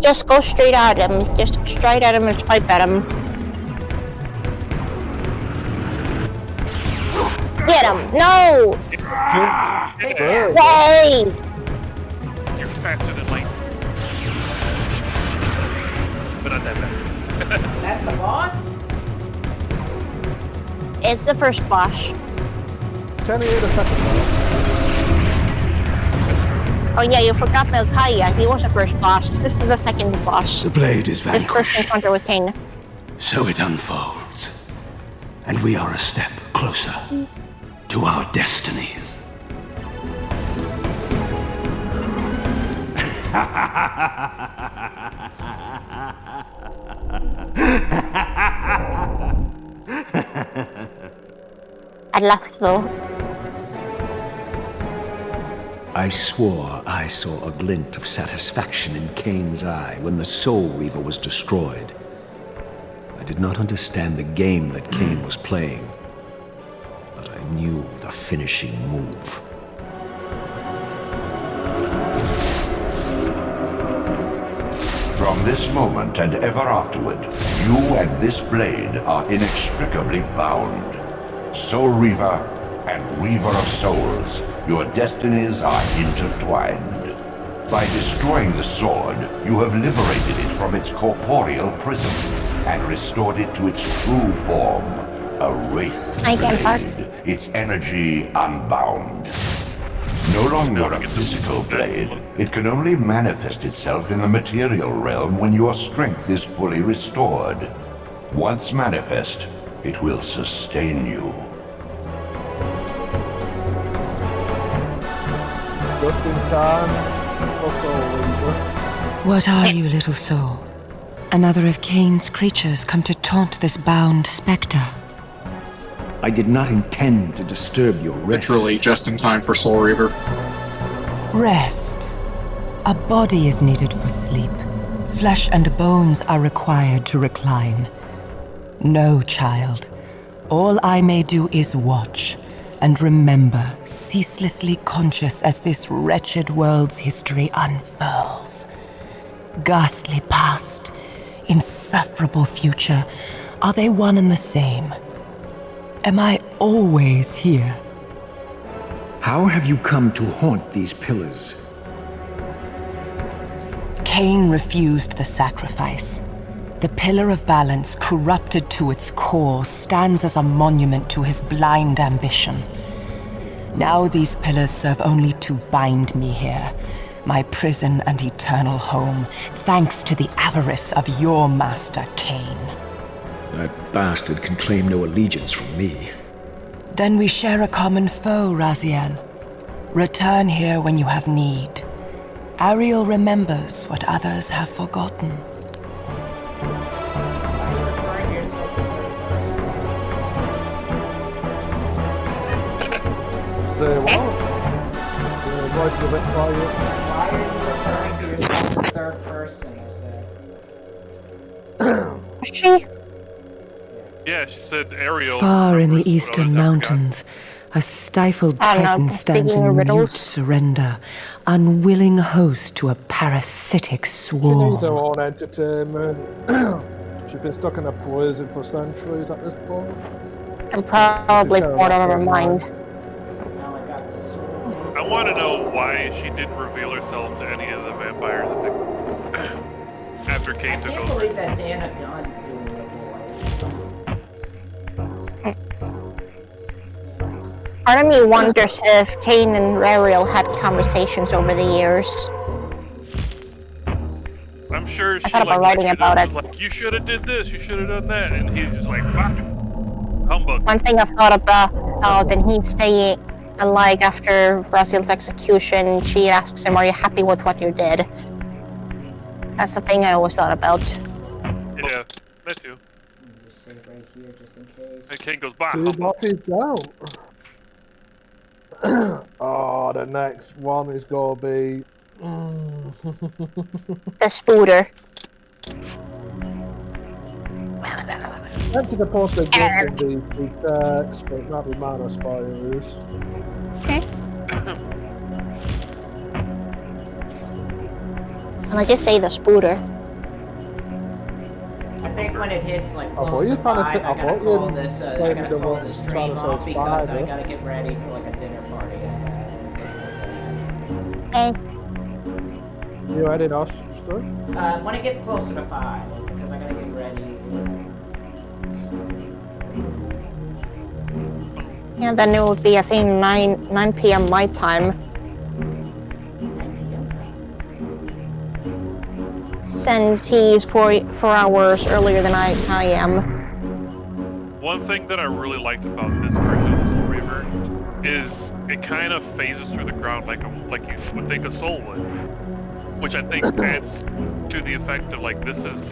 Just go straight at him. Just straight at him and swipe at him. Get him! No! Wait! You're faster than light. But not that fast. That's the boss? It's the first boss. 10 the second boss. Oh yeah, you forgot Melchiah. He was the first boss. This is the second boss. The blade is This first vanquished. encounter with Kain. So it unfolds. And we are a step closer to our destinies. I laughed though. I swore I saw a glint of satisfaction in Kain's eye when the Soul Reaver was destroyed. I did not understand the game that Kain was playing, but I knew the finishing move. From this moment and ever afterward, you and this blade are inextricably bound. Soul Reaver and Reaver of Souls, your destinies are intertwined. By destroying the sword, you have liberated it from its corporeal prison and restored it to its true form, a wraith blade, its energy unbound. No longer a physical blade, it can only manifest itself in the material realm when your strength is fully restored. Once manifest, it will sustain you. Just in time for Soul Reaver. What are you, little soul? Another of Kain's creatures come to taunt this bound spectre. I did not intend to disturb your rest. Literally just in time for Soul Reaver. Rest. A body is needed for sleep. Flesh and bones are required to recline. No, child. All I may do is watch and remember, ceaselessly conscious as this wretched world's history unfurls. Ghastly past, insufferable future, are they one and the same? Am I always here? How have you come to haunt these pillars? Kain refused the sacrifice. The Pillar of Balance, corrupted to its core, stands as a monument to his blind ambition. Now these pillars serve only to bind me here, my prison and eternal home, thanks to the avarice of your master, Kain. That bastard can claim no allegiance from me. Then we share a common foe, Raziel. Return here when you have need. Ariel remembers what others have forgotten. Say what? Voice is a bit quiet. Why are you referring to yourself in third person? She? Yeah, she said Ariel. Far in the remembers what eastern others have mountains, a stifled I don't know, titan stands speaking in of mute riddles. surrender, unwilling host to a parasitic She needs her swarm. own entertainment. She's been stuck in a prison for centuries at this point. I'm probably bored out of her mind. I want to know why she didn't reveal herself to any of the vampires after Kain I took can't over. believe that's Anna Gunn doing the voice. Part of me wonders if Kain and Ariel had conversations over the years. I'm sure she thought about writing about it. was like, you should have did this, you should have done that, and he's just like, bah, humbug. One thing I've thought about, and he'd say, like after Raziel's execution, she asks him, "Are you happy with what you did?" That's the thing I always thought about. Yeah, me too. Just save right here just in case. And Kain goes, bah, See humbug. what he's out. Oh, the next one is gonna be. The spooter. Went to the poster in the text, but not be minor spoilers. Okay. And I did say the spooter. I think when it hits like Oh, close you to trying to 5, think- I I gotta thought you call this. I played gotta the call one this trying stream to say off because I spider. gotta get ready for like a dinner party. Hey. You ready, Nostr? When it gets closer to 5, because I gotta get ready. Yeah, then it would be, I think, 9 p.m. my time. Since he's 4 hours earlier than I am. One thing that I really liked about this version of the Soul Reaver is it kind of phases through the ground like you would think a soul would, which I think adds to the effect of like this is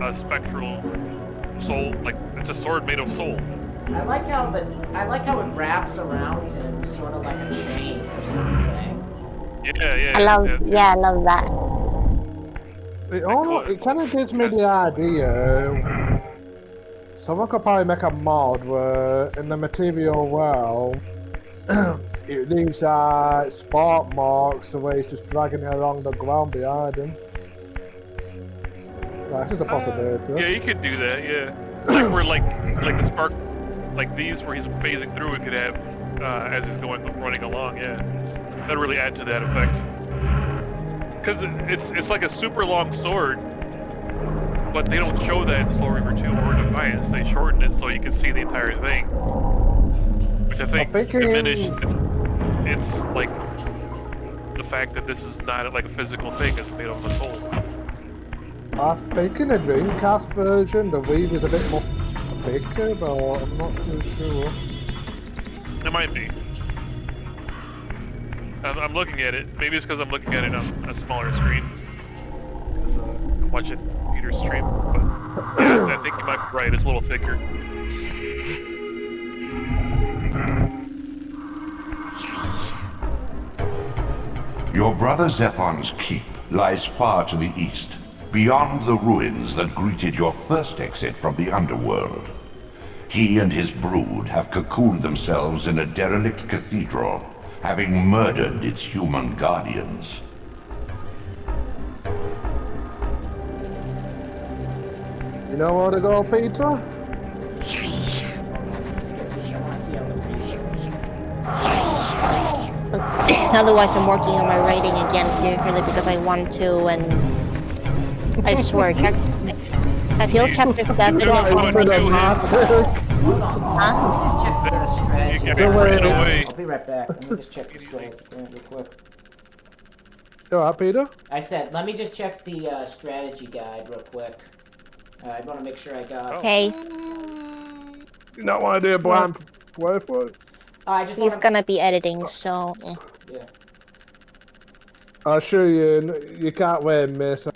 a spectral soul, like it's a sword made of soul. I like how it wraps around him, sort of like a chain or something. Yeah. I love that. It kind of gives me the idea. Someone could probably make a mod where, in the material world, it leaves spark marks the way it's just dragging it along the ground behind him. That's just a possibility. Yeah, you could do that. Yeah, like where like the spark, like these where he's phasing through, it could have as he's running along. Yeah, that'd really add to that effect. Because it's like a super long sword, but they don't show that in Soul Reaver 2 or Defiance. They shorten it so you can see the entire thing, which I think diminished. It's like the fact that this is not like a physical thing; it's made of a soul. I think in the Dreamcast version, the Reaver's a bit more bigger, but I'm not too sure. It might be. I'm looking at it. Maybe it's because I'm looking at it on a smaller screen. Because I'm watching Peter's stream. But yeah, I think you might be right. It's a little thicker. Your brother Zephon's keep lies far to the east, beyond the ruins that greeted your first exit from the Underworld. He and his brood have cocooned themselves in a derelict cathedral, having murdered its human guardians. You know where to go, Peter? Otherwise, I'm working on my writing again purely because I want to, and I swear, I feel chapter 7 is one of my... Huh? I'll be right back. Let me just check the strategy real quick. You alright, Peter? I said, let me just check the strategy guide real quick. I want to make sure I got... Okay. You don't want to do a blind playthrough? He's gonna be editing, so. Yeah. I'll show you. You can't win, miss.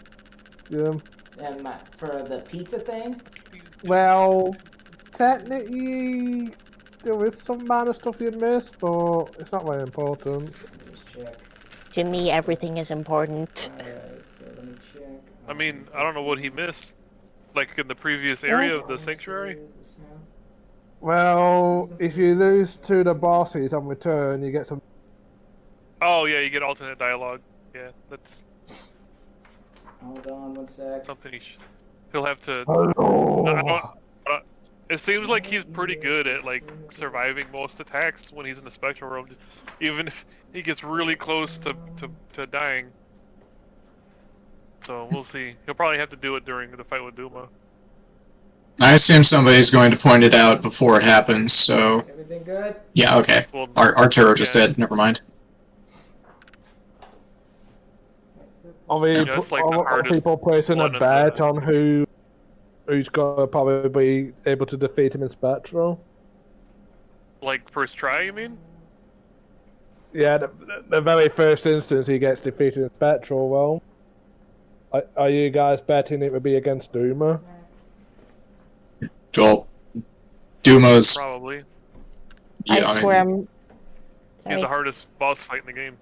Yeah. And for the pizza thing? Well, technically, there is some minor stuff you'd miss, but it's not very important. Just check. To me, everything is important. Alright, so let me check. I mean, I don't know what he missed. Like in the previous area of the sanctuary? Well, if you lose to the bosses on return, you get some. Oh yeah, you get alternate dialogue. Yeah, that's Hold on one sec. something he'll have to. Hello. It seems like he's pretty good at like surviving most attacks when he's in the spectral room, even if he gets really close to dying. So we'll see. He'll probably have to do it during the fight with Duma. I assume somebody's going to point it out before it happens, so... Everything good? Yeah, okay. Well, Our terror just dead, never mind. Are we are people placing a bet on who's gonna probably be able to defeat him in Spectral? Like first try, you mean? Yeah, the very first instance he gets defeated in Spectral. Well, are you guys betting it would be against Duma? Well, Duma's... Probably. Yeah, I swear I'm... He's the hardest boss fight in the game.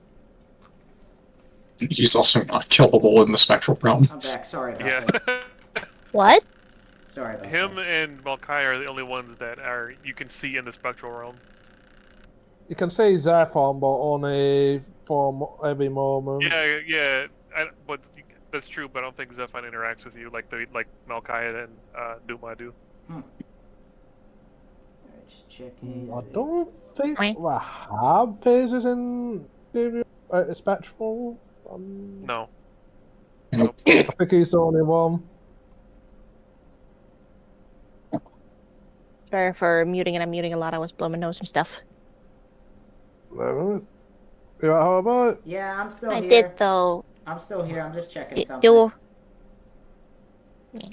He's also not killable in the spectral realm. I'm back, sorry about that. What? Sorry about Him and Malkai are the only ones that you can see in the spectral realm. You can see Zephon, but only for every moment. Yeah, but that's true. But I don't think Zephon interacts with you like Malkai and Duma do. Just checking. I don't think we have phases in Spectral. No. I think he's the only one. Sorry for muting and unmuting a lot. I was blowing my nose and stuff. How about? Yeah, I'm still I here. did though. I'm still here. I'm just checking something. Yeah.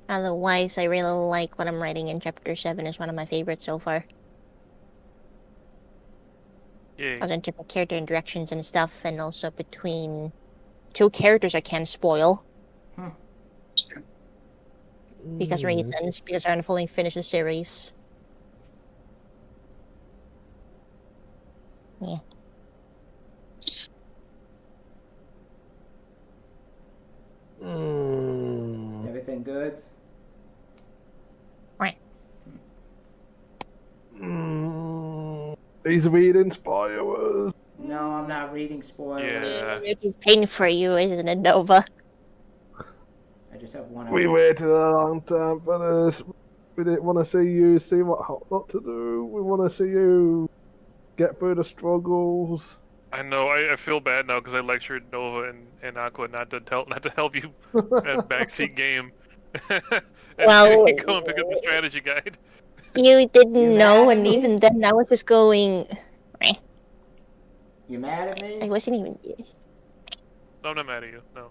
Otherwise, I really like what I'm writing in Chapter 7. It's one of my favorites so far. Yeah. As in different character interactions and stuff, and also between two characters I can't spoil. Because reasons, because I haven't fully finished the series. Yeah. Everything good? Right. He's reading spoilers. No, I'm not reading spoilers. Yeah. This is pain for you, isn't it, Nova? I just have one. We waited a long time for this. We didn't want to see you see what not to do. We want to see you get through the struggles. I know. I feel bad now because I lectured Nova and Aqua not to help you at backseat game. Well, you go and pick up the strategy guide. You didn't know, and even then I was just going... You mad at me? I wasn't even... No, I'm not mad at you. No.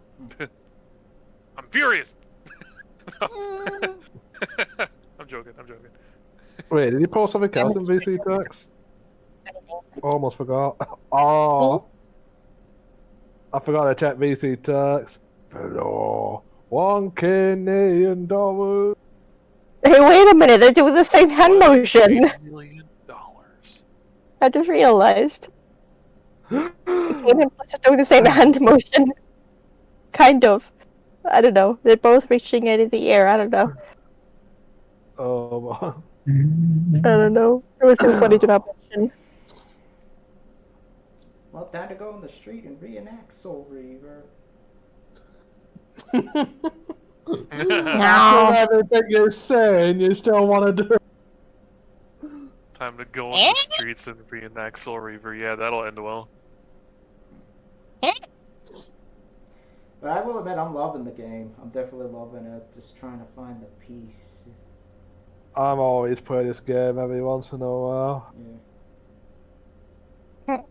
I'm furious. I'm joking. Wait, did you post something else in VC text? Almost forgot. Oh, I forgot to check VC text. Hello, $1 million. Hey, wait a minute, they're doing the same hand motion. $1 million. I just realized. The game and Plus are doing the same hand motion. Kind of. I don't know. They're both reaching it in the air. I don't know. Oh, I don't know. It was too funny to not mention. Well, time to go on the street and reenact Soul Reaver. After everything you're saying, you still want to do it. Time to go on the streets and reenact Soul Reaver. Yeah, that'll end well. But I will admit, I'm loving the game. I'm definitely loving it. Just trying to find the peace. I'm always playing this game every once in a while. Yeah.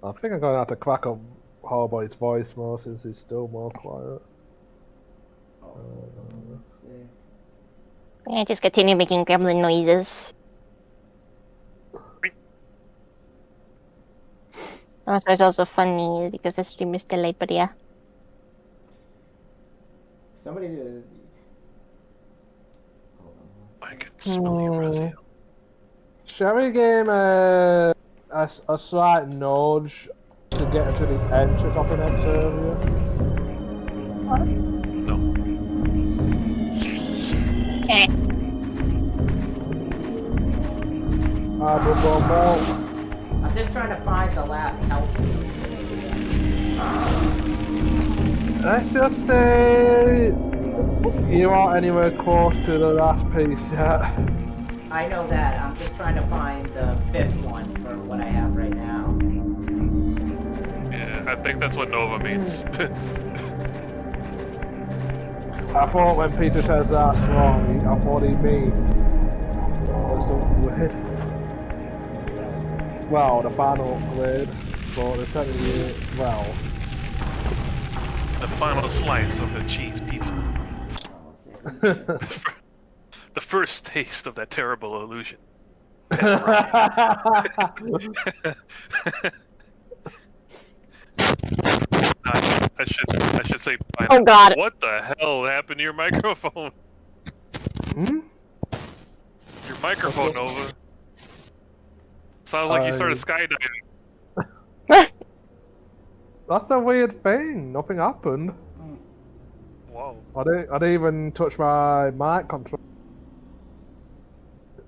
I think I'm going to have to crack up Hallboy's voice more since he's still more quiet. I just continue making gremlin noises. That was also funny because the stream is delayed, but yeah. Somebody. I can smell you, raziel. Shall we give a slight nudge to get into the entrance of the next area? No. Okay. I'm just trying to find the last health piece. Let's just say you aren't anywhere close to the last piece yet. I know that. I'm just trying to find the 5th one for what I have right now. Yeah, I think that's what Nova means. I thought when Peter says that's wrong, I thought he mean that's the weird. Well, the final upgrade, but there's technically, well. The final slice of the cheese pizza. The first taste of that terrible illusion. I should say. Oh God! What the hell happened to your microphone? Hmm? Your microphone, Nova. Sounds like you started skydiving. That's a weird thing. Nothing happened. Whoa. I didn't even touch my mic control.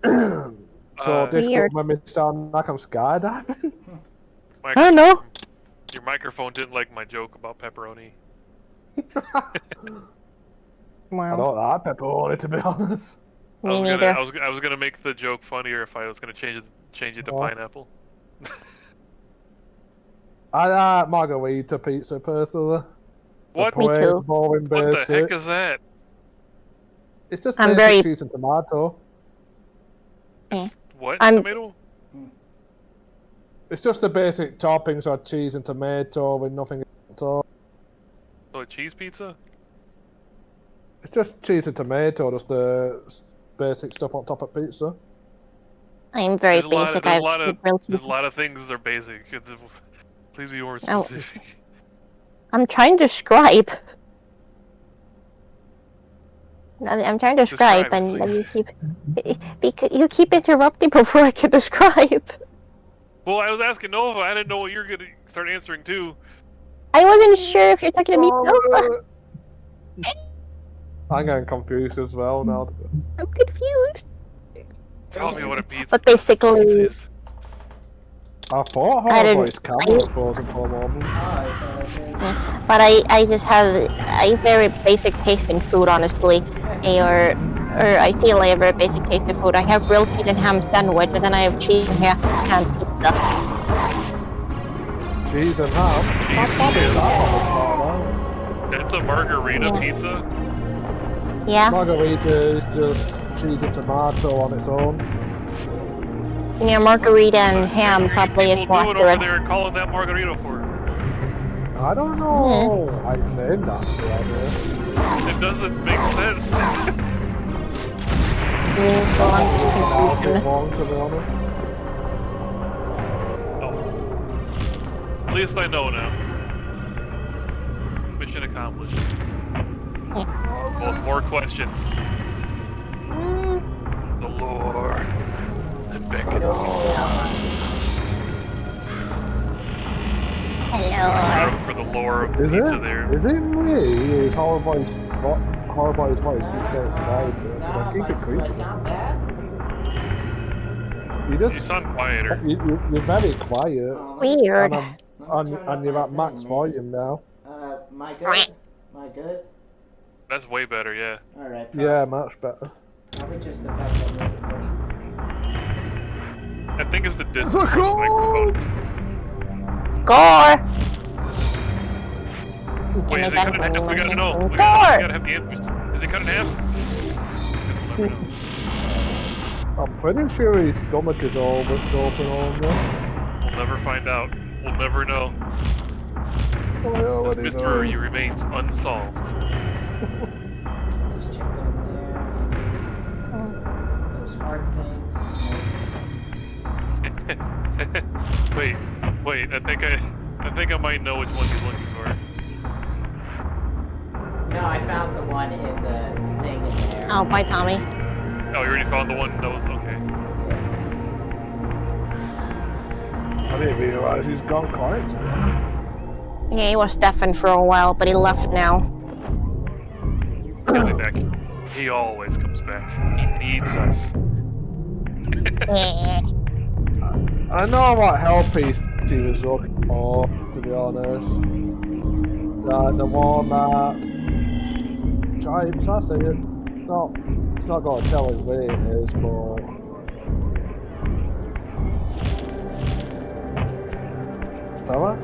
So this could make me sound like I'm skydiving. I don't know. Your microphone didn't like my joke about pepperoni. I don't like pepperoni, to be honest. Me neither. I was gonna make the joke funnier if I was gonna change it to pineapple. I like margarita pizza personally. What? Me too. What the heck is that? It's just basic cheese and tomato. What? Tomato? It's just the basic toppings of cheese and tomato with nothing at all. So a cheese pizza? It's just cheese and tomato, just the basic stuff on top of pizza. I'm very basic. There's a lot of things that are basic. Please be more specific. I'm trying to describe. I'm trying to describe, and you keep interrupting before I can describe. Well, I was asking Nova. I didn't know what you were gonna start answering too. I wasn't sure if you're talking to me, Nova. I'm getting confused as well now. I'm confused. Tell me what a pizza. But basically, I thought Horrorboy's camera frozen for a moment. but I just have a very basic taste in food, honestly. Or I feel I have a very basic taste in food. I have grilled cheese and ham sandwich, and then I have cheese and ham pizza. Cheese and ham? That's a margarita pizza? Yeah. Margarita is just cheese and tomato on its own. Yeah, margarita and ham probably is more accurate. Over there calling that margarita for? I don't know. I named that, to be honest. It doesn't make sense. Well, I'm just confused. Wrong, to be honest. Oh. At least I know now. Mission accomplished. Well, more questions. The lore that beckons. Hello. For the lore of pizza there. Is it me? Is Horrorboy's voice keeps getting quieter? I keep increasing. You sound quieter. You're very quiet. Weird. And you're at max volume now. Am I good? Am I good? That's way better, yeah. Alright. Yeah, much better. Probably just the fact that I'm first. I think it's the distance. It's a gold! Gore! Wait, is it cut in half? We gotta know. We gotta have the answers. Is it cut in half? I'm pretty sure his stomach is open on there. We'll never find out. We'll never know. This mystery remains unsolved. hard things. Wait. I think I might know which one he's looking for. No, I found the one in the thing in there. Oh, bye, Tommy. Oh, you already found the one that was okay. I didn't realise he's gone quiet. Yeah, he was deafened for a while, but he left now. He'll be back. He always comes back. He needs us. I know what help piece he was looking for, to be honest. The one that... Tribes, I see it. It's not going to tell him where it is, but... Tell her?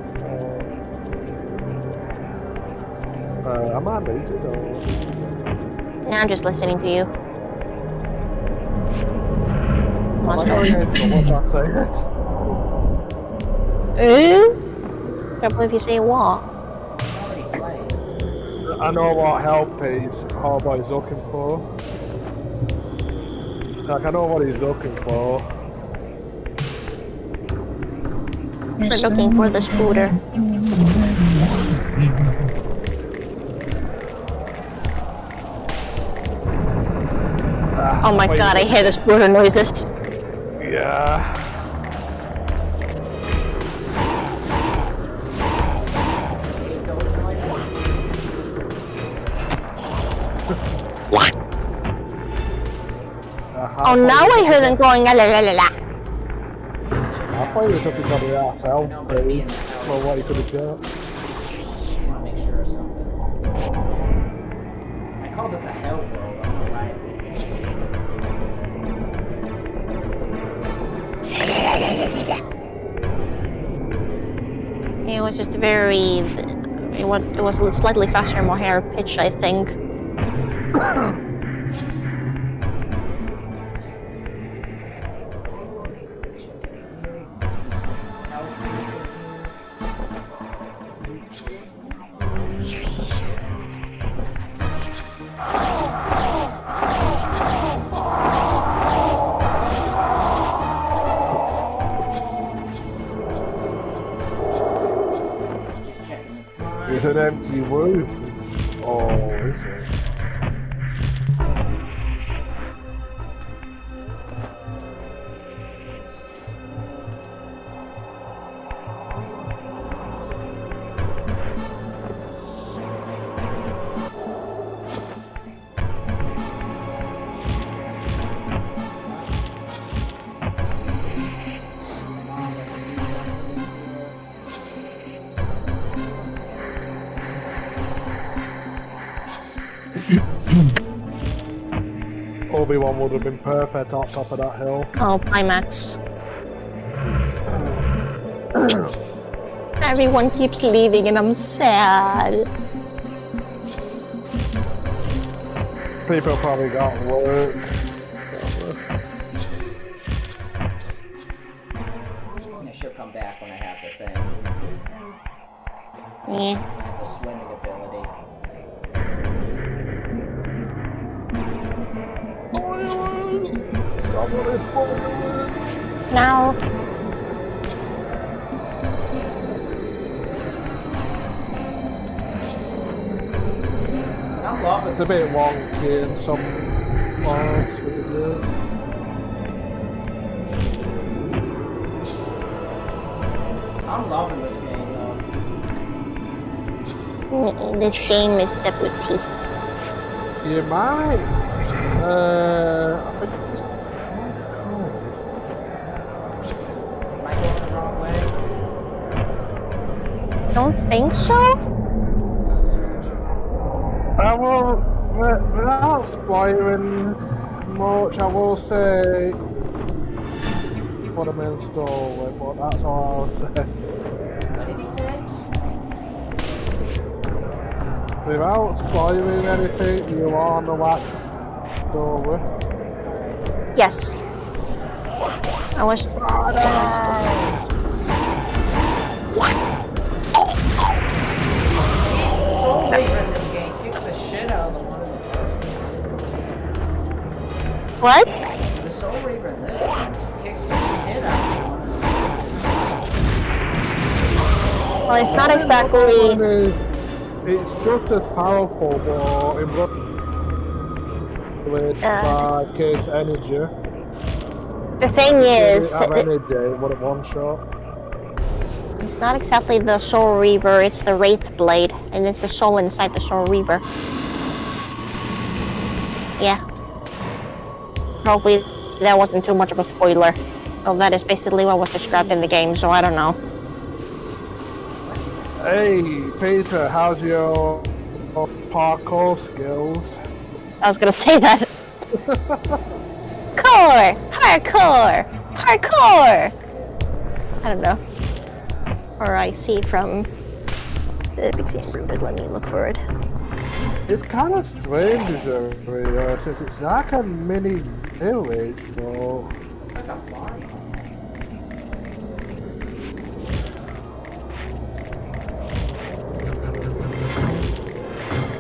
Am I muted or...? Now I'm just listening to you. Am I going into what I say it? Can't believe you say what? I know what help Hardboy's looking for. Like, I know what he's looking for. We're looking for the scooter. Oh my god, I hear the scooter noises. Yeah. Oh, now I hear them going la la la la. I thought he was up to the ass help page for what he could have got. I want to make sure of something. I called it the hell world, I don't know why. It was just very... It was slightly faster and more higher pitch, I think. It's an empty room. Oh, is it? Obi-Wan would have been perfect on top of that hill. Oh, bye, Max. Everyone keeps leaving and I'm sad. People probably got work. I should come back when I have the thing. Yeah. The swimming ability. Someone is pulling Now. It's a bit wonky in some parts with the girls. I'm loving this game though. This game is separate. You might. I think it's... Am I going the wrong way? Don't think so? I will, without spoiling much, I will say what I'm installing, but that's all I'll say. What did he say? Without spoiling anything, you are on the wax doorway. Yes. I was... Kicks the shit out of the one. What? The Soul for this one. Kicks the shit out of Well, it's not exactly. It's just as powerful, but in by Kate's energy. The thing is, have energy, it would have one shot. It's not exactly the Soul Reaver, it's the Wraith Blade, and it's the soul inside the Soul Reaver. Yeah. Hopefully that wasn't too much of a spoiler. Well, that is basically what was described in the game, so I don't know. Hey, Peter, how's your parkour skills? I was gonna say that. Parkour! I don't know. Or I see from the Big Sand Room, just let me look for it. It's kind of strange, since it's like a mini village, though. It's like a farm.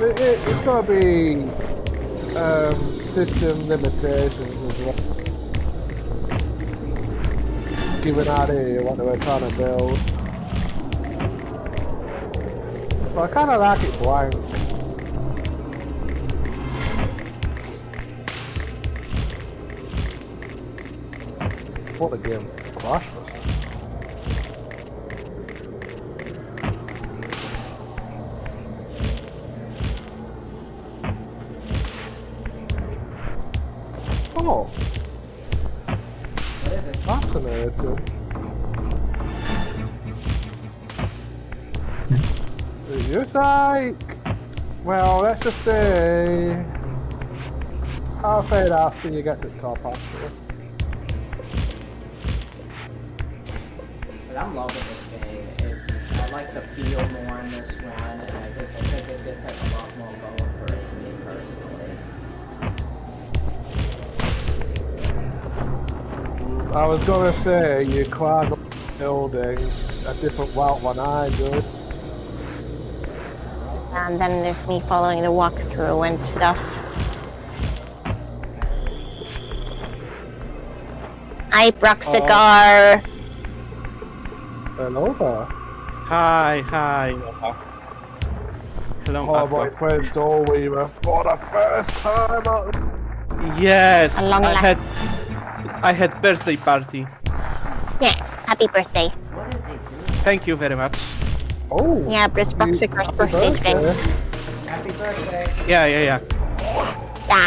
It's gotta be system limitations as well. Give an idea what they were trying to build. But I kinda like it blank. I thought the game crashed for a second. Oh. What is it? Fascinating. It's like, well, let's just say, I'll say it after you get to the top, actually. But I'm loving this game. I like the feel more in this one, and I think this has a lot more going for it to me personally. I was gonna say, you climb up the building a different route than I did. And then there's me following the walkthrough and stuff. Hi, Broxigar. Hello there. Hi. Hello, Oh, my friend Soul Reaver for the first time out. Yes, Long I had birthday party. Yeah, happy birthday. Thank you very much. Oh. Yeah, it's Broxigar's birthday today. Happy birthday. Yeah. Yeah.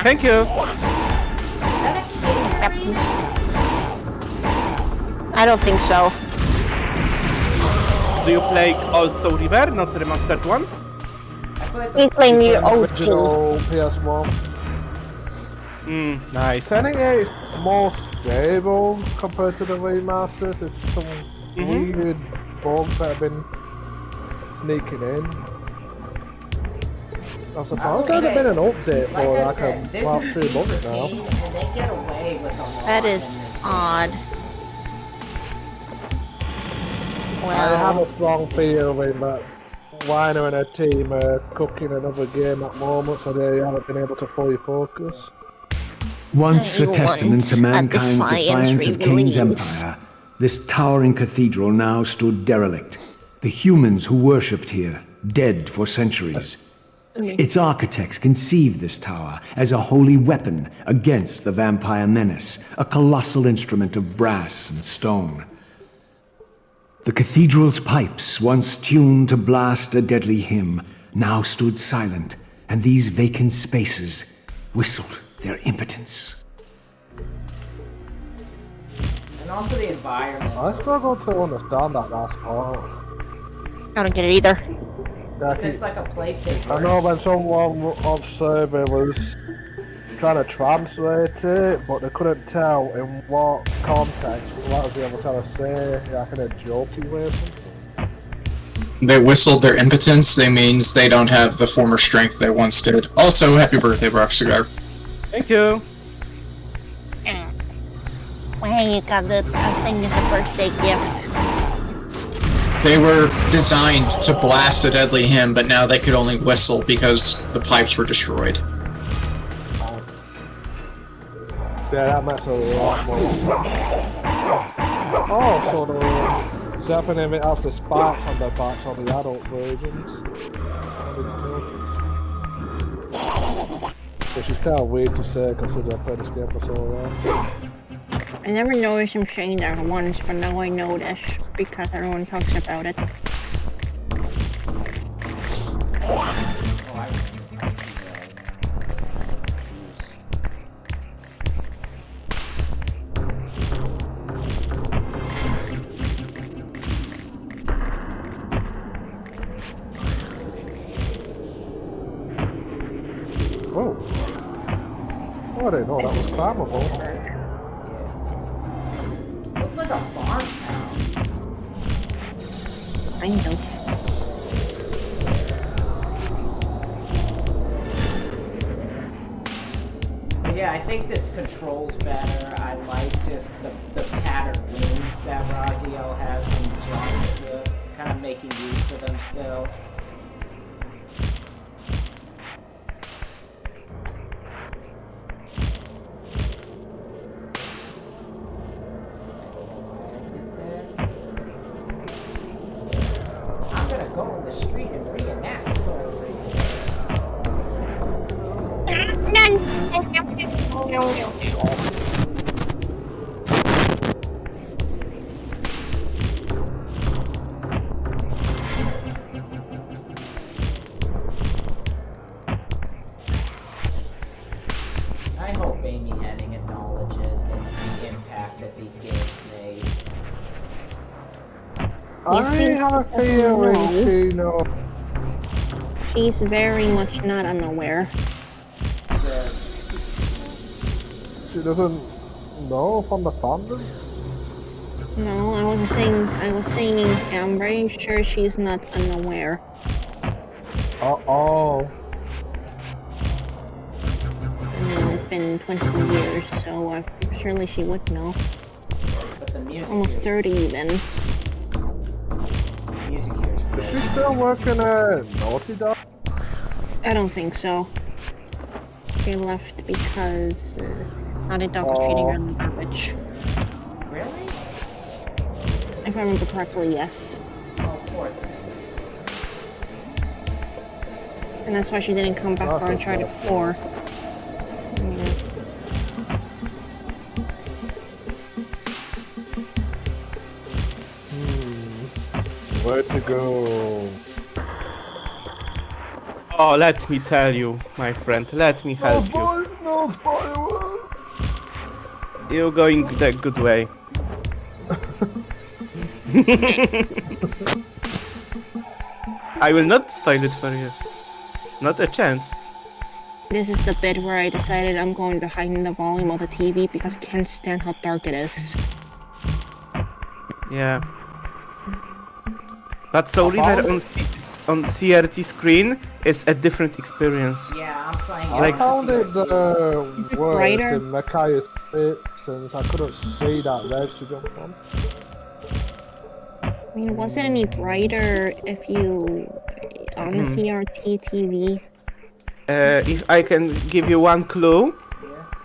Thank you. I don't think so. Do you play also Reaver, not the remastered one? He's playing the OG. Original PS1. Nice. 1080 is more stable compared to the remasters. It's some weird bugs that have been sneaking in. I suppose there's been an update for like about 2 months now. And they get away with a lot. That is odd. I have a strong feeling that Weiner and her team are cooking another game at the moment, so they haven't been able to fully focus. Once a testament to mankind's defiance of Kain's empire, this towering cathedral now stood derelict. The humans who worshipped here, dead for centuries. Its architects conceived this tower as a holy weapon against the vampire menace, a colossal instrument of brass and stone. The cathedral's pipes, once tuned to blast a deadly hymn, now stood silent, and these vacant spaces whistled their impotence. And also the environment. I struggle to understand that last part. I don't get it either. It's like a place they I know when someone on survey was trying to translate it, but they couldn't tell in what context. What was the other trying to say? Like in a jokey way or something? They whistled their impotence. They means they don't have the former strength they once did. Also, happy birthday, Broxigar. Thank you. Well, you got the thing as a birthday gift. They were designed to blast a deadly hymn, but now they could only whistle because the pipes were destroyed. Yeah, that makes a lot more sense. Oh, so the definitely has the spikes on their backs on the adult versions. I need to notice. Which is kind of weird to say considering I played this game for so long. I never noticed him saying that once, but now I notice because everyone talks about it. Oh, I didn't know that was climbable. Looks like a farm town. Kind of. But yeah, I think this controls better. I like just the patterned wings that Raziel has when he jumps, kind of making use of them still. I'm gonna go on the street and reenact Soul Reaver. I hope Amy Henning acknowledges the impact that these games made. I have a feeling she knows. She's very much not unaware. She doesn't know from the fandom? No, I wasn't saying. I was saying I'm very sure she's not unaware. Oh. I mean, it's been 20 years, so surely she would know. Almost 30 even. Is she still working at Naughty Dog? I don't think so. She left because Naughty Dog was treating her like garbage. Really? If I remember correctly, yes. Oh, poor thing. And that's why she didn't come back for Uncharted 4. Yeah. Where to go? Oh, let me tell you, my friend. Let me help you. No spoilers! You're going the good way. I will not spoil it for you. Not a chance. This is the bit where I decided I'm going to heighten the volume of the TV because I can't stand how dark it is. Yeah. But so Reaver on CRT screen is a different experience. Yeah, I'm playing I found it the worst brighter? in Mekai's bit since I couldn't see that red she jumped on. I mean, was it any brighter if you on the CRT TV? If I can give you one clue,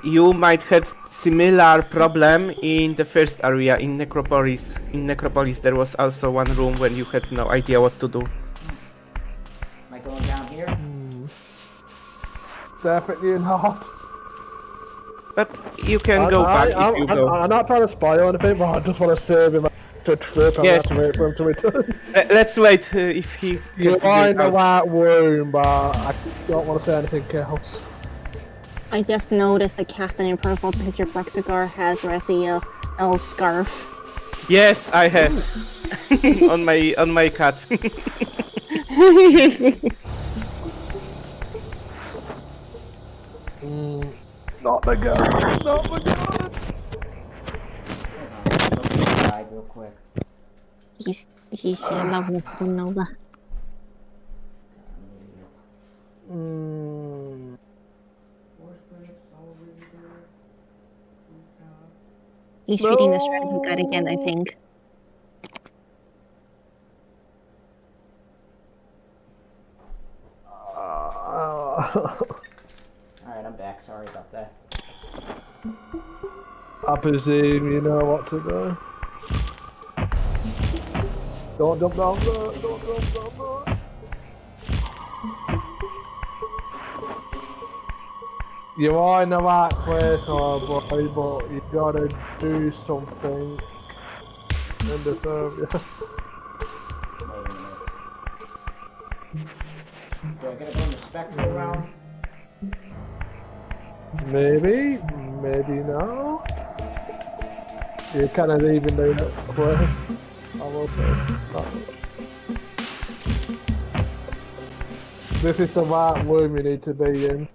you might have similar problem in the first area in Necropolis. In Necropolis there was also one room when you had no idea what to do. Am I going down here? Definitely not. But you can go back if you go. I'm not trying to spoil anything, but I just want to save him to trip and Yes. have to wait for him to return. Let's wait if he can You're figure it in the out. right room, but I don't want to say anything else. I just noticed the captain in profile picture Bruxigar has Raziel's scarf. Yes, I have. on my cat. Not the gun. Not the gun. Real quick. He's in love with Nova. He's reading the strategy guide again, I think. Alright, I'm back. Sorry about that. I presume you know what to do. Don't jump down there, don't jump down there. You are in the right place, oh boy, but you gotta do something and deserve you. Do I gotta go in the spectral realm? Maybe, maybe not. You're kind of leaving the quest, I will say. This is the right room you need to be in.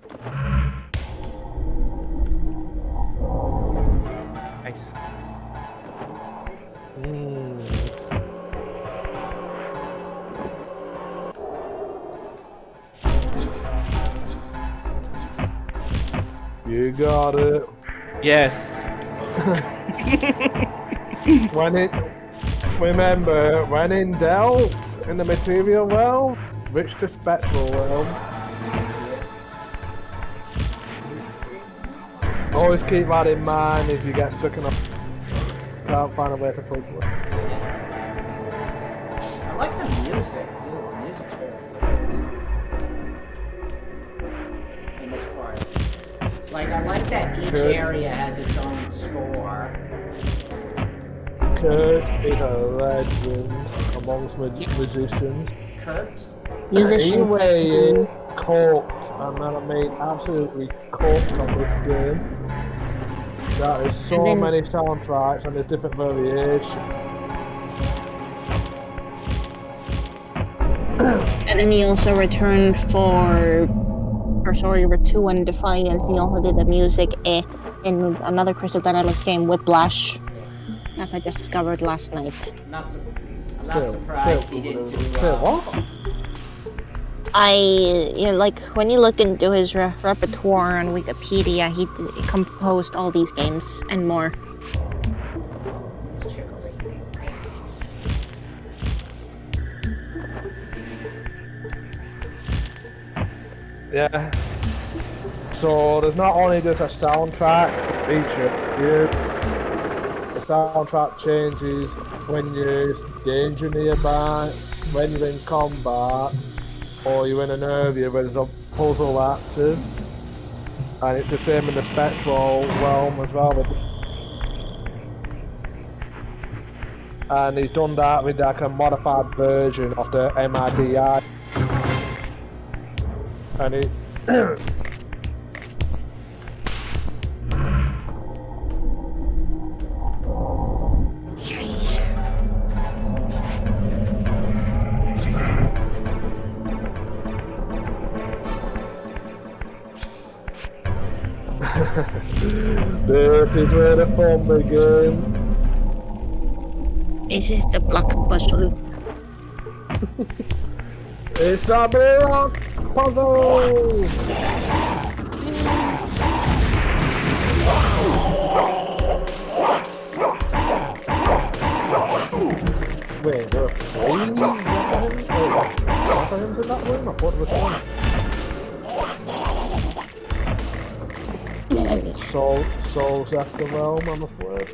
Nice. You got it. Yes. Remember, when in doubt, in the material realm, switch to spectral realm. Always keep that in mind if you get stuck in a... can't find a way to progress. I like the music too. The music's very good in this part. Like, I like that each area has its own score. Kurt is a legend amongst magicians. Kurt? He way coked, and I mean absolutely coked on this game. There is so many soundtracks and there's different variations. And then he also returned for Story River 2 and Defiance. He also did the music in another Crystal Dynamics game, Whiplash, as I just discovered last night. I'm not surprised he didn't do what? Like, when you look into his repertoire on Wikipedia, he composed all these games and more. Yeah. So there's not only just a soundtrack for each of you. The soundtrack changes when there's danger nearby, when you're in combat, or you're in an area where there's a puzzle active. And it's the same in the spectral realm as well. And he's done that with like a modified version of the MIDI. And it this is where the fun begins. This is the black puzzle. It's the black puzzle! Wait, there are 3 weapons in that room? I thought there were 2. Souls after realm, I'm afraid.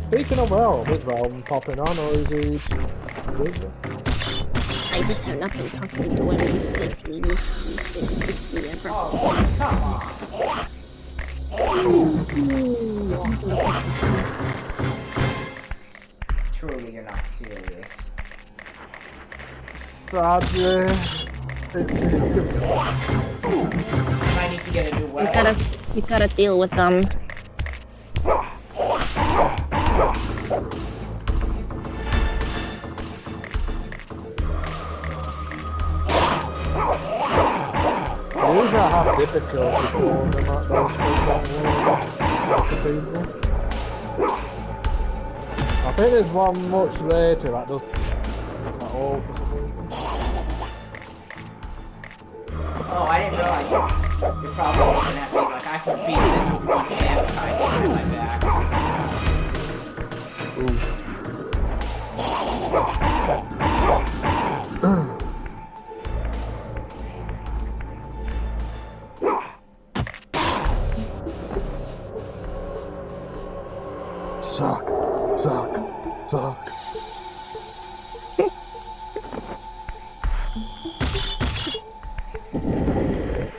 Speaking of realm, is realm popping on or is he... I just have not been talking to him because he used to be ever. Oh, come on. Truly, you're not serious. Sadly, it seems. I need to get a new weapon. You gotta deal with them. Usually I have difficulty pulling them at those people. I think there's one much later that does at all for some reason. Oh, I didn't realize you're probably looking at me like I can beat this with one hand tied behind my back. Suck.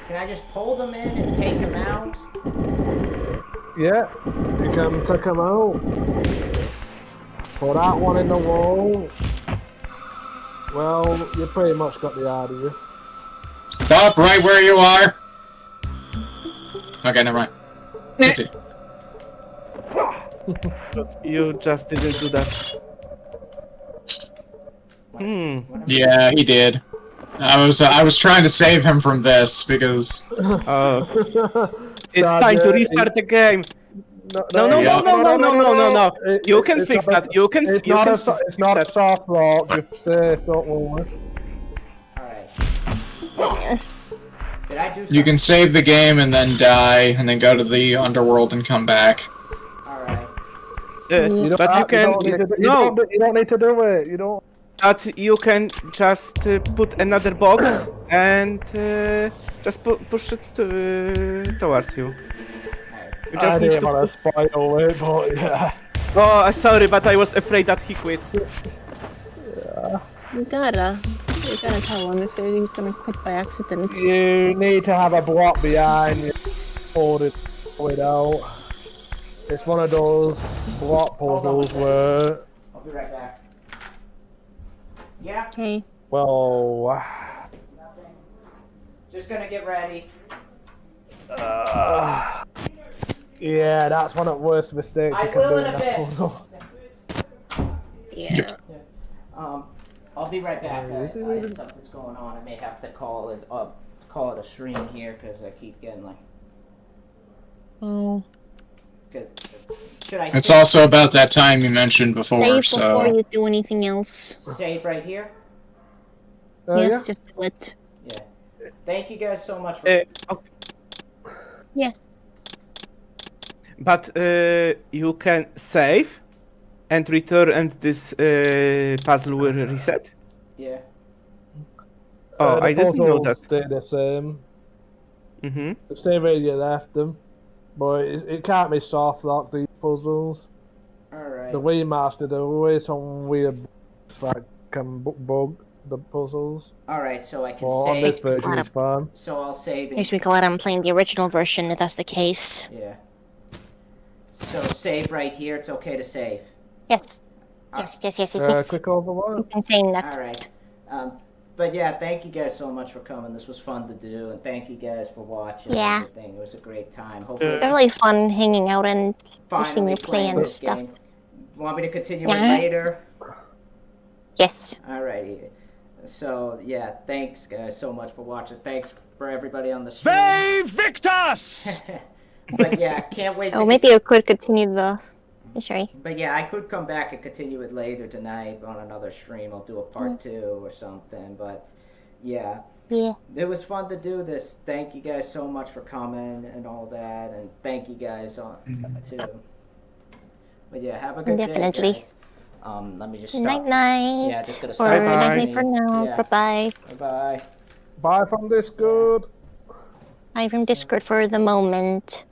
Can I just pull them in and take them out? Yeah, you can take them out. Put that one in the wall. Well, you pretty much got the idea. Stop right where you are! Okay, never mind. But you just didn't do that. Yeah, he did. I was trying to save him from this because. Oh. It's time to restart the game. No. You can fix that. You can. It's not a soft lock. You're safe. Don't worry. Did I do something? You can save the game and then die, and then go to the Underworld and come back. Alright. You don't need to do it. You don't. But you can just put another box and just push it towards you. You just I need didn't to. want to spoil it, but yeah. Oh, sorry, but I was afraid that he quit. You gotta tell him if he's gonna quit by accident. You need to have a block behind you. Hold it out. It's one of those block puzzles where. I'll be right back. Yeah? Okay. Well. Just gonna get ready. Yeah, that's one of the worst mistakes you can do in that puzzle. Yeah. I'll be right back. Something's going on. I may have to call it a stream here because I keep getting like. Oh. Good. Should I? It's also about that time you mentioned before. Save so. before you do anything else. Save right here. Yes, just do it. Yeah. Thank you guys so much. For... Yeah. But you can save and return, and this puzzle will reset. Yeah. Oh, I didn't know that. Stay the same. Mm-hmm. Stay where you left them, but it can't be soft lock these puzzles. Alright. The Wii Master, there are always some weird bugs that can bug the puzzles. Alright, so I can well, save. On this version, it's fine. So I'll save. Makes me glad I'm playing the original version if that's the case. Yeah. So save right here. It's okay to save. Yes. Yes. Click over one. You've been saying that. Alright. But yeah, thank you guys so much for coming. This was fun to do, and thank you guys for watching. Yeah. And everything. It was a great time. Hopefully, It's really fun hanging out and watching finally you play playing and this stuff. game. Want me to continue Yeah. it later? Yes. Alrighty. So yeah, thanks guys so much for watching. Thanks for everybody on the stream. They Victus! But yeah, can't wait. Oh, maybe I could continue the. Sorry. But yeah, I could come back and continue it later tonight on another stream. I'll do a part 2 or something. But yeah. Yeah. It was fun to do this. Thank you guys so much for coming and all that, and thank you guys too. But yeah, have a good Definitely. day, guys. Let me just stop. Night. Yeah, just gonna Or stop. night for now. Yeah. Bye-bye. Bye. Bye from Discord. Bye from Discord for the moment.